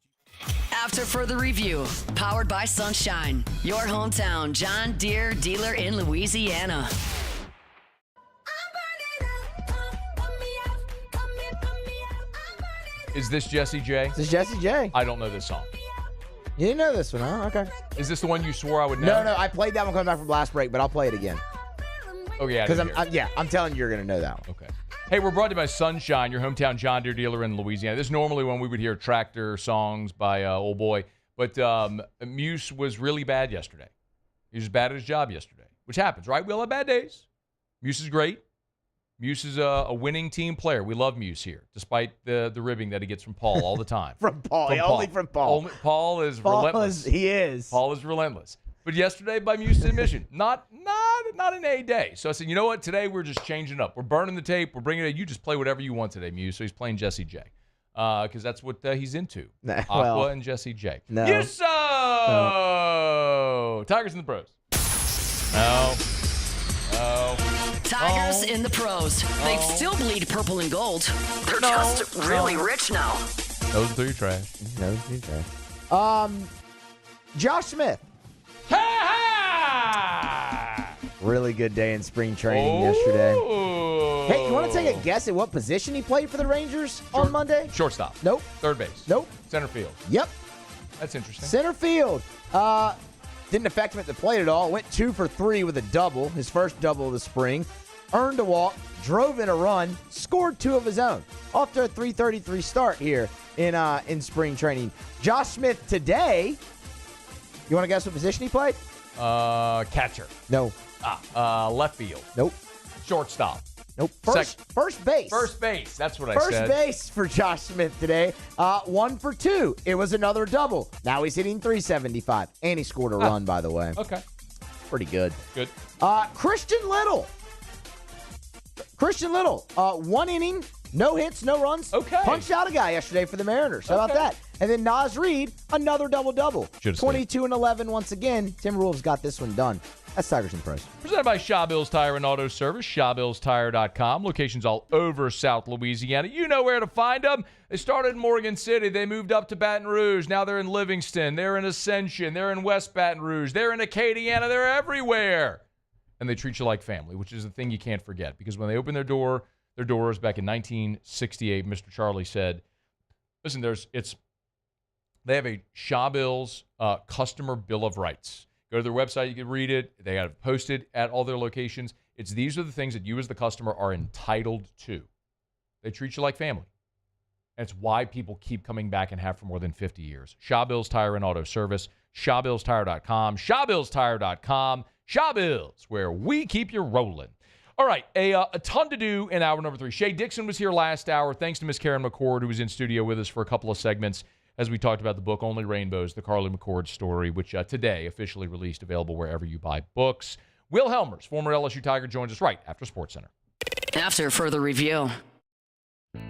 After further review, powered by Sunshine, your hometown John Deere dealer in Louisiana. Is this Jessie J? This is Jessie J. I don't know this song. You didn't know this one, huh? Okay. Is this the one you swore I would know? No, I played that one coming back from last break, but I'll play it again. Oh, yeah. Because I'm telling you, you're going to know that one. Okay. Hey, we're brought to you by Sunshine, your hometown John Deere dealer in Louisiana. This is normally when we would hear tractor songs by old boy, but Muse was really bad yesterday. He was bad at his job yesterday, which happens, right? We all have bad days. Muse is great. Muse is a winning team player. We love Muse here, despite the ribbing that he gets from Paul all the time. From Paul. Paul is relentless. He is. Paul is relentless. But yesterday, by Muse's admission, not an A day. So I said, you know what? Today we're just changing up. We're burning the tape. We're bringing it. You just play whatever you want today, Muse. So he's playing Jessie J. because that's what he's into. Nah, Aqua well, and Jesse J. no. Yes, so No. Tigers in the pros. No. Tigers in the pros. They still bleed purple and gold. They're just really rich now. Those three are trash. Josh Smith. Really good day in spring training yesterday. Hey, you want to take a guess at what position he played for the Rangers on Monday? Shortstop. Nope. Third base. Nope. Center field. Yep. That's interesting. Center field. Didn't affect him at the plate at all. Went 2 for 3 with a double, his first double of the spring. Earned a walk, drove in a run, scored 2 of his own. Off to a 3:33 start here in spring training. Josh Smith today. You want to guess what position he played? Catcher. No. Left field. Nope. Shortstop. Nope. First base. First base. That's what I First said. base for Josh Smith today. 1 for 2. It was another double. Now he's hitting .375. And he scored a run, by the way. Okay. Pretty good. Good. Christian Little. 1 inning, no hits, no runs. Okay. Punched out a guy yesterday for the Mariners. How about that? And then Naz Reid, another double-double. 22 and 11 once again. Timberwolves got this one done. That's Tigers and Pros. Presented by Shaw Bills Tire and Auto Service, ShawBillsTire.com. Locations all over South Louisiana. You know where to find them. They started in Morgan City. They moved up to Baton Rouge. Now they're in Livingston. They're in Ascension. They're in West Baton Rouge. They're in Acadiana. They're everywhere. And they treat you like family, which is the thing you can't forget. Because when they opened their doors back in 1968, Mr. Charlie said, listen, they have a Shaw Bills customer bill of rights. Go to their website, you can read it. They have posted at all their locations. These are the things that you as the customer are entitled to. They treat you like family. And it's why people keep coming back and have for more than 50 years. Shaw Bills Tire and Auto Service, ShawBillsTire.com, ShawBillsTire.com. Shaw Bills, where we keep you rolling. All right, a ton to do in hour number 3. Shea Dixon was here last hour. Thanks to Miss Karen McCord, who was in studio with us for a couple of segments as we talked about the book Only Rainbows, the Carly McCord story, which today officially released, available wherever you buy books. Will Helmers, former LSU Tiger, joins us right after SportsCenter. After further review.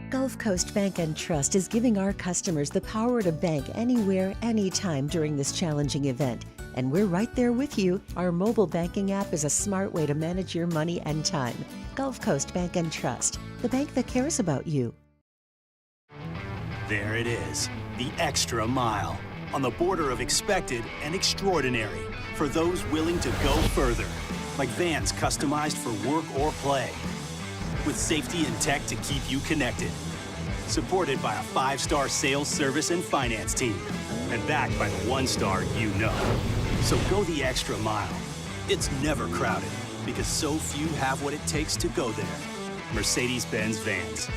Gulf Coast Bank and Trust is giving our customers the power to bank anywhere, anytime during this challenging event. And we're right there with you. Our mobile banking app is a smart way to manage your money and time. Gulf Coast Bank and Trust, the bank that cares about you. There it is, the extra mile, on the border of expected and extraordinary, for those willing to go further, like vans customized for work or play, with safety and tech to keep you connected, supported by a 5-star sales, service, and finance team, and backed by the 1-star you know. So go the extra mile. It's never crowded, because so few have what it takes to go there. Mercedes-Benz Vans.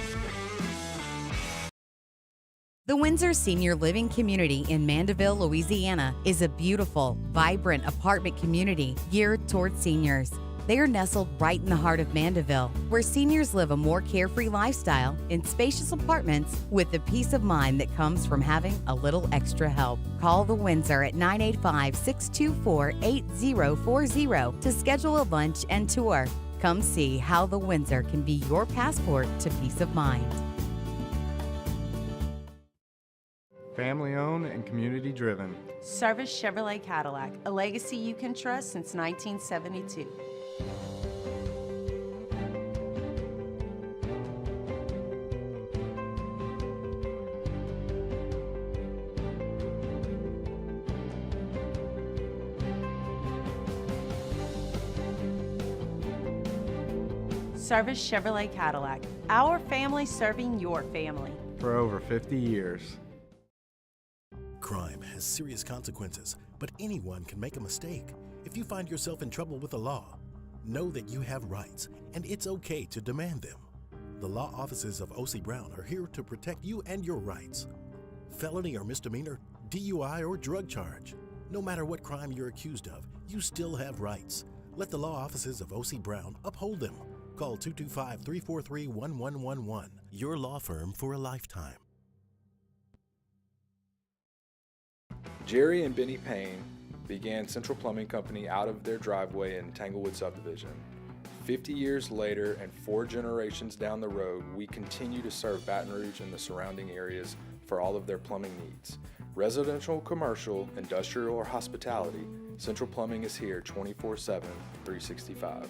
The Windsor Senior Living Community in Mandeville, Louisiana is a beautiful, vibrant apartment community geared toward seniors. They are nestled right in the heart of Mandeville, where seniors live a more carefree lifestyle in spacious apartments with the peace of mind that comes from having a little extra help. Call the Windsor at 985-624-8040 to schedule a lunch and tour. Come see how the Windsor can be your passport to peace of mind. Family owned and community driven. Service Chevrolet Cadillac, a legacy you can trust since 1972. Service Chevrolet Cadillac, our family serving your family. For over 50 years. Crime has serious consequences, but anyone can make a mistake. If you find yourself in trouble with the law, know that you have rights, and it's okay to demand them. The law offices of O.C. Brown are here to protect you and your rights. Felony or misdemeanor, DUI or drug charge. No matter what crime you're accused of, you still have rights. Let the law offices of O.C. Brown uphold them. Call 225-343-1111. Your law firm for a lifetime. Jerry and Benny Payne began Central Plumbing Company out of their driveway in Tanglewood Subdivision. 50 years later and 4 generations down the road, we continue to serve Baton Rouge and the surrounding areas for all of their plumbing needs. Residential, commercial, industrial, or hospitality, Central Plumbing is here 24/7, 365.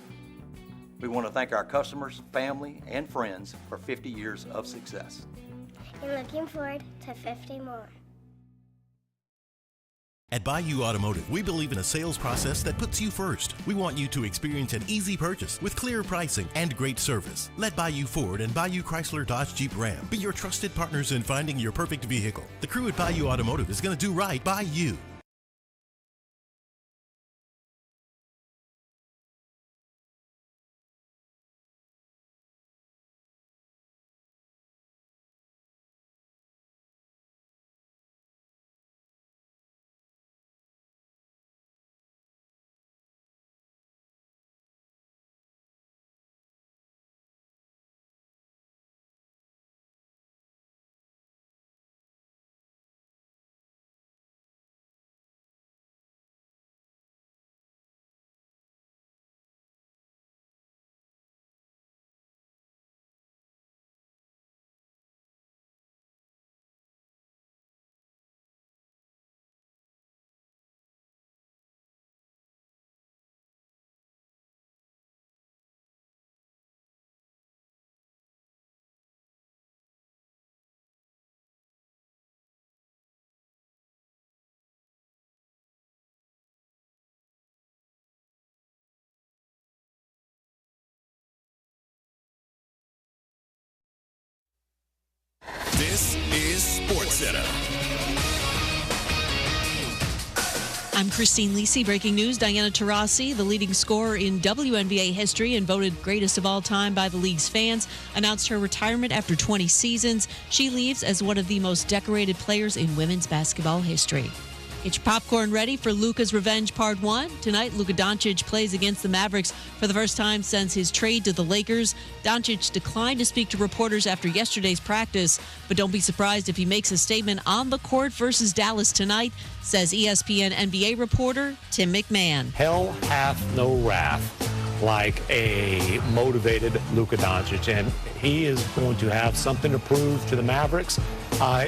We want to thank our customers, family, and friends for 50 years of success. And looking forward to 50 more. At Bayou Automotive, we believe in a sales process that puts you first. We want you to experience an easy purchase with clear pricing and great service. Let Bayou Ford and Bayou Chrysler Dodge Jeep Ram be your trusted partners in finding your perfect vehicle. The crew at Bayou Automotive is going to do right by you. This is SportsCenter. I'm Christine Lisi. Breaking news, Diana Taurasi, the leading scorer in WNBA history and voted greatest of all time by the league's fans, announced her retirement after 20 seasons. She leaves as one of the most decorated players in women's basketball history. Get your popcorn ready for Luka's Revenge Part 1. Tonight, Luka Doncic plays against the Mavericks for the first time since his trade to the Lakers. Doncic declined to speak to reporters after yesterday's practice, but don't be surprised if he makes a statement on the court versus Dallas tonight, says ESPN NBA reporter Tim McMahon. Hell hath no wrath like a motivated Luka Doncic, and he is going to have something to prove to the Mavericks.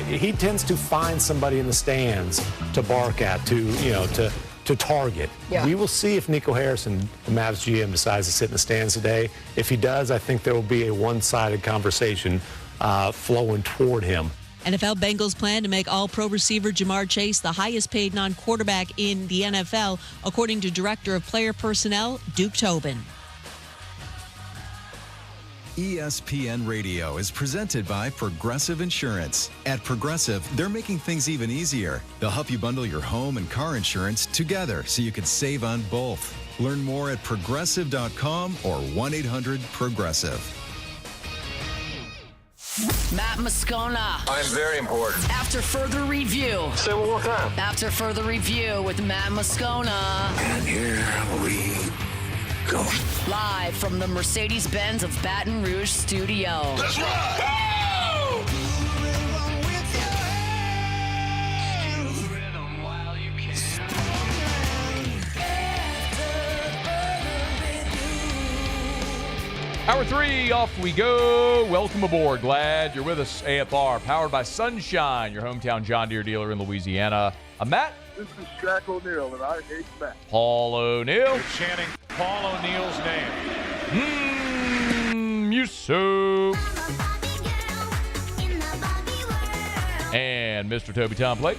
He tends to find somebody in the stands to bark at, to target. Yeah. We will see if Nico Harrison, the Mavs GM, decides to sit in the stands today. If he does, I think there will be a one-sided conversation flowing toward him. NFL Bengals plan to make All-Pro receiver Jamar Chase the highest-paid non-quarterback in the NFL, according to Director of Player Personnel, Duke Tobin. ESPN Radio is presented by Progressive Insurance. At Progressive, they're making things even easier. They'll help you bundle your home and car insurance together so you can save on both. Learn more at progressive.com or 1-800-PROGRESSIVE. Matt Moscona. I'm very important. After further review. Say it one more time. After further review with Matt Moscona. And here we go. Live from the Mercedes-Benz of Baton Rouge studio. Let's ride! Hour 3, off we go. Welcome aboard. Glad you're with us. AFR, powered by Sunshine, your hometown John Deere dealer in Louisiana. I'm Matt. This is Shaq O'Neal, and I hate Matt. Paul O'Neal. You're chanting Paul O'Neal's name. You so. And Mr. Toby Tomplate.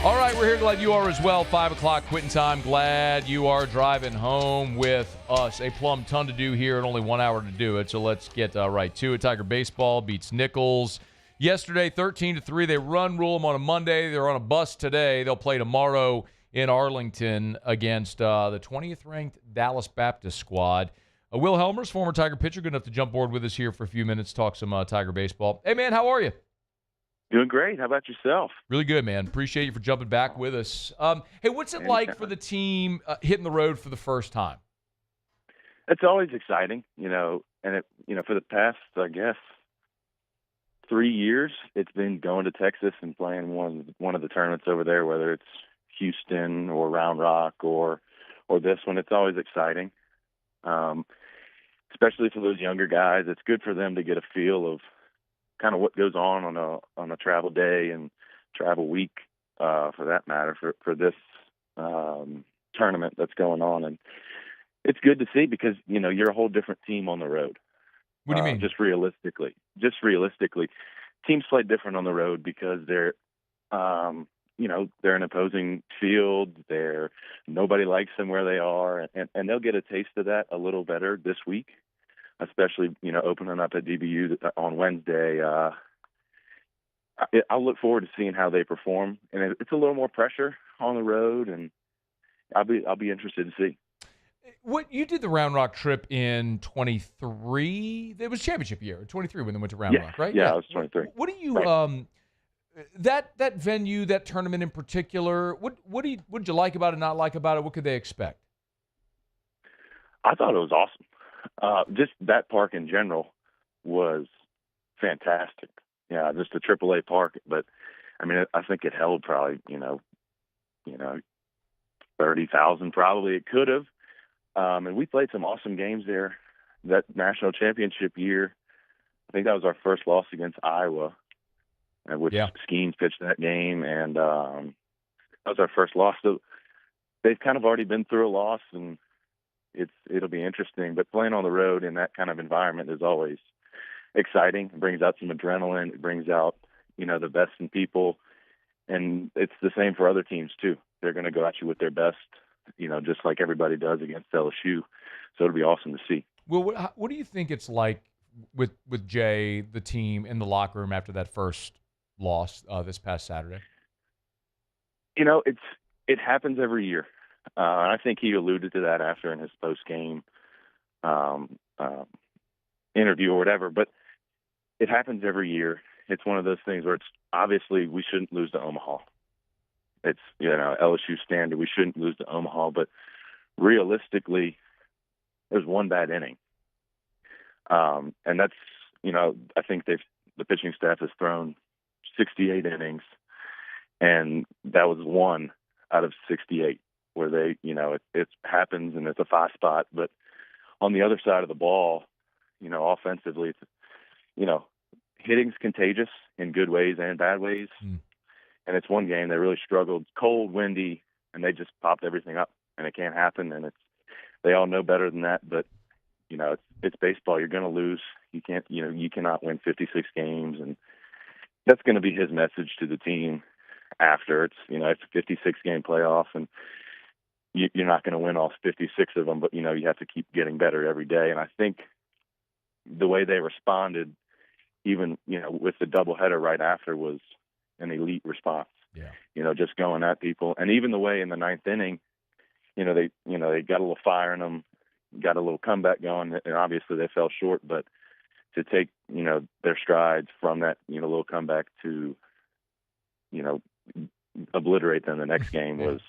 All right, we're here. Glad you are as well. 5 o'clock quitting time. Glad you are driving home with us. A plumb ton to do here and only 1 hour to do it. So let's get right to it. Tiger baseball beats Nicholls yesterday 13-3. They run rule them on a Monday. They're on a bus today. They'll play tomorrow in Arlington against the 20th ranked Dallas Baptist squad. Will Helmers, former Tiger pitcher, good enough to jump aboard with us here for a few minutes, talk some Tiger baseball. Hey, man, how are you? Doing great. How about yourself? Really good, man. Appreciate you for jumping back with us. Hey, what's it like for the team hitting the road for the first time? It's always exciting, and for the past, I guess, 3 years, it's been going to Texas and playing one of the tournaments over there, whether it's Houston or Round Rock or this one. It's always exciting, especially for those younger guys. It's good for them to get a feel of kind of what goes on a travel day and travel week, for that matter, for this tournament that's going on. And it's good to see because, you're a whole different team on the road. What do you mean? Just realistically, teams play different on the road because they're an opposing field. Nobody likes them where they are, and they'll get a taste of that a little better this week, especially, opening up at DBU on Wednesday. I'll look forward to seeing how they perform, and it's a little more pressure on the road, and I'll be interested to see. What you did the Round Rock trip in 23? It was championship year, 23 when they went to Round Rock, right? Yeah, it was 23. What do you right. that venue, that tournament in particular? What did you like about it? Not like about it? What could they expect? I thought it was awesome. Just that park in general was fantastic. Yeah, just a AAA park, but I mean, I think it held probably 30,000. Probably it could have. And we played some awesome games there. That national championship year, I think that was our first loss against Iowa, which Skeens pitched that game, and that was our first loss. So they've kind of already been through a loss, and it'll be interesting. But playing on the road in that kind of environment is always exciting. It brings out some adrenaline. It brings out, the best in people. And it's the same for other teams, too. They're going to go at you with their best, just like everybody does against LSU. So it'll be awesome to see. Well, what do you think it's like with Jay, the team, in the locker room after that first loss this past Saturday? It happens every year. And I think he alluded to that after in his post-game interview or whatever. But it happens every year. It's one of those things where it's obviously we shouldn't lose to Omaha. It's, LSU standard. We shouldn't lose to Omaha. But realistically, there's one bad inning. And that's, I think the pitching staff has thrown 68 innings. And that was one out of 68 where they, it happens and it's a 5-spot. But on the other side of the ball, offensively, it's, hitting's contagious in good ways and bad ways. And it's one game that really struggled, cold, windy, and they just popped everything up, and it can't happen. And they all know better than that, but it's baseball. You're going to lose. You can't, you cannot win 56 games, and that's going to be his message to the team after. It's it's a 56 game playoff, and you're not going to win all 56 of them, but you have to keep getting better every day. And I think the way they responded, even with the doubleheader right after, was an elite response. Yeah. Just going at people. And even the way in the ninth inning, they got a little fire in them, got a little comeback going, and obviously they fell short, but to take, their strides from that, little comeback to, obliterate them the next game was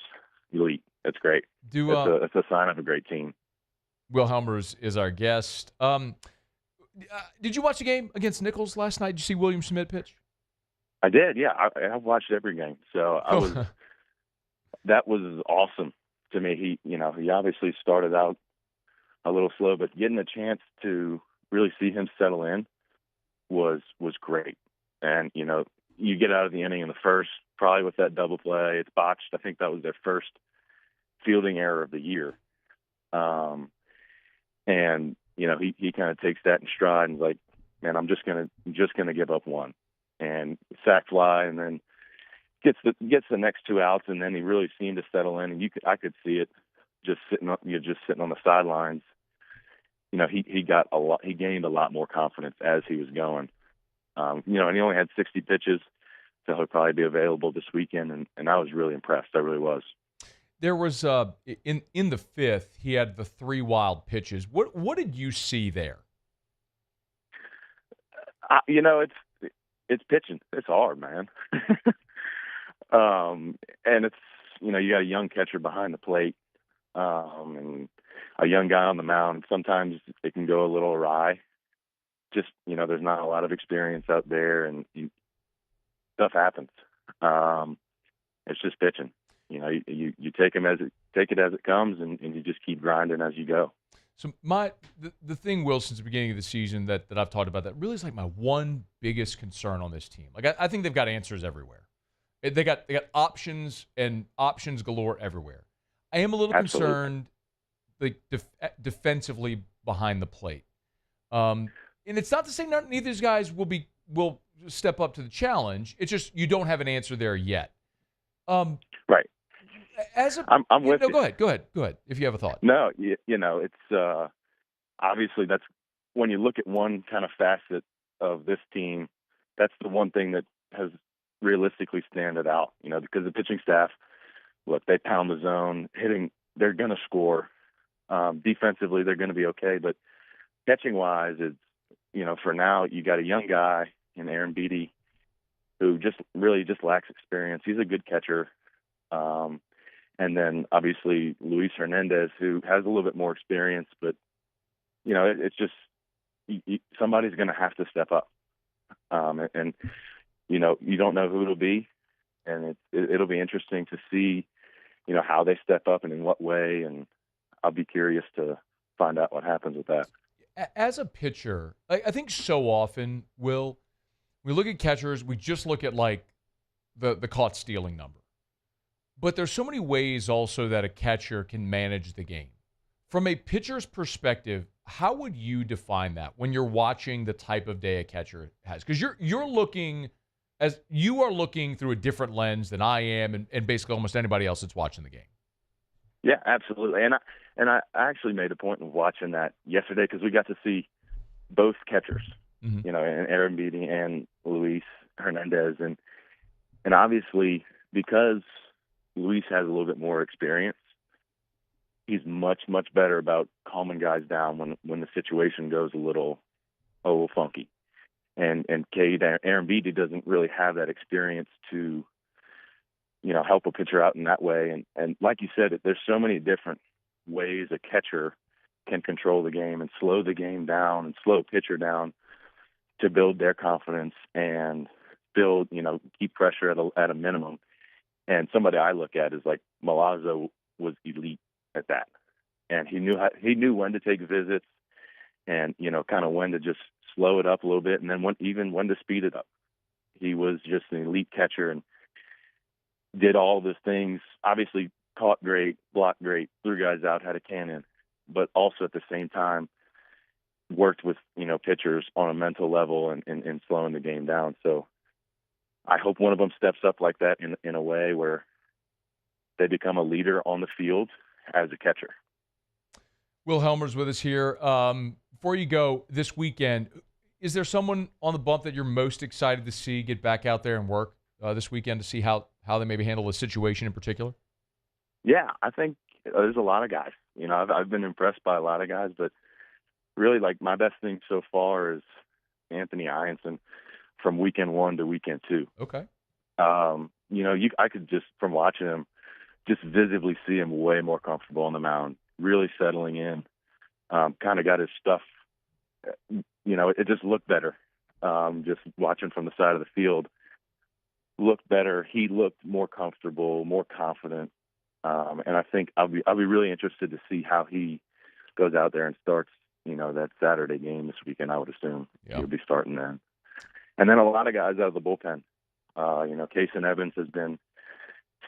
elite. That's great. It's a sign of a great team. Will Helmers is our guest. Did you watch the game against Nicholls last night? Did you see William Schmidt pitch? I did, yeah. I've watched every game, so that was awesome to me. He obviously started out a little slow, but getting a chance to really see him settle in was great. And you get out of the inning in the first, probably with that double play. It's botched. I think that was their first fielding error of the year. And he kind of takes that in stride and is like, man, I'm just gonna give up one. And sack fly, and then gets the next two outs, and then he really seemed to settle in. And I could see it just sitting on the sidelines. He got a lot. He gained a lot more confidence as he was going. And he only had 60 pitches, so he'll probably be available this weekend. And I was really impressed. I really was. There was in the fifth, he had the 3 wild pitches. What did you see there? It's pitching. It's hard, man. And it's, you got a young catcher behind the plate, and a young guy on the mound. Sometimes it can go a little awry. just, there's not a lot of experience out there, and stuff happens. It's just pitching. You take it as it comes, and you just keep grinding as you go. So the thing, Will, since the beginning of the season that I've talked about, that really is like my one biggest concern on this team. Like I think they've got answers everywhere. They got options and options galore everywhere. I am a little concerned, like defensively behind the plate. And it's not to say neither of these guys will step up to the challenge. It's just you don't have an answer there yet. Right. I'm with you. Go ahead. If you have a thought. No, it's obviously that's when you look at one kind of facet of this team, that's the one thing that has realistically standed out, because the pitching staff, look, they pound the zone, hitting, they're going to score. Defensively, they're going to be okay, but catching-wise, it's, for now, you got a young guy in Aaron Beatty who just lacks experience. He's a good catcher. And then, obviously, Luis Hernandez, who has a little bit more experience, but, it's just somebody's going to have to step up. And you don't know who it'll be, and it'll be interesting to see, how they step up and in what way, and I'll be curious to find out what happens with that. As a pitcher, I think so often, Will, we look at catchers, we just look at, like, the caught stealing number. But there's so many ways also that a catcher can manage the game. From a pitcher's perspective, how would you define that when you're watching the type of day a catcher has? Because you're looking through a different lens than I am, and basically almost anybody else that's watching the game. Yeah, absolutely. And I actually made a point of watching that yesterday because we got to see both catchers, and Aaron Beatty and Luis Hernandez, and obviously because Luis has a little bit more experience, he's much, much better about calming guys down when the situation goes a little funky. And Aaron Beatty doesn't really have that experience to, help a pitcher out in that way. And like you said, there's so many different ways a catcher can control the game and slow the game down and slow a pitcher down to build their confidence and keep pressure at a minimum. And somebody I look at is like Milazzo was elite at that. And he knew when to take visits and, kind of when to just slow it up a little bit, and then when to speed it up. He was just an elite catcher and did all those things. Obviously caught great, blocked great, threw guys out, had a cannon, but also at the same time worked with, pitchers on a mental level and slowing the game down. So I hope one of them steps up like that in a way where they become a leader on the field as a catcher. Will Helmers with us here. Before you go, this weekend, is there someone on the bump that you're most excited to see get back out there and work this weekend to see how they maybe handle the situation in particular? Yeah, I think there's a lot of guys. I've been impressed by a lot of guys, but really, like, my best thing so far is Anthony Ianson from weekend 1 to weekend 2. Okay. I could just, from watching him, just visibly see him way more comfortable on the mound, really settling in, kind of got his stuff, it just looked better. Just watching from the side of the field, looked better. He looked more comfortable, more confident. And I think I'll be really interested to see how he goes out there and starts, that Saturday game this weekend. I would assume he'll be starting then. And then a lot of guys out of the bullpen. Kason Evans has been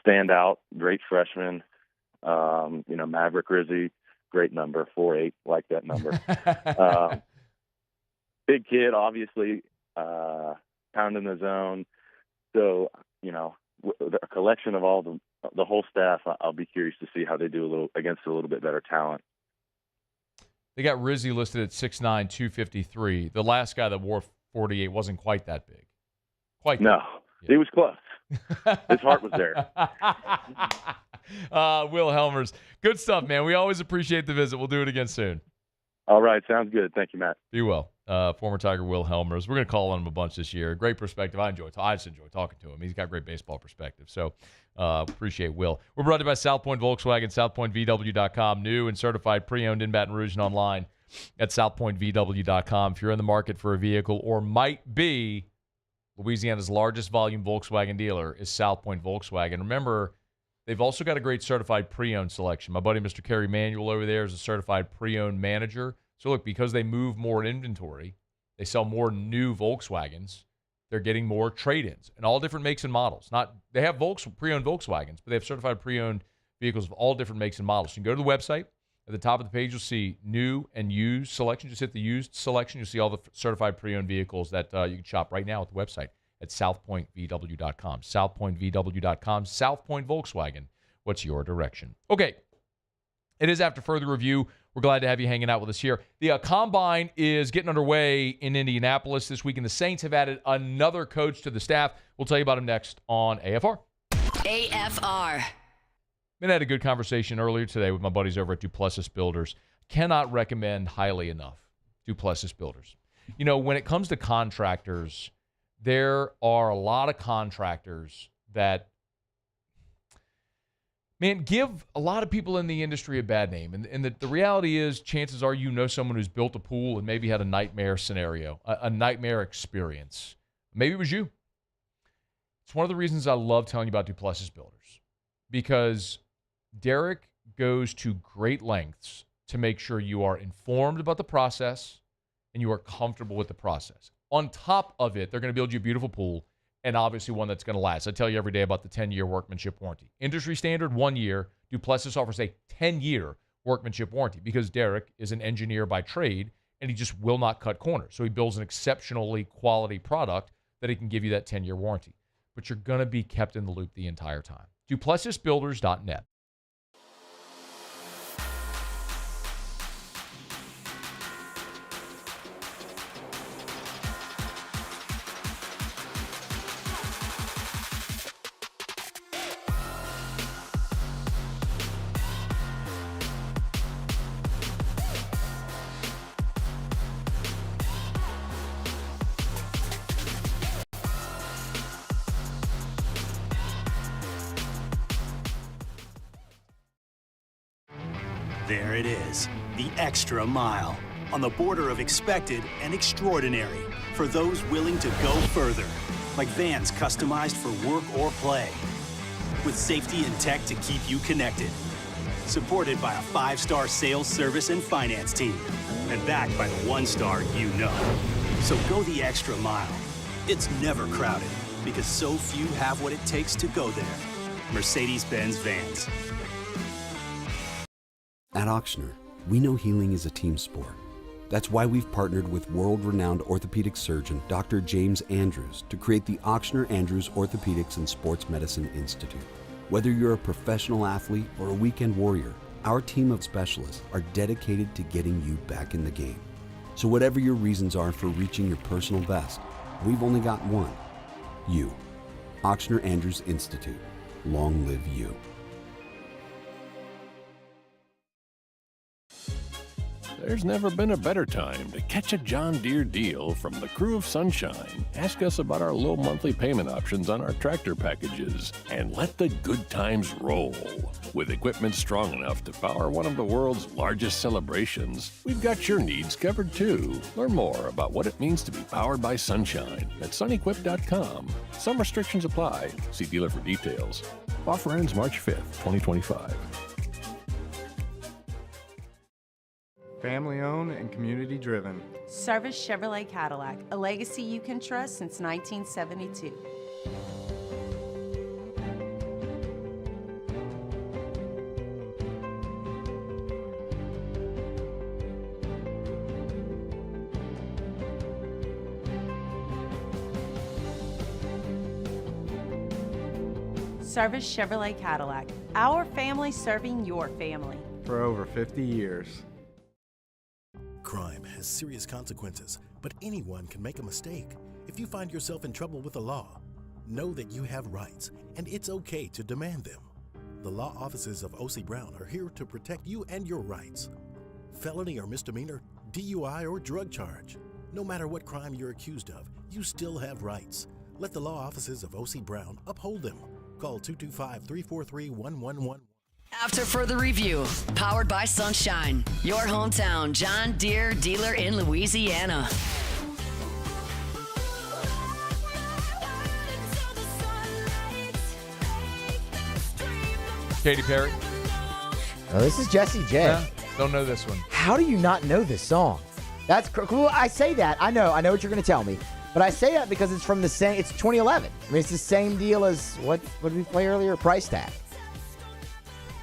standout, great freshman. Maverick Rizzi, great number, 4'8", like that number. Big kid, obviously, pounding the zone. So, a collection of all the whole staff, I'll be curious to see how they do against a little bit better talent. They got Rizzi listed at 6'9", 253. The last guy that wore 48 wasn't quite that big. He was close. His heart was there. Will Helmers. Good stuff, man. We always appreciate the visit. We'll do it again soon. All right. Sounds good. Thank you, Matt. Be well. Former Tiger Will Helmers. We're going to call on him a bunch this year. Great perspective. I just enjoy talking to him. He's got great baseball perspective. So appreciate Will. We're brought to you by South Point Volkswagen, southpointvw.com. New and certified pre-owned in Baton Rouge and online. at southpointvw.com. If you're in the market for a vehicle or might be, Louisiana's largest volume Volkswagen dealer is South Point Volkswagen. Remember, they've also got a great certified pre-owned selection. My buddy Mr. Kerry Manuel over there is a certified pre-owned manager. So look, because they move more inventory, they sell more new Volkswagens, they're getting more trade-ins and all different makes and models. They have pre-owned Volkswagens, but they have certified pre-owned vehicles of all different makes and models. You can go to the website. At the top of the page, you'll see new and used selection. Just hit the used selection. You'll see all the certified pre-owned vehicles that you can shop right now at the website at southpointvw.com. southpointvw.com. South Point Volkswagen. What's your direction? Okay. It is after further review. We're glad to have you hanging out with us here. The Combine is getting underway in Indianapolis this week, and the Saints have added another coach to the staff. We'll tell you about him next on AFR. AFR. I had a good conversation earlier today with my buddies over at Duplessis Builders. Cannot recommend highly enough Duplessis Builders. You know, when it comes to contractors, there are a lot of contractors that, man, give a lot of people in the industry a bad name. And the reality is, chances are you know someone who's built a pool and maybe had a nightmare scenario, a nightmare experience. Maybe it was you. It's one of the reasons I love telling you about Duplessis Builders, because Derek goes to great lengths to make sure you are informed about the process and you are comfortable with the process. On top of it, they're going to build you a beautiful pool, and obviously one that's going to last. I tell you every day about the 10-year workmanship warranty. Industry standard, 1 year. Duplessis offers a 10-year workmanship warranty because Derek is an engineer by trade, and he just will not cut corners. So he builds an exceptionally quality product that he can give you that 10-year warranty. But you're going to be kept in the loop the entire time. DuplessisBuilders.net. There it is, the extra mile, on the border of expected and extraordinary for those willing to go further, like vans customized for work or play, with safety and tech to keep you connected, supported by a 5-star sales, service, and finance team, and backed by the 1-star you know. So go the extra mile. It's never crowded, because so few have what it takes to go there. Mercedes-Benz Vans. At Auctioner, we know healing is a team sport. That's why we've partnered with world-renowned orthopedic surgeon Dr. James Andrews to create the Auctioner Andrews Orthopedics and Sports Medicine Institute. Whether you're a professional athlete or a weekend warrior, our team of specialists are dedicated to getting you back in the game. So whatever your reasons are for reaching your personal best, we've only got one: you. Auctioner Andrews Institute. Long live you. There's never been a better time to catch a John Deere deal from the crew of Sunshine. Ask us about our low monthly payment options on our tractor packages and let the good times roll. With equipment strong enough to power one of the world's largest celebrations, we've got your needs covered too. Learn more about what it means to be powered by Sunshine at sunequip.com. Some restrictions apply. See dealer for details. Offer ends March 5th, 2025. Family owned and community driven. Service Chevrolet Cadillac, a legacy you can trust since 1972. Service Chevrolet Cadillac, our family serving your family. For over 50 years. Crime has serious consequences, but anyone can make a mistake. If you find yourself in trouble with the law, know that you have rights, and it's okay to demand them. The law offices of O.C. Brown are here to protect you and your rights. Felony or misdemeanor, DUI or drug charge. No matter what crime you're accused of, you still have rights. Let the law offices of O.C. Brown uphold them. Call 225-343-1111. After further review, powered by Sunshine, your hometown John Deere dealer in Louisiana. Katy Perry. Oh, this is Jessie J. Yeah, don't know this one. How do you not know this song? That's cool. I say that. I know what you're going to tell me. But I say that because it's from the same, it's 2011. I mean, it's the same deal as, what did we play earlier? Price Tag.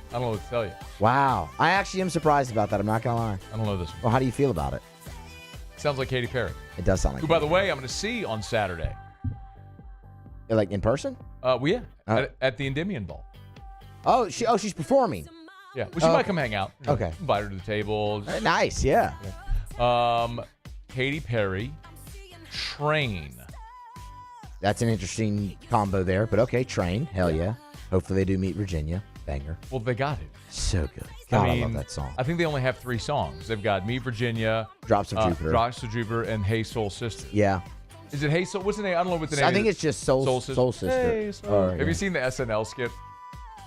I don't know what to tell you. Wow. I actually am surprised about that. I'm not going to lie. I don't know this one. Well, how do you feel about it? Sounds like Katy Perry. It does sound like Who, by the way, I'm going to see on Saturday. Like in person? Well, yeah. At the Endymion Bowl. Oh, she's performing. Yeah. Well, she might come hang out. Okay. Invite her to the table. Nice, yeah. Katy Perry, Train. That's an interesting combo there, but okay, Train. Hell yeah. Hopefully they do meet Virginia. Banger. Well, they got it. So good. God, I love that song. I think they only have 3 songs. They've got Meet Virginia, Drops of Jupiter. Drops of Jupiter, and Hey Soul Sister. Yeah. Is it Hey Soul? What's the name? I don't know what the name is. I think it's just Soul Sister. Hey Soul. Have you seen the SNL skit?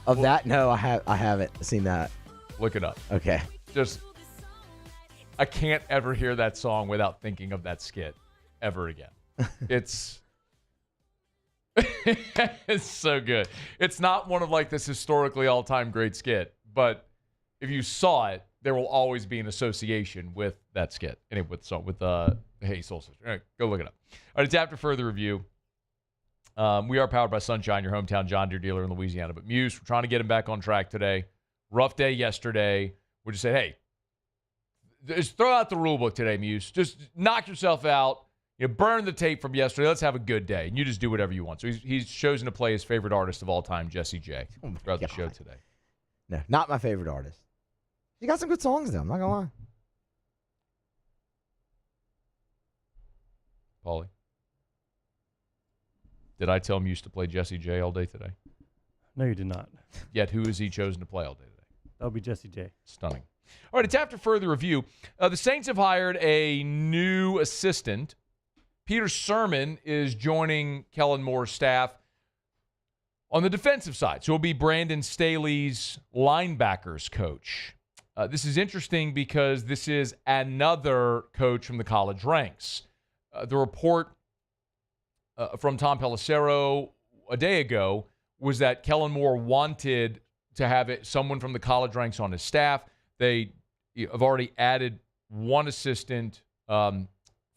Of that? No, I haven't seen that. Look it up. Okay. I can't ever hear that song without thinking of that skit ever again. It's so good. It's not one of like this historically all-time great skit, but if you saw it, there will always be an association with that skit. Anyway, with Hey Soul Sister. All right, go look it up. All right, it's after further review. We are powered by Sunshine, your hometown John Deere dealer in Louisiana. But Muse, we're trying to get him back on track today. Rough day yesterday. We just said, hey, just throw out the rule book today, Muse. Just knock yourself out. Burn the tape from yesterday. Let's have a good day. And you just do whatever you want. So he's chosen to play his favorite artist of all time, Jessie J, throughout the show today. No, not my favorite artist. You got some good songs, though. I'm not going to lie. Paulie, did I tell Muse to play Jessie J all day today? No, you did not. Yet who has he chosen to play all day today? That would be Jessie J. Stunning. All right, it's after further review. The Saints have hired a new assistant. Peter Sermon is joining Kellen Moore's staff on the defensive side. So he'll be Brandon Staley's linebackers coach. This is interesting because this is another coach from the college ranks. The report from Tom Pelissero a day ago was that Kellen Moore wanted to have someone from the college ranks on his staff. They have already added one assistant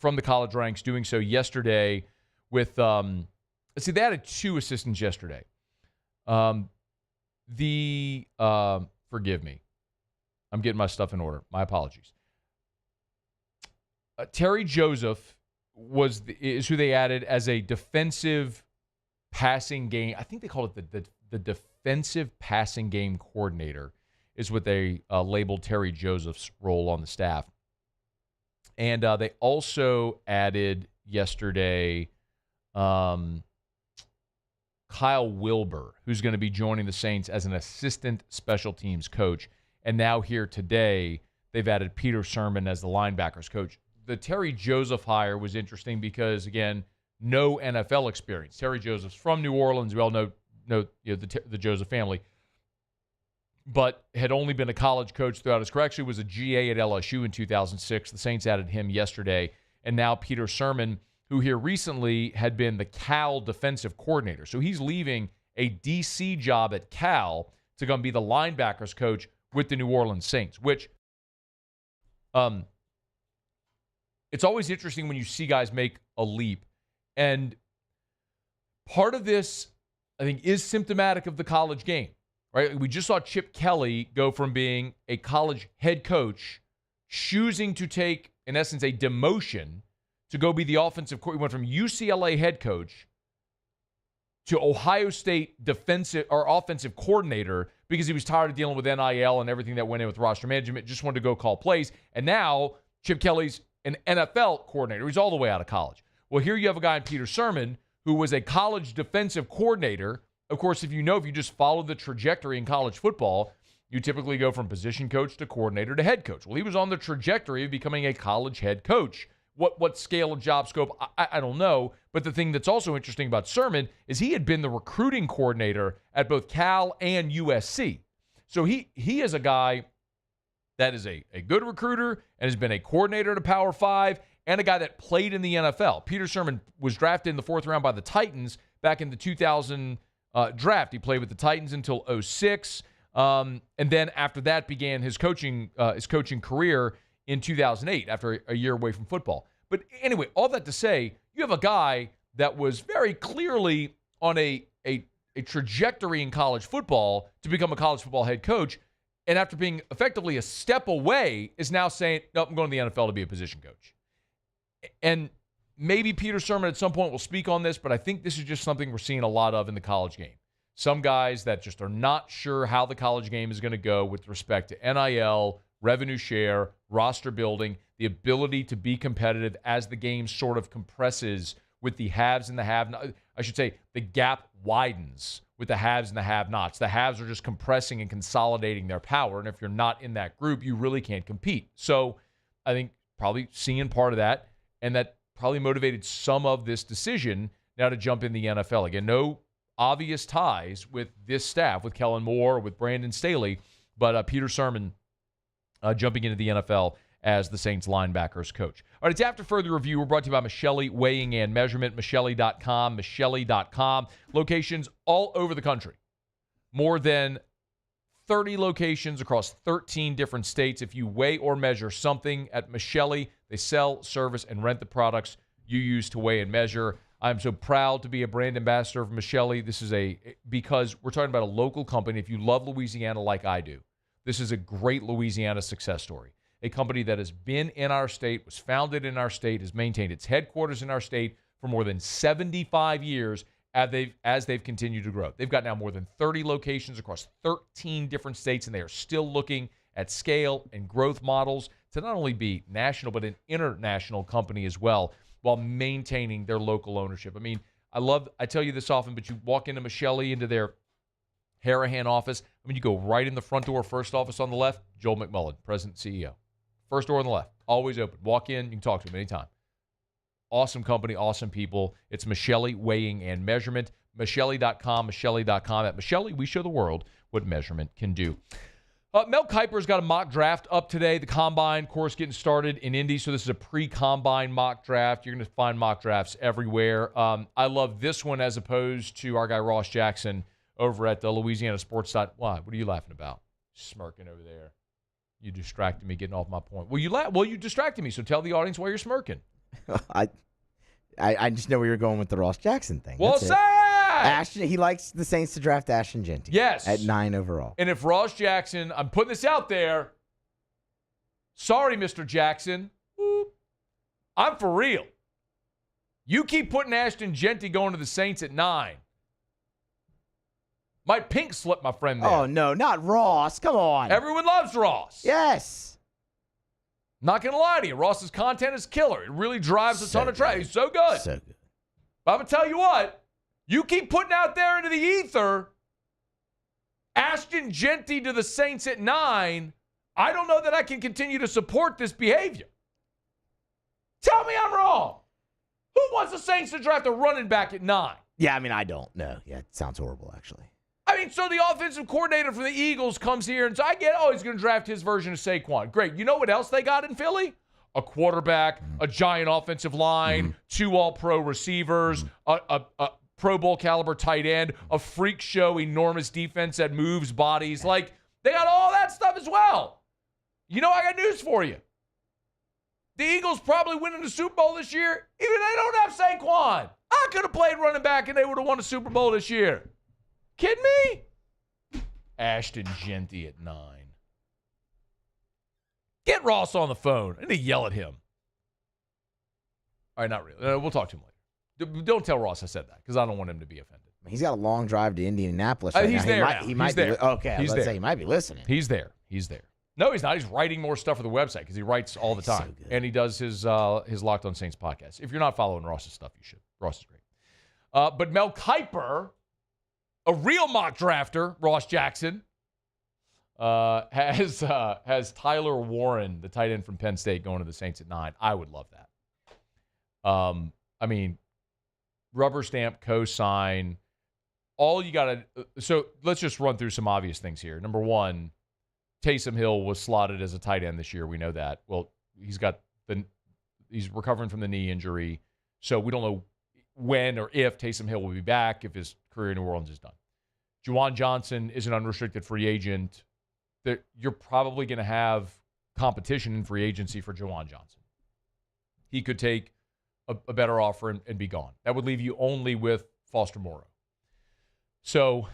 from the college ranks, doing so yesterday with, they added 2 assistants yesterday. Forgive me. I'm getting my stuff in order. My apologies. Terry Joseph is who they added as a defensive passing game. I think they called it the defensive passing game coordinator is what they labeled Terry Joseph's role on the staff. And they also added yesterday Kyle Wilbur, who's going to be joining the Saints as an assistant special teams coach. And now here today, they've added Peter Sermon as the linebackers coach. The Terry Joseph hire was interesting because, again, no NFL experience. Terry Joseph's from New Orleans. We all know the Joseph family, but had only been a college coach throughout his career. Actually was a GA at LSU in 2006. The Saints added him yesterday. And now Peter Sermon, who here recently had been the Cal defensive coordinator. So he's leaving a DC job at Cal to go and be the linebackers coach with the New Orleans Saints, which it's always interesting when you see guys make a leap. And part of this, I think, is symptomatic of the college game, right? We just saw Chip Kelly go from being a college head coach, choosing to take, in essence, a demotion to go be the offensive coordinator. He went from UCLA head coach to Ohio State defensive or offensive coordinator because he was tired of dealing with NIL and everything that went in with roster management, just wanted to go call plays. And now Chip Kelly's an NFL coordinator. He's all the way out of college. Well, here you have a guy in Peter Sermon who was a college defensive coordinator. Of course, if you just follow the trajectory in college football, you typically go from position coach to coordinator to head coach. Well, he was on the trajectory of becoming a college head coach. What scale of job scope, I don't know. But the thing that's also interesting about Sermon is he had been the recruiting coordinator at both Cal and USC. So he is a guy that is a good recruiter and has been a coordinator at a Power 5 and a guy that played in the NFL. Peter Sirmon was drafted in the 4th round by the Titans back in the 2000 draft. He played with the Titans until 2006, and then after that began his coaching career in 2008 after a year away from football. But anyway, all that to say, you have a guy that was very clearly on a trajectory in college football to become a college football head coach, and after being effectively a step away, is now saying, nope, I'm going to the NFL to be a position coach. And maybe Peter Sirmon at some point will speak on this, but I think this is just something we're seeing a lot of in the college game. Some guys that just are not sure how the college game is going to go with respect to NIL, revenue share, roster building, the ability to be competitive as the game sort of compresses with the haves and the have-nots. I should say the gap widens with the haves and the have-nots. The haves are just compressing and consolidating their power, and if you're not in that group, you really can't compete. So I think probably seeing part of that, and that probably motivated some of this decision now to jump in the NFL. Again, no obvious ties with this staff, with Kellen Moore, with Brandon Staley, but Peter Sirmon jumping into the NFL as the Saints linebackers coach. All right, it's After Further Review. We're brought to you by Michelli Weighing and Measurement, Michelli.com, Michelli.com. Locations all over the country. More than 30 locations across 13 different states. If you weigh or measure something at Michelli, they sell, service, and rent the products you use to weigh and measure. I'm so proud to be a brand ambassador of Michelli. This is because we're talking about a local company. If you love Louisiana like I do, this is a great Louisiana success story. A company that has been in our state, was founded in our state, has maintained its headquarters in our state for more than 75 years as they've continued to grow. They've got now more than 30 locations across 13 different states, and they are still looking at scale and growth models to not only be national, but an international company as well, while maintaining their local ownership. I mean, I tell you this often, but you walk into Michelli, into their Harahan office. I mean, you go right in the front door, first office on the left, Joel McMullen, President CEO. First door on the left, always open. Walk in, you can talk to him anytime. Awesome company, awesome people. It's Michelli Weighing and Measurement. Michelli.com, Michelli.com. At Michelli, we show the world what measurement can do. Mel Kiper's got a mock draft up today. The Combine, of course, getting started in Indy, so this is a pre-Combine mock draft. You're going to find mock drafts everywhere. I love this one as opposed to our guy Ross Jackson over at the Louisiana Sports. Why? What are you laughing about? Smirking over there. You distracted me getting off my point. Well, you distracted me, so tell the audience why you're smirking. I just know where you're going with the Ross Jackson thing. Well That's said! Ashton, he likes the Saints to draft Ashton Jeanty. Yes. At 9 overall. And if Ross Jackson, I'm putting this out there, sorry, Mr. Jackson, I'm for real. You keep putting Ashton Jeanty going to the Saints at 9. My pink slip, my friend there. Oh, no, not Ross. Come on. Everyone loves Ross. Yes. Not going to lie to you. Ross's content is killer. It really drives a ton of traffic. He's so good. So good. But I'm going to tell you what. You keep putting out there into the ether, Ashton Jeanty to the Saints at 9, I don't know that I can continue to support this behavior. Tell me I'm wrong. Who wants the Saints to draft a running back at 9? Yeah, I mean, I don't know. Yeah, it sounds horrible, actually. I mean, so the offensive coordinator for the Eagles comes here and says, he's going to draft his version of Saquon. Great. You know what else they got in Philly? A quarterback, a giant offensive line, 2 all-pro receivers, a Pro Bowl caliber tight end, a freak show, enormous defense that moves bodies. Like, they got all that stuff as well. You know, I got news for you. The Eagles probably winning the Super Bowl this year, even if they don't have Saquon. I could have played running back and they would have won a Super Bowl this year. Kidding me? Ashton Jeanty at 9. Get Ross on the phone. I need to yell at him. All right, not really. We'll talk to him later. Don't tell Ross I said that because I don't want him to be offended. He's got a long drive to Indianapolis right he's now. There He might be there. Okay, let's say he might be listening. He's there. No, he's not. He's writing more stuff for the website because he writes all the time. So and he does his Locked on Saints podcast. If you're not following Ross's stuff, you should. Ross is great. But Mel Kiper, a real mock drafter, Ross Jackson, has Tyler Warren, the tight end from Penn State, going to the Saints at 9. I would love that. I mean, rubber stamp, co-sign, all you got to – so let's just run through some obvious things here. Number one, Taysom Hill was slotted as a tight end this year. We know that. Well, he's recovering from the knee injury, so we don't know when or if Taysom Hill will be back, if his career in New Orleans is done. Juwan Johnson is an unrestricted free agent. You're probably going to have competition in free agency for Juwan Johnson. He could take a better offer and be gone. That would leave you only with Foster Moreau. So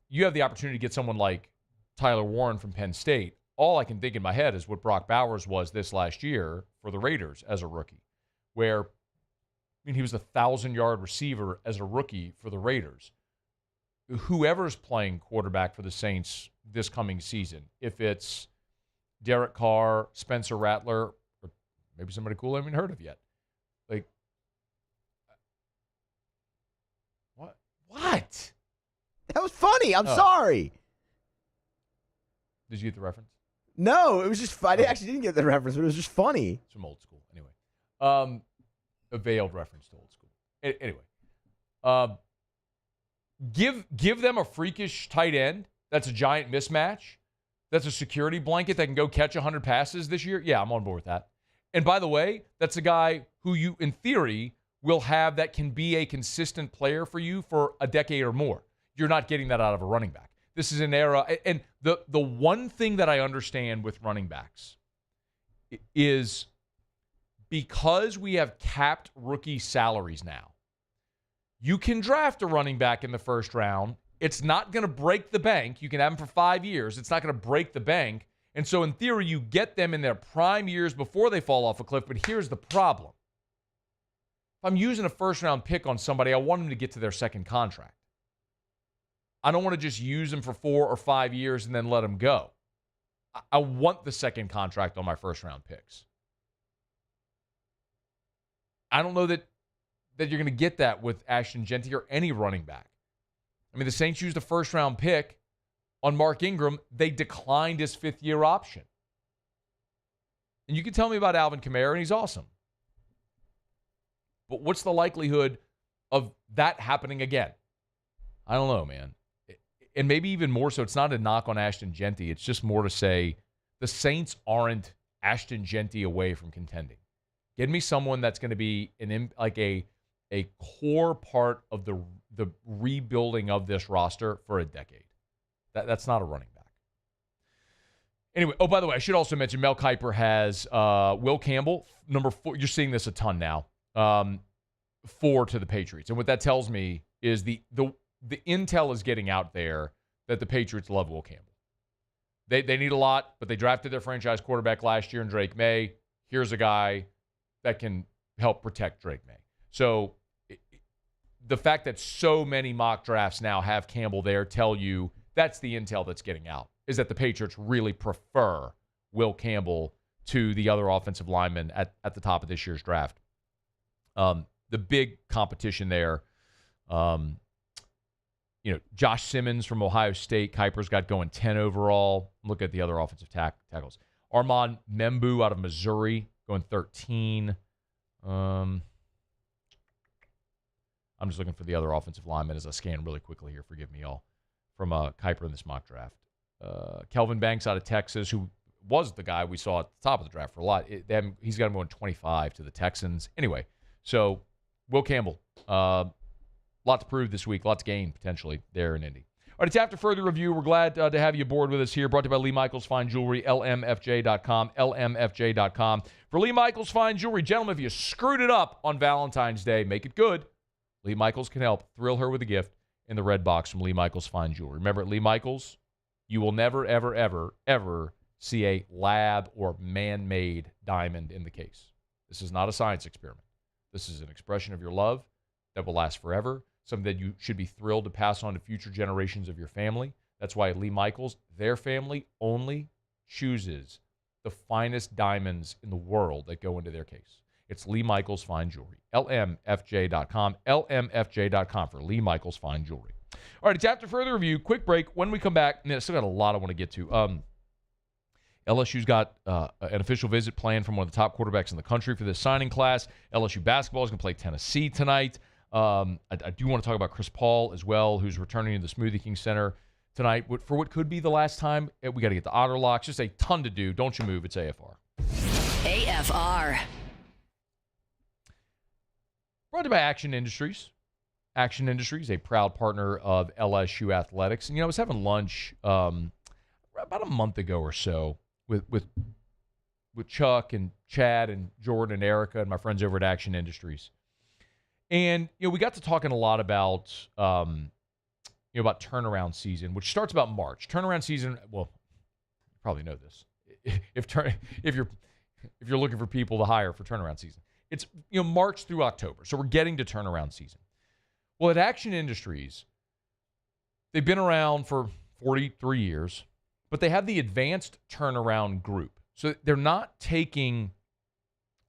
you have the opportunity to get someone like Tyler Warren from Penn State. All I can think in my head is what Brock Bowers was this last year for the Raiders as a rookie, where he was a 1,000-yard receiver as a rookie for the Raiders. Whoever's playing quarterback for the Saints this coming season, if it's Derek Carr, Spencer Rattler, or maybe somebody cool I haven't heard of yet. Like, what? That was funny. I'm sorry. Did you get the reference? No, it was just I actually didn't get the reference, but it was just funny. It's from old school. Anyway. A veiled reference to old school. Anyway. Give them a freakish tight end that's a giant mismatch, that's a security blanket that can go catch 100 passes this year. Yeah, I'm on board with that. And by the way, that's a guy who you, in theory, will have that can be a consistent player for you for a decade or more. You're not getting that out of a running back. This is an era, and the one thing that I understand with running backs is because we have capped rookie salaries now, you can draft a running back in the first round. It's not going to break the bank. You can have them for 5 years. It's not going to break the bank. And so in theory, you get them in their prime years before they fall off a cliff. But here's the problem. If I'm using a first-round pick on somebody, I want them to get to their second contract. I don't want to just use them for 4 or 5 years and then let them go. I want the second contract on my first-round picks. I don't know that you're going to get that with Ashton Genty or any running back. I mean, the Saints used a first-round pick on Mark Ingram. They declined his fifth-year option. And you can tell me about Alvin Kamara, and he's awesome. But what's the likelihood of that happening again? I don't know, man. And maybe even more so, it's not a knock on Ashton Genty. It's just more to say the Saints aren't Ashton Genty away from contending. Give me someone that's going to be a core part of the rebuilding of this roster for a decade. That's not a running back. Anyway, by the way, I should also mention Mel Kiper has Will Campbell, number 4. You're seeing this a ton now, 4 to the Patriots. And what that tells me is the intel is getting out there that the Patriots love Will Campbell. They need a lot, but they drafted their franchise quarterback last year in Drake May. Here's a guy that can help protect Drake May. So the fact that so many mock drafts now have Campbell there tell you that's the intel that's getting out, is that the Patriots really prefer Will Campbell to the other offensive linemen at the top of this year's draft. The big competition there, Josh Simmons from Ohio State, Kiper's got going 10 overall. Look at the other offensive tackles. Armand Membu out of Missouri going 13. I'm just looking for the other offensive linemen as I scan really quickly here. Forgive me, y'all. From Kiper in this mock draft. Kelvin Banks out of Texas, who was the guy we saw at the top of the draft for a lot. He's got him going 25 to the Texans. Anyway, so Will Campbell, lot to prove this week, lot to gain potentially there in Indy. All right, it's after further review. We're glad to have you aboard with us here. Brought to you by Lee Michaels Fine Jewelry, lmfj.com, lmfj.com. For Lee Michaels Fine Jewelry, gentlemen, if you screwed it up on Valentine's Day, make it good. Lee Michaels can help. Thrill her with a gift in the red box from Lee Michaels Fine Jewelry. Remember, at Lee Michaels, you will never, ever, ever, ever see a lab or man-made diamond in the case. This is not a science experiment. This is an expression of your love that will last forever, something that you should be thrilled to pass on to future generations of your family. That's why at Lee Michaels, their family only chooses the finest diamonds in the world that go into their case. It's Lee Michaels Fine Jewelry. LMFJ.com. LMFJ.com for Lee Michaels Fine Jewelry. All right, it's after further review. Quick break. When we come back, I still got a lot I want to get to. LSU's got an official visit planned from one of the top quarterbacks in the country for this signing class. LSU basketball is going to play Tennessee tonight. I do want to talk about Chris Paul as well, who's returning to the Smoothie King Center tonight for what could be the last time. We got to get the Otter Locks. Just a ton to do. Don't you move. It's AFR. AFR. Brought to you by Action Industries. Action Industries, a proud partner of LSU Athletics. And, I was having lunch about a month ago or so with Chuck and Chad and Jordan and Erica and my friends over at Action Industries. And, we got to talking a lot about, about turnaround season, which starts about March. Turnaround season, well, you probably know this. If you're looking for people to hire for turnaround season, it's March through October. So we're getting to turnaround season. Well, at Action Industries, they've been around for 43 years, but they have the advanced turnaround group. So they're not taking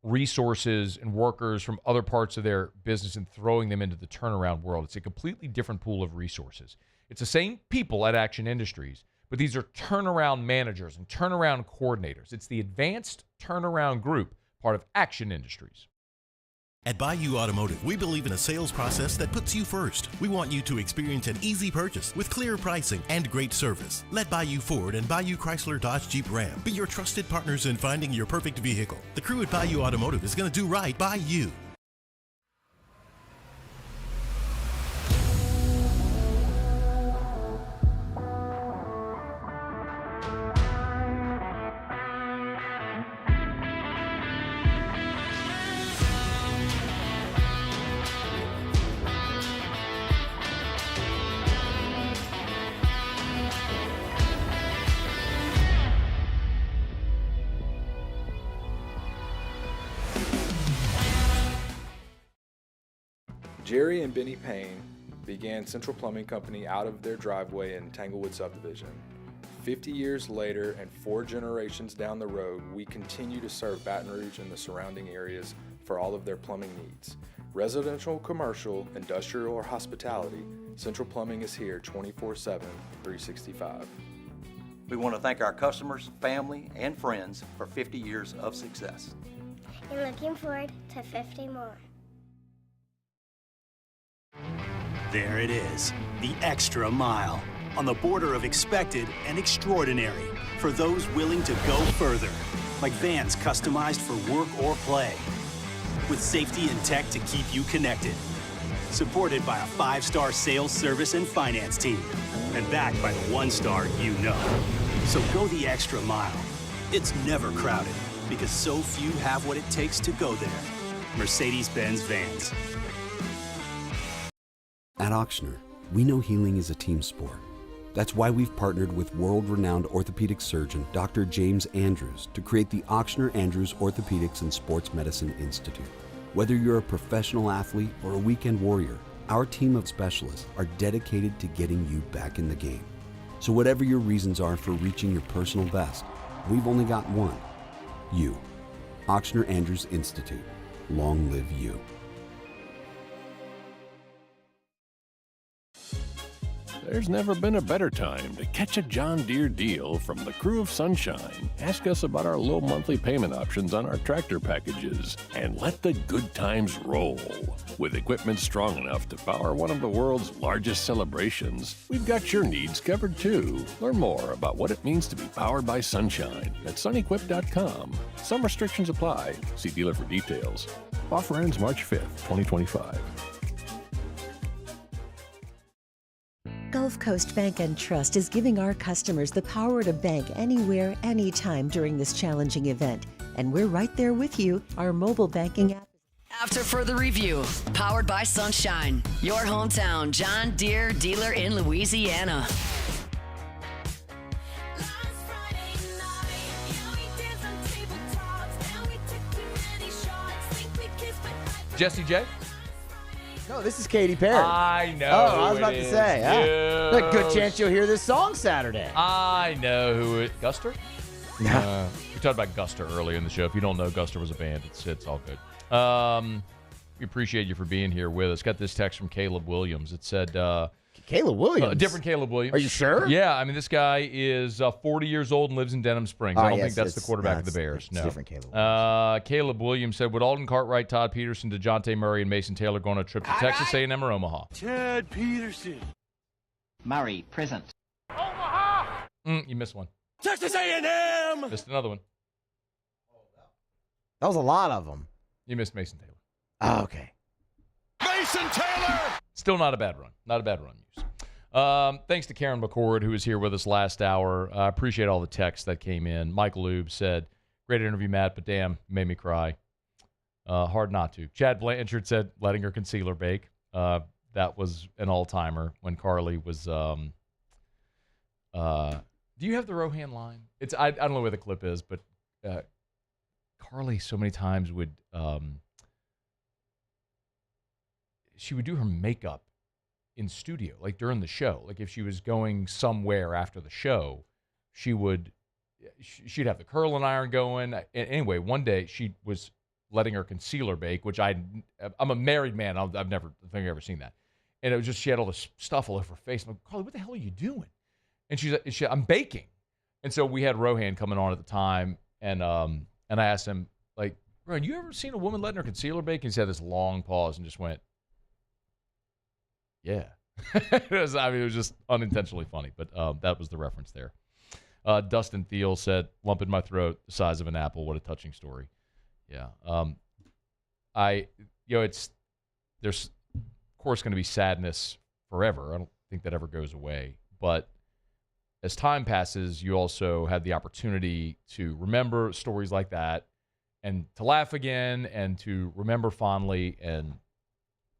resources and workers from other parts of their business and throwing them into the turnaround world. It's a completely different pool of resources. It's the same people at Action Industries, but these are turnaround managers and turnaround coordinators. It's the advanced turnaround group, part of Action Industries. At Bayou Automotive, we believe in a sales process that puts you first. We want you to experience an easy purchase with clear pricing and great service. Let Bayou Ford and Bayou Chrysler Dodge Jeep Ram be your trusted partners in finding your perfect vehicle. The crew at Bayou Automotive is going to do right by you. Jerry and Benny Payne began Central Plumbing Company out of their driveway in Tanglewood subdivision. 50 years later and 4 generations down the road, we continue to serve Baton Rouge and the surrounding areas for all of their plumbing needs. Residential, commercial, industrial, or hospitality, Central Plumbing is here 24/7, 365. We want to thank our customers, family, and friends for 50 years of success. And looking forward to 50 more. There it is, the extra mile, on the border of expected and extraordinary for those willing to go further, like vans customized for work or play, with safety and tech to keep you connected, supported by a 5-star sales, service, and finance team, and backed by the 1-star you know. So go the extra mile. It's never crowded, because so few have what it takes to go there. Mercedes-Benz Vans. At Auctioner, we know healing is a team sport. That's why we've partnered with world-renowned orthopedic surgeon Dr. James Andrews to create the Auctioner Andrews Orthopedics and Sports Medicine Institute. Whether you're a professional athlete or a weekend warrior, our team of specialists are dedicated to getting you back in the game. So whatever your reasons are for reaching your personal best, we've only got one: you. Auctioner Andrews Institute. Long live you. There's never been a better time to catch a John Deere deal from the crew of Sunshine. Ask us about our low monthly payment options on our tractor packages and let the good times roll. With equipment strong enough to power one of the world's largest celebrations, we've got your needs covered too. Learn more about what it means to be powered by Sunshine at sunequip.com. Some restrictions apply. See dealer for details. Offer ends March 5th, 2025. Gulf Coast Bank and Trust is giving our customers the power to bank anywhere, anytime during this challenging event. And we're right there with you. Our mobile banking app. After further review, powered by Sunshine, your hometown John Deere dealer in Louisiana. Jesse J? No, this is Katy Perry. I know. Oh, I was about to say. Yes. A good chance you'll hear this song Saturday. I know who it. Guster? We talked about Guster earlier in the show. If you don't know, Guster was a band. It's all good. We appreciate you for being here with us. Got this text from Caleb Williams. It said, Caleb Williams? Different Caleb Williams. Are you sure? Yeah, I mean, this guy is 40 years old and lives in Denham Springs. I don't think that's the quarterback of the Bears. It's different Caleb Williams. Caleb Williams said, would Alden Cartwright, Todd Peterson, DeJounte Murray, and Mason Taylor go on a trip to Texas A&M or Omaha? Ted Peterson. Murray, present. You missed one. Texas A&M. Missed another one. That was a lot of them. You missed Mason Taylor. Oh, okay. Mason Taylor. Still not a bad run. Not a bad run. Thanks to Karen McCord, who was here with us last hour. I appreciate all the texts that came in. Mike Lube said, great interview, Matt, but damn, made me cry. Hard not to. Chad Blanchard said, letting her concealer bake. That was an all-timer when Carly was do you have the Rohan line? I don't know where the clip is, but Carly so many times would she would do her makeup in studio, like during the show. Like if she was going somewhere after the show, she'd have the curling iron going. Anyway, one day she was letting her concealer bake, which I'm a married man. I think I've ever seen that. And it was just, she had all this stuff all over her face. I'm like, Carly, what the hell are you doing? And she's like, I'm baking. And so we had Rohan coming on at the time. And I asked him, like, Rohan, you ever seen a woman letting her concealer bake? And he had this long pause and just went, yeah. It was just unintentionally funny, but that was the reference there. Dustin Thiel said, lump in my throat, the size of an apple. What a touching story. Yeah. There's of course going to be sadness forever. I don't think that ever goes away. But as time passes, you also have the opportunity to remember stories like that and to laugh again and to remember fondly. And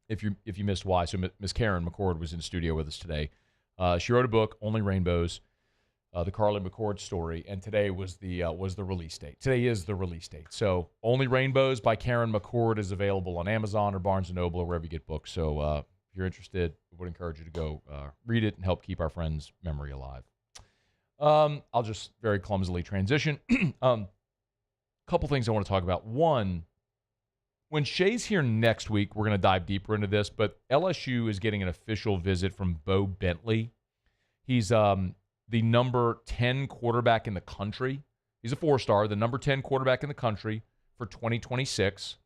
if you missed why, so Miss Karen McCord was in studio with us today. She wrote a book, Only Rainbows, the Carly McCord story, and today was the release date. Today is the release date. So Only Rainbows by Karen McCord is available on Amazon or Barnes & Noble or wherever you get books. So if you're interested, I would encourage you to go read it and help keep our friend's memory alive. I'll just very clumsily transition. Couple things I want to talk about. One, when Shea's here next week, we're going to dive deeper into this, but LSU is getting an official visit from Bo Bentley. He's the number 10 quarterback in the country. He's a 4-star, the number 10 quarterback in the country for 2026.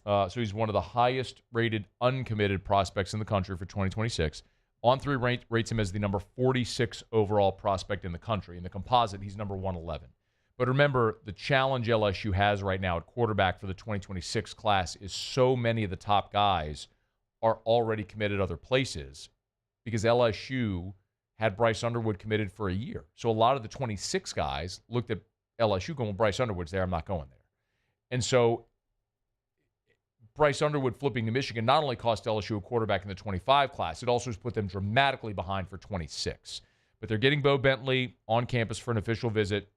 So he's one of the highest rated uncommitted prospects in the country for 2026. On3 rates him as the number 46 overall prospect in the country. In the composite, he's number 111. But remember, the challenge LSU has right now at quarterback for the 2026 class is so many of the top guys are already committed other places because LSU had Bryce Underwood committed for a year. So a lot of the 26 guys looked at LSU going, well, Bryce Underwood's there, I'm not going there. And so Bryce Underwood flipping to Michigan not only cost LSU a quarterback in the 25 class, it also has put them dramatically behind for 26. But they're getting Bo Bentley on campus for an official visit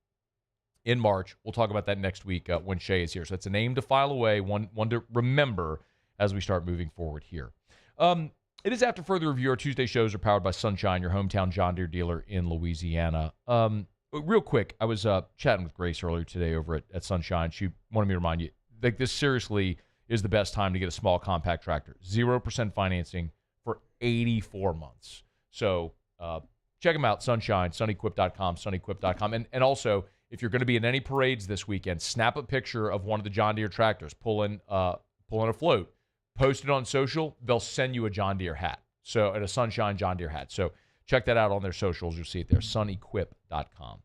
in March. We'll talk about that next week when Shea is here. So that's a name to file away, one to remember as we start moving forward here. It is After Further Review. Our Tuesday shows are powered by Sunshine, your hometown John Deere dealer in Louisiana. Real quick, I was chatting with Grace earlier today over at Sunshine. She wanted me to remind you, like, this seriously is the best time to get a small compact tractor. 0% financing for 84 months. So check them out, Sunshine, sunnyquip.com, sunnyquip.com. And also, if you're going to be in any parades this weekend, snap a picture of one of the John Deere tractors pulling a float. Post it on social. They'll send you a John Deere hat. So at a Sunshine John Deere hat. So check that out on their socials. You'll see it there, sunnyquip.com.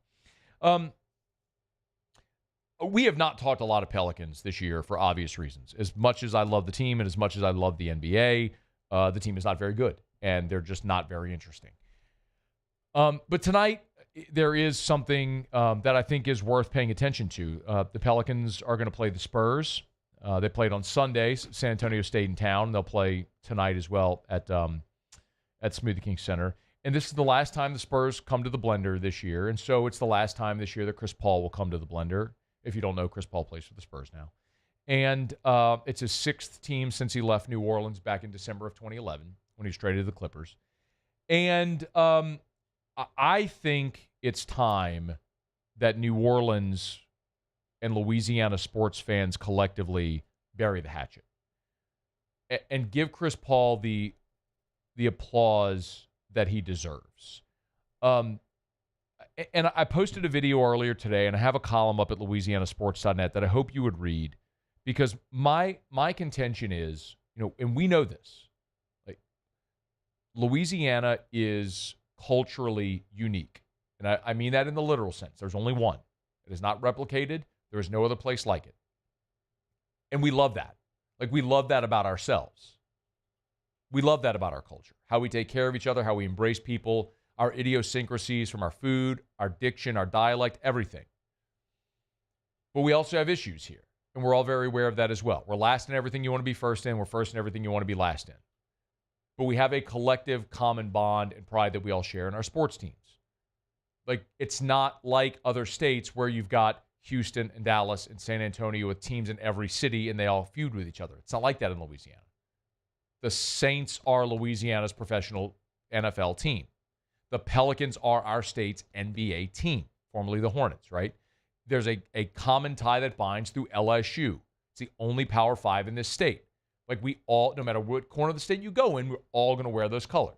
We have not talked a lot of Pelicans this year for obvious reasons. As much as I love the team and as much as I love the NBA, the team is not very good, and they're just not very interesting. But tonight, there is something that I think is worth paying attention to. The Pelicans are going to play the Spurs. They played on Sunday. San Antonio stayed in town. They'll play tonight as well at Smoothie King Center. And this is the last time the Spurs come to the Blender this year. And so it's the last time this year that Chris Paul will come to the Blender. If you don't know, Chris Paul plays for the Spurs now. And it's his 6th team since he left New Orleans back in December of 2011 when he was traded to the Clippers. And I think it's time that New Orleans and Louisiana sports fans collectively bury the hatchet and give Chris Paul the applause that he deserves. And I posted a video earlier today, and I have a column up at LouisianaSports.net that I hope you would read, because my contention is, and we know this, like, Louisiana is culturally unique. And I mean that in the literal sense. There's only one. It is not replicated. There is no other place like it. And we love that. Like, we love that about ourselves. We love that about our culture. How we take care of each other, how we embrace people, our idiosyncrasies from our food, our diction, our dialect, everything. But we also have issues here. And we're all very aware of that as well. We're last in everything you want to be first in. We're first in everything you want to be last in. But we have a collective common bond and pride that we all share in our sports teams. Like, it's not like other states where you've got Houston and Dallas and San Antonio with teams in every city and they all feud with each other. It's not like that in Louisiana. The Saints are Louisiana's professional NFL team. The Pelicans are our state's NBA team, formerly the Hornets, right? There's a common tie that binds through LSU. It's the only Power 5 in this state. Like, we all, no matter what corner of the state you go in, we're all going to wear those colors.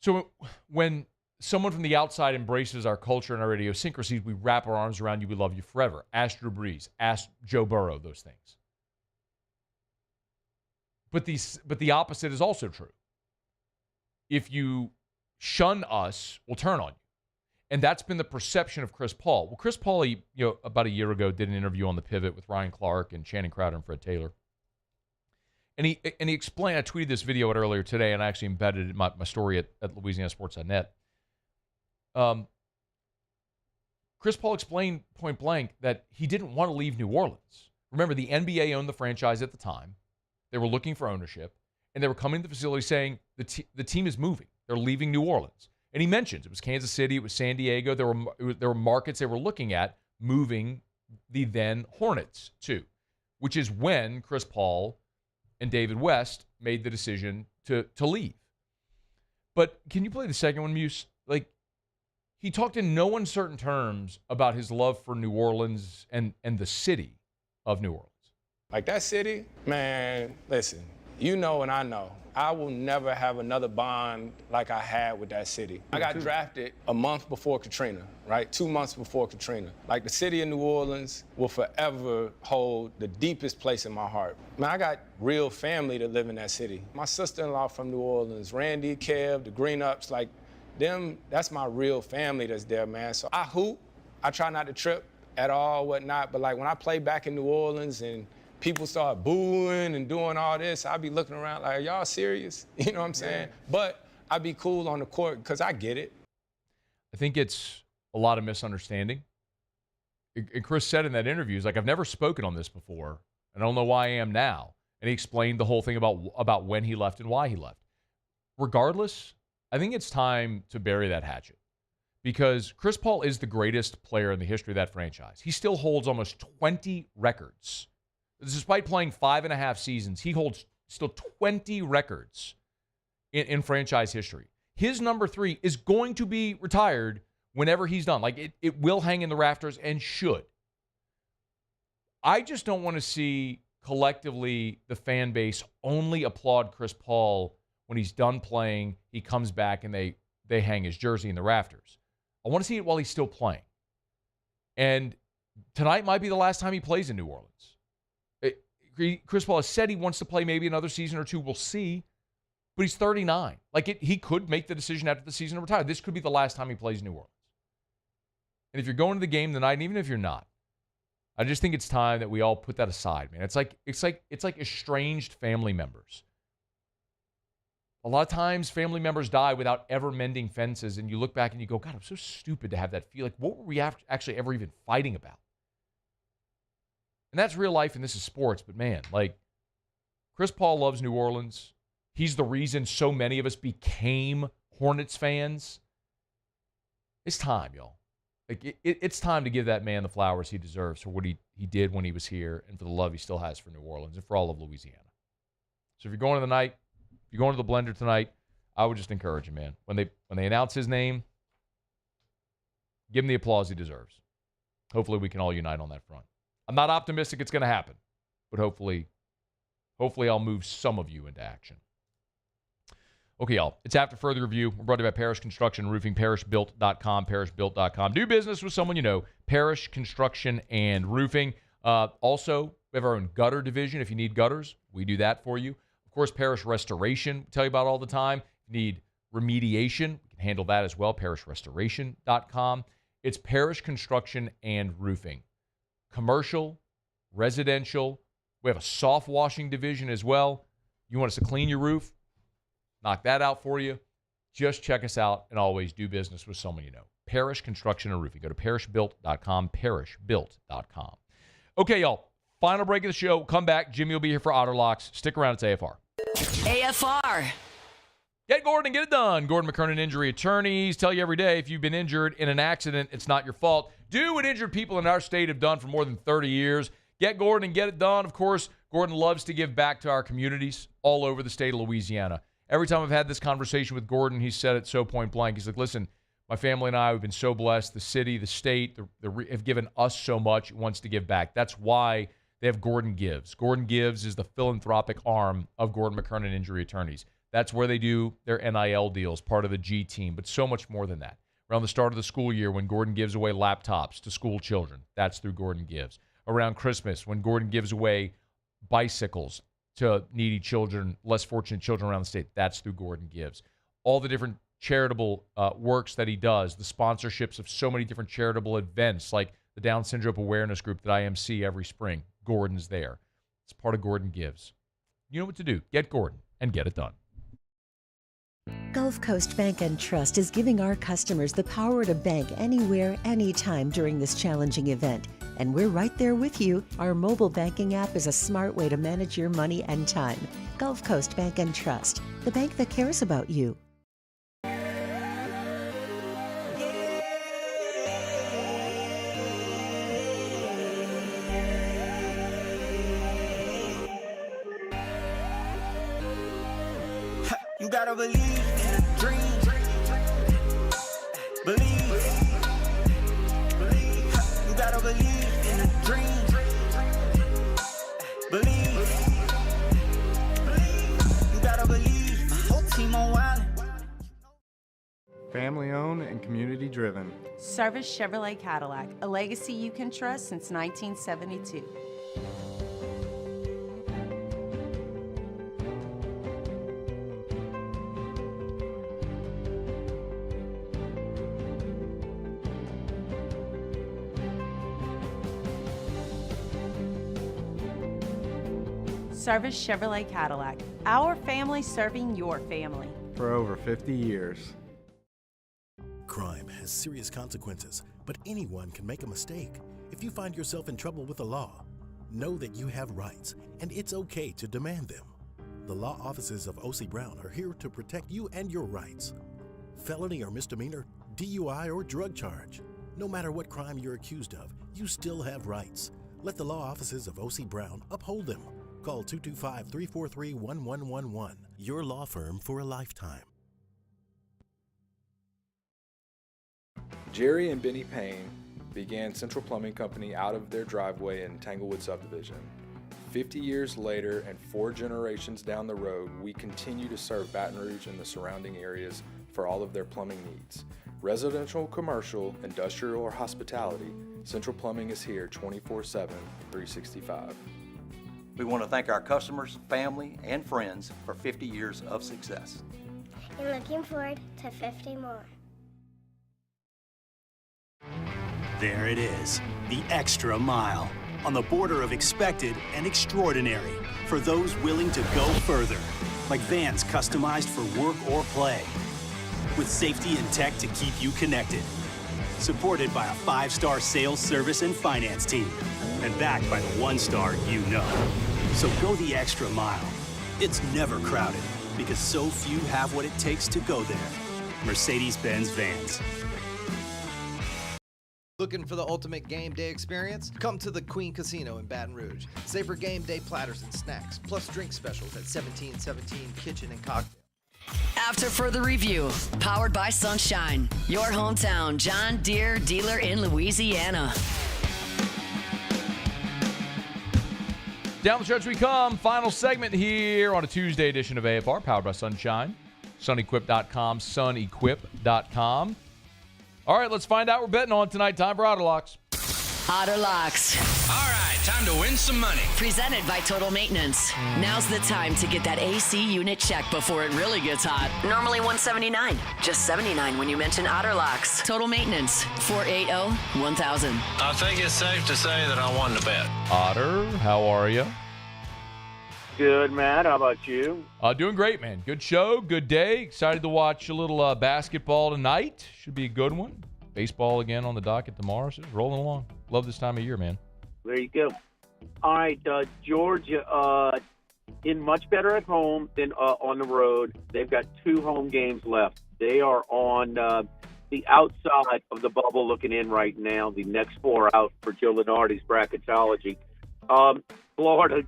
So when someone from the outside embraces our culture and our idiosyncrasies, we wrap our arms around you. We love you forever. Ask Drew Brees. Ask Joe Burrow, those things. But the opposite is also true. If you shun us, we'll turn on you. And that's been the perception of Chris Paul. Well, Chris Paul, about a year ago, did an interview on The Pivot with Ryan Clark and Shannon Crowder and Fred Taylor. And he explained, I tweeted this video out earlier today, and I actually embedded it in my story at LouisianaSports.net. Chris Paul explained point blank that he didn't want to leave New Orleans. Remember, the NBA owned the franchise at the time. They were looking for ownership, and they were coming to the facility saying the team is moving. They're leaving New Orleans. And he mentions it was Kansas City, it was San Diego. There were markets they were looking at moving the then Hornets to, which is when Chris Paul and David West made the decision to leave. But can you play the second one, Muse? Like, he talked in no uncertain terms about his love for New Orleans and the city of New Orleans. Like, that city, man, listen, you know and I know. I will never have another bond like I had with that city. I got drafted a month before Katrina, right? 2 months before Katrina. Like, the city of New Orleans will forever hold the deepest place in my heart. Man, I got real family that live in that city. My sister-in-law from New Orleans, Randy, Kev, the Green-Ups, like, them, that's my real family that's there, man. So I hoop. I try not to trip at all, whatnot, but, like, when I play back in New Orleans and people start booing and doing all this, I'd be looking around like, are y'all serious? You know what I'm saying? Yeah. But I'd be cool on the court because I get it. I think it's a lot of misunderstanding. And Chris said in that interview, he's like, I've never spoken on this before, and I don't know why I am now. And he explained the whole thing about when he left and why he left. Regardless, I think it's time to bury that hatchet, because Chris Paul is the greatest player in the history of that franchise. He still holds almost 20 records. Despite playing 5.5 seasons, he holds still 20 records in franchise history. His number 3 is going to be retired whenever he's done. Like, it will hang in the rafters and should. I just don't want to see collectively the fan base only applaud Chris Paul when he's done playing, he comes back and they hang his jersey in the rafters. I want to see it while he's still playing. And tonight might be the last time he plays in New Orleans. Chris Paul has said he wants to play maybe another season or two. We'll see. But he's 39. Like, he could make the decision after the season to retire. This could be the last time he plays New Orleans. And if you're going to the game tonight, and even if you're not, I just think it's time that we all put that aside, man. It's like estranged family members. A lot of times, family members die without ever mending fences, and you look back and you go, God, I'm so stupid to have that feel. Like, what were we actually ever even fighting about? And that's real life, and this is sports. But, man, like, Chris Paul loves New Orleans. He's the reason so many of us became Hornets fans. It's time, y'all. Like, it's time to give that man the flowers he deserves for what he did when he was here and for the love he still has for New Orleans and for all of Louisiana. So if you're going to the night, if you're going to the Blender tonight, I would just encourage him, man. When they announce his name, give him the applause he deserves. Hopefully we can all unite on that front. I'm not optimistic it's going to happen, but hopefully I'll move some of you into action. Okay, y'all, it's after further review. We're brought to you by Parish Construction and Roofing, parishbuilt.com, parishbuilt.com. Do business with someone you know, Parish Construction and Roofing. Also, we have our own gutter division. If you need gutters, we do that for you. Of course, Parish Restoration, we tell you about all the time. If you need remediation, we can handle that as well, parishrestoration.com. It's Parish Construction and Roofing. Commercial, residential. We have a soft washing division as well. You want us to clean your roof? Knock that out for you. Just check us out and always do business with someone you know. Parish Construction and Roofing. Go to parishbuilt.com, parishbuilt.com. Okay, y'all. Final break of the show. Come back. Jimmy will be here for Otter Locks. Stick around. It's AFR. AFR. Get Gordon and get it done. Gordon McCord Injury Attorneys tell you every day if you've been injured in an accident, it's not your fault. Do what injured people in our state have done for more than 30 years. Get Gordon and get it done. Of course, Gordon loves to give back to our communities all over the state of Louisiana. Every time I've had this conversation with Gordon, he said it so point blank. He's like, listen, my family and I have been so blessed. The city, the state, have given us so much. He wants to give back. That's why they have Gordon Gives. Gordon Gives is the philanthropic arm of Gordon McCord Injury Attorneys. That's where they do their NIL deals, part of the G team, but so much more than that. Around the start of the school year when Gordon gives away laptops to school children, that's through Gordon Gives. Around Christmas when Gordon gives away bicycles to needy children, less fortunate children around the state, that's through Gordon Gives. All the different charitable works that he does, the sponsorships of so many different charitable events like the Down Syndrome Awareness Group that I MC every spring, Gordon's there. It's part of Gordon Gives. You know what to do. Get Gordon and get it done. Gulf Coast Bank and Trust is giving our customers the power to bank anywhere, anytime during this challenging event. And we're right there with you. Our mobile banking app is a smart way to manage your money and time. Gulf Coast Bank and Trust, the bank that cares about you. You gotta believe in a dream. Believe. You gotta believe in a dream. Believe. You gotta believe. My whole team on wildin'. Family owned and community driven. Service Chevrolet Cadillac, a legacy you can trust since 1972. Service Chevrolet Cadillac, our family serving your family. For over 50 years. Crime has serious consequences, but anyone can make a mistake. If you find yourself in trouble with the law, know that you have rights, and it's okay to demand them. The law offices of O.C. Brown are here to protect you and your rights. Felony or misdemeanor, DUI or drug charge. No matter what crime you're accused of, you still have rights. Let the law offices of O.C. Brown uphold them. Call 225-343-1111. Your law firm for a lifetime. Jerry and Benny Payne began Central Plumbing Company out of their driveway in Tanglewood subdivision. 50 years later and 4 generations down the road, we continue to serve Baton Rouge and the surrounding areas for all of their plumbing needs. Residential, commercial, industrial, or hospitality, Central Plumbing is here 24/7, 365. We want to thank our customers, family, and friends for 50 years of success. And looking forward to 50 more. There it is, the extra mile, on the border of expected and extraordinary, for those willing to go further, like vans customized for work or play, with safety and tech to keep you connected, supported by a 5-star sales, service, and finance team, and backed by the 1-star you know. So go the extra mile. It's never crowded, because so few have what it takes to go there. Mercedes-Benz Vans. Looking for the ultimate game day experience? Come to the Queen Casino in Baton Rouge. Savor game day platters and snacks, plus drink specials at 1717 Kitchen and Cocktail. After further review, powered by Sunshine, your hometown John Deere dealer in Louisiana. Down the stretch we come. Final segment here on a Tuesday edition of AFR, powered by Sunshine. sunequip.com, sunequip.com. All right, let's find out what we're betting on tonight. Time for Otter Locks. Otter Locks. All right, time to win some money. Presented by Total Maintenance. Now's the time to get that AC unit checked before it really gets hot. Normally $179. Just $79 when you mention Otter Locks. Total Maintenance. 480-1000. I think it's safe to say that I won the bet. Otter, how are you? Good, Matt. How about you? Doing great, man. Good show, good day. Excited to watch a little basketball tonight. Should be a good one. Baseball again on the docket tomorrow. So just rolling along. Love this time of year, man. There you go. All right, Georgia, in much better at home than on the road. They've got 2 home games left. They are on the outside of the bubble looking in right now. The next 4 out for Joe Lunardi's bracketology. Florida's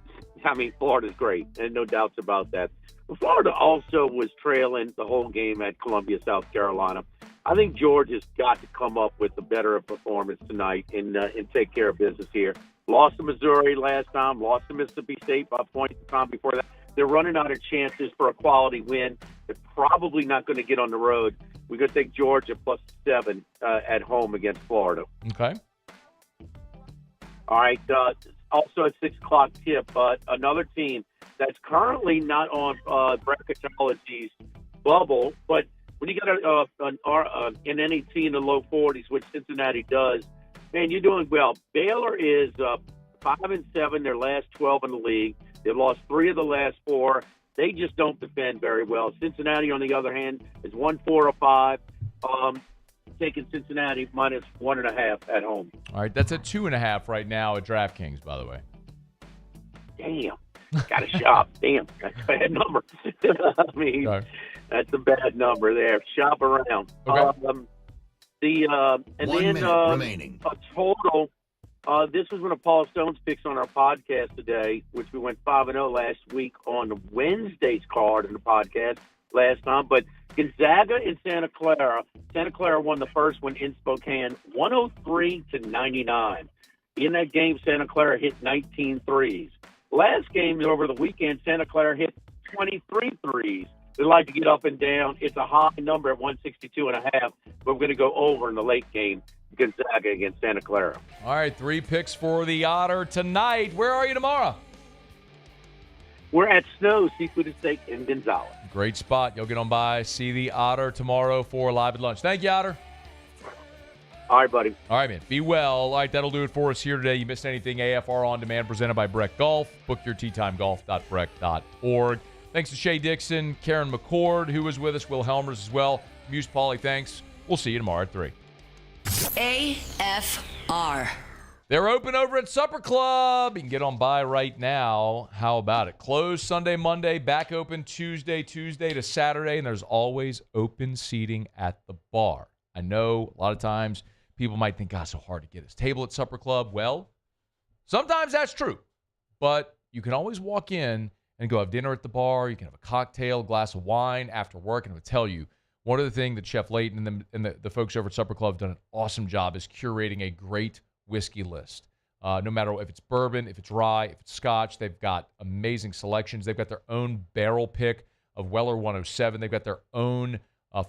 great, and no doubts about that. But Florida also was trailing the whole game at Columbia, South Carolina. I think Georgia's got to come up with a better performance tonight and take care of business here. Lost to Missouri last time, lost to Mississippi State by points the time before that. They're running out of chances for a quality win. They're probably not going to get on the road. We're going to take Georgia +7 at home against Florida. Okay. All right. Also at 6 o'clock tip, another team that's currently not on bracketology's bubble, but when you got an NET in the low 40s, which Cincinnati does, man, you're doing well. Baylor is 5-7, their last 12 in the league. They've lost 3 of the last 4. They just don't defend very well. Cincinnati, on the other hand, is 1-4-5. Taking Cincinnati -1.5 at home. All right, that's at 2.5 right now at DraftKings, by the way. Damn. Got to shop. Damn. That's a bad number. I mean, Sorry. That's a bad number there. Shop around. Okay. And 1 then minute remaining. a total. This was one of Paul Stone's picks on our podcast today, which we went 5-0 last week on Wednesday's card in the podcast last time. But Gonzaga and Santa Clara. Santa Clara won the first one in Spokane, 103-99. In that game, Santa Clara hit 19 threes. Last game over the weekend, Santa Clara hit 23 threes. They like to get up and down. It's a high number at 162.5, but we're going to go over in the late game. Gonzaga against Santa Clara. All right, 3 picks for the Otter tonight. Where are you tomorrow? We're at Snow Seafood and Steak in Gonzales. Great spot. You'll get on by, see the Otter tomorrow for Live at Lunch. Thank you, Otter. All right, buddy. All right, man. Be well. All right, that'll do it for us here today. You missed anything, AFR On Demand presented by Breck Golf. Book your teatimegolf.breck.org. Thanks to Shea Dixon, Karen McCord, who was with us, Will Helmers as well. Muse Pauly, thanks. We'll see you tomorrow at 3. AFR. They're open over at Supper Club. You can get on by right now. How about it? Closed Sunday, Monday, back open Tuesday to Saturday, and there's always open seating at the bar. I know a lot of times people might think, so hard to get his table at Supper Club. Well, sometimes that's true, but you can always walk in and go have dinner at the bar. You can have a cocktail, a glass of wine after work, and I would tell you, one of the things that Chef Layton and the folks over at Supper Club have done an awesome job is curating a great whiskey list. No matter if it's bourbon, if it's rye, if it's scotch, they've got amazing selections. They've got their own barrel pick of Weller 107. They've got their own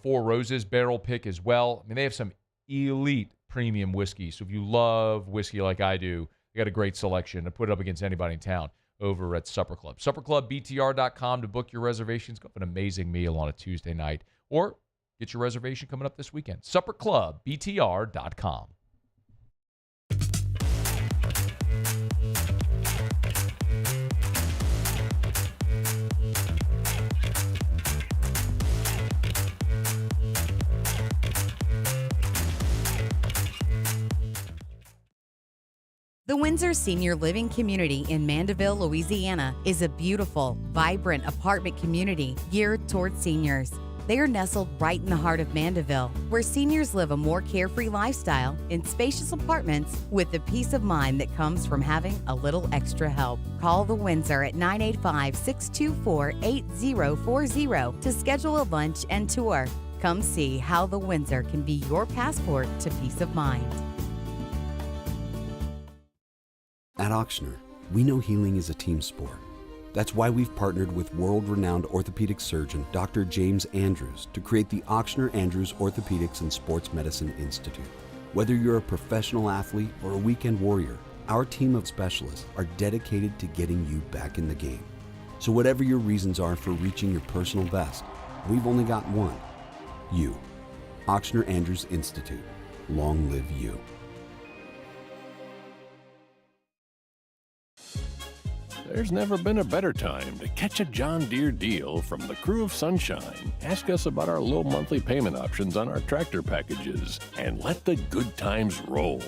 Four Roses barrel pick as well. I mean, they have some elite premium whiskey. So if you love whiskey like I do, they got a great selection to put it up against anybody in town over at Supper Club. SupperClubBTR.com to book your reservations. Go have an amazing meal on a Tuesday night. Or get your reservation coming up this weekend. SupperClubBTR.com. The Windsor Senior Living Community in Mandeville, Louisiana is a beautiful, vibrant apartment community geared toward seniors. They are nestled right in the heart of Mandeville, where seniors live a more carefree lifestyle in spacious apartments with the peace of mind that comes from having a little extra help. Call the Windsor at 985-624-8040 to schedule a lunch and tour. Come see how the Windsor can be your passport to peace of mind. At Auctioner, we know healing is a team sport. That's why we've partnered with world-renowned orthopedic surgeon Dr. James Andrews to create the Ochsner Andrews Orthopedics and Sports Medicine Institute. Whether you're a professional athlete or a weekend warrior, our team of specialists are dedicated to getting you back in the game. So whatever your reasons are for reaching your personal best, we've only got one: you. Ochsner Andrews Institute. Long live you. There's never been a better time to catch a John Deere deal from the crew of Sunshine. Ask us about our low monthly payment options on our tractor packages and let the good times roll.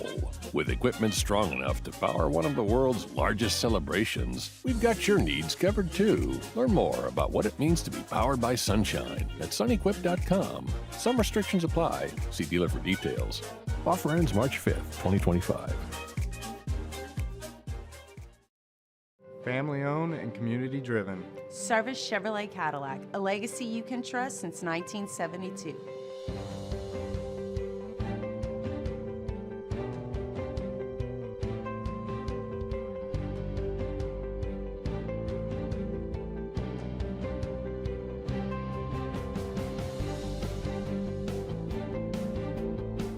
With equipment strong enough to power one of the world's largest celebrations, we've got your needs covered too. Learn more about what it means to be powered by Sunshine at sunequip.com. Some restrictions apply. See dealer for details. Offer ends March 5th, 2025. Family owned and community driven. Service Chevrolet Cadillac, a legacy you can trust since 1972.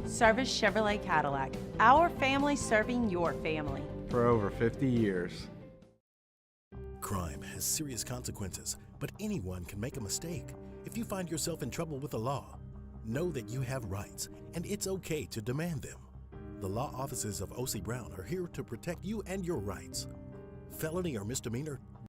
Service Chevrolet Cadillac, our family serving your family. For over 50 years. Crime has serious consequences, but anyone can make a mistake. If you find yourself in trouble with the law, know that you have rights, and it's okay to demand them. The law offices of O.C. Brown are here to protect you and your rights. Felony or misdemeanor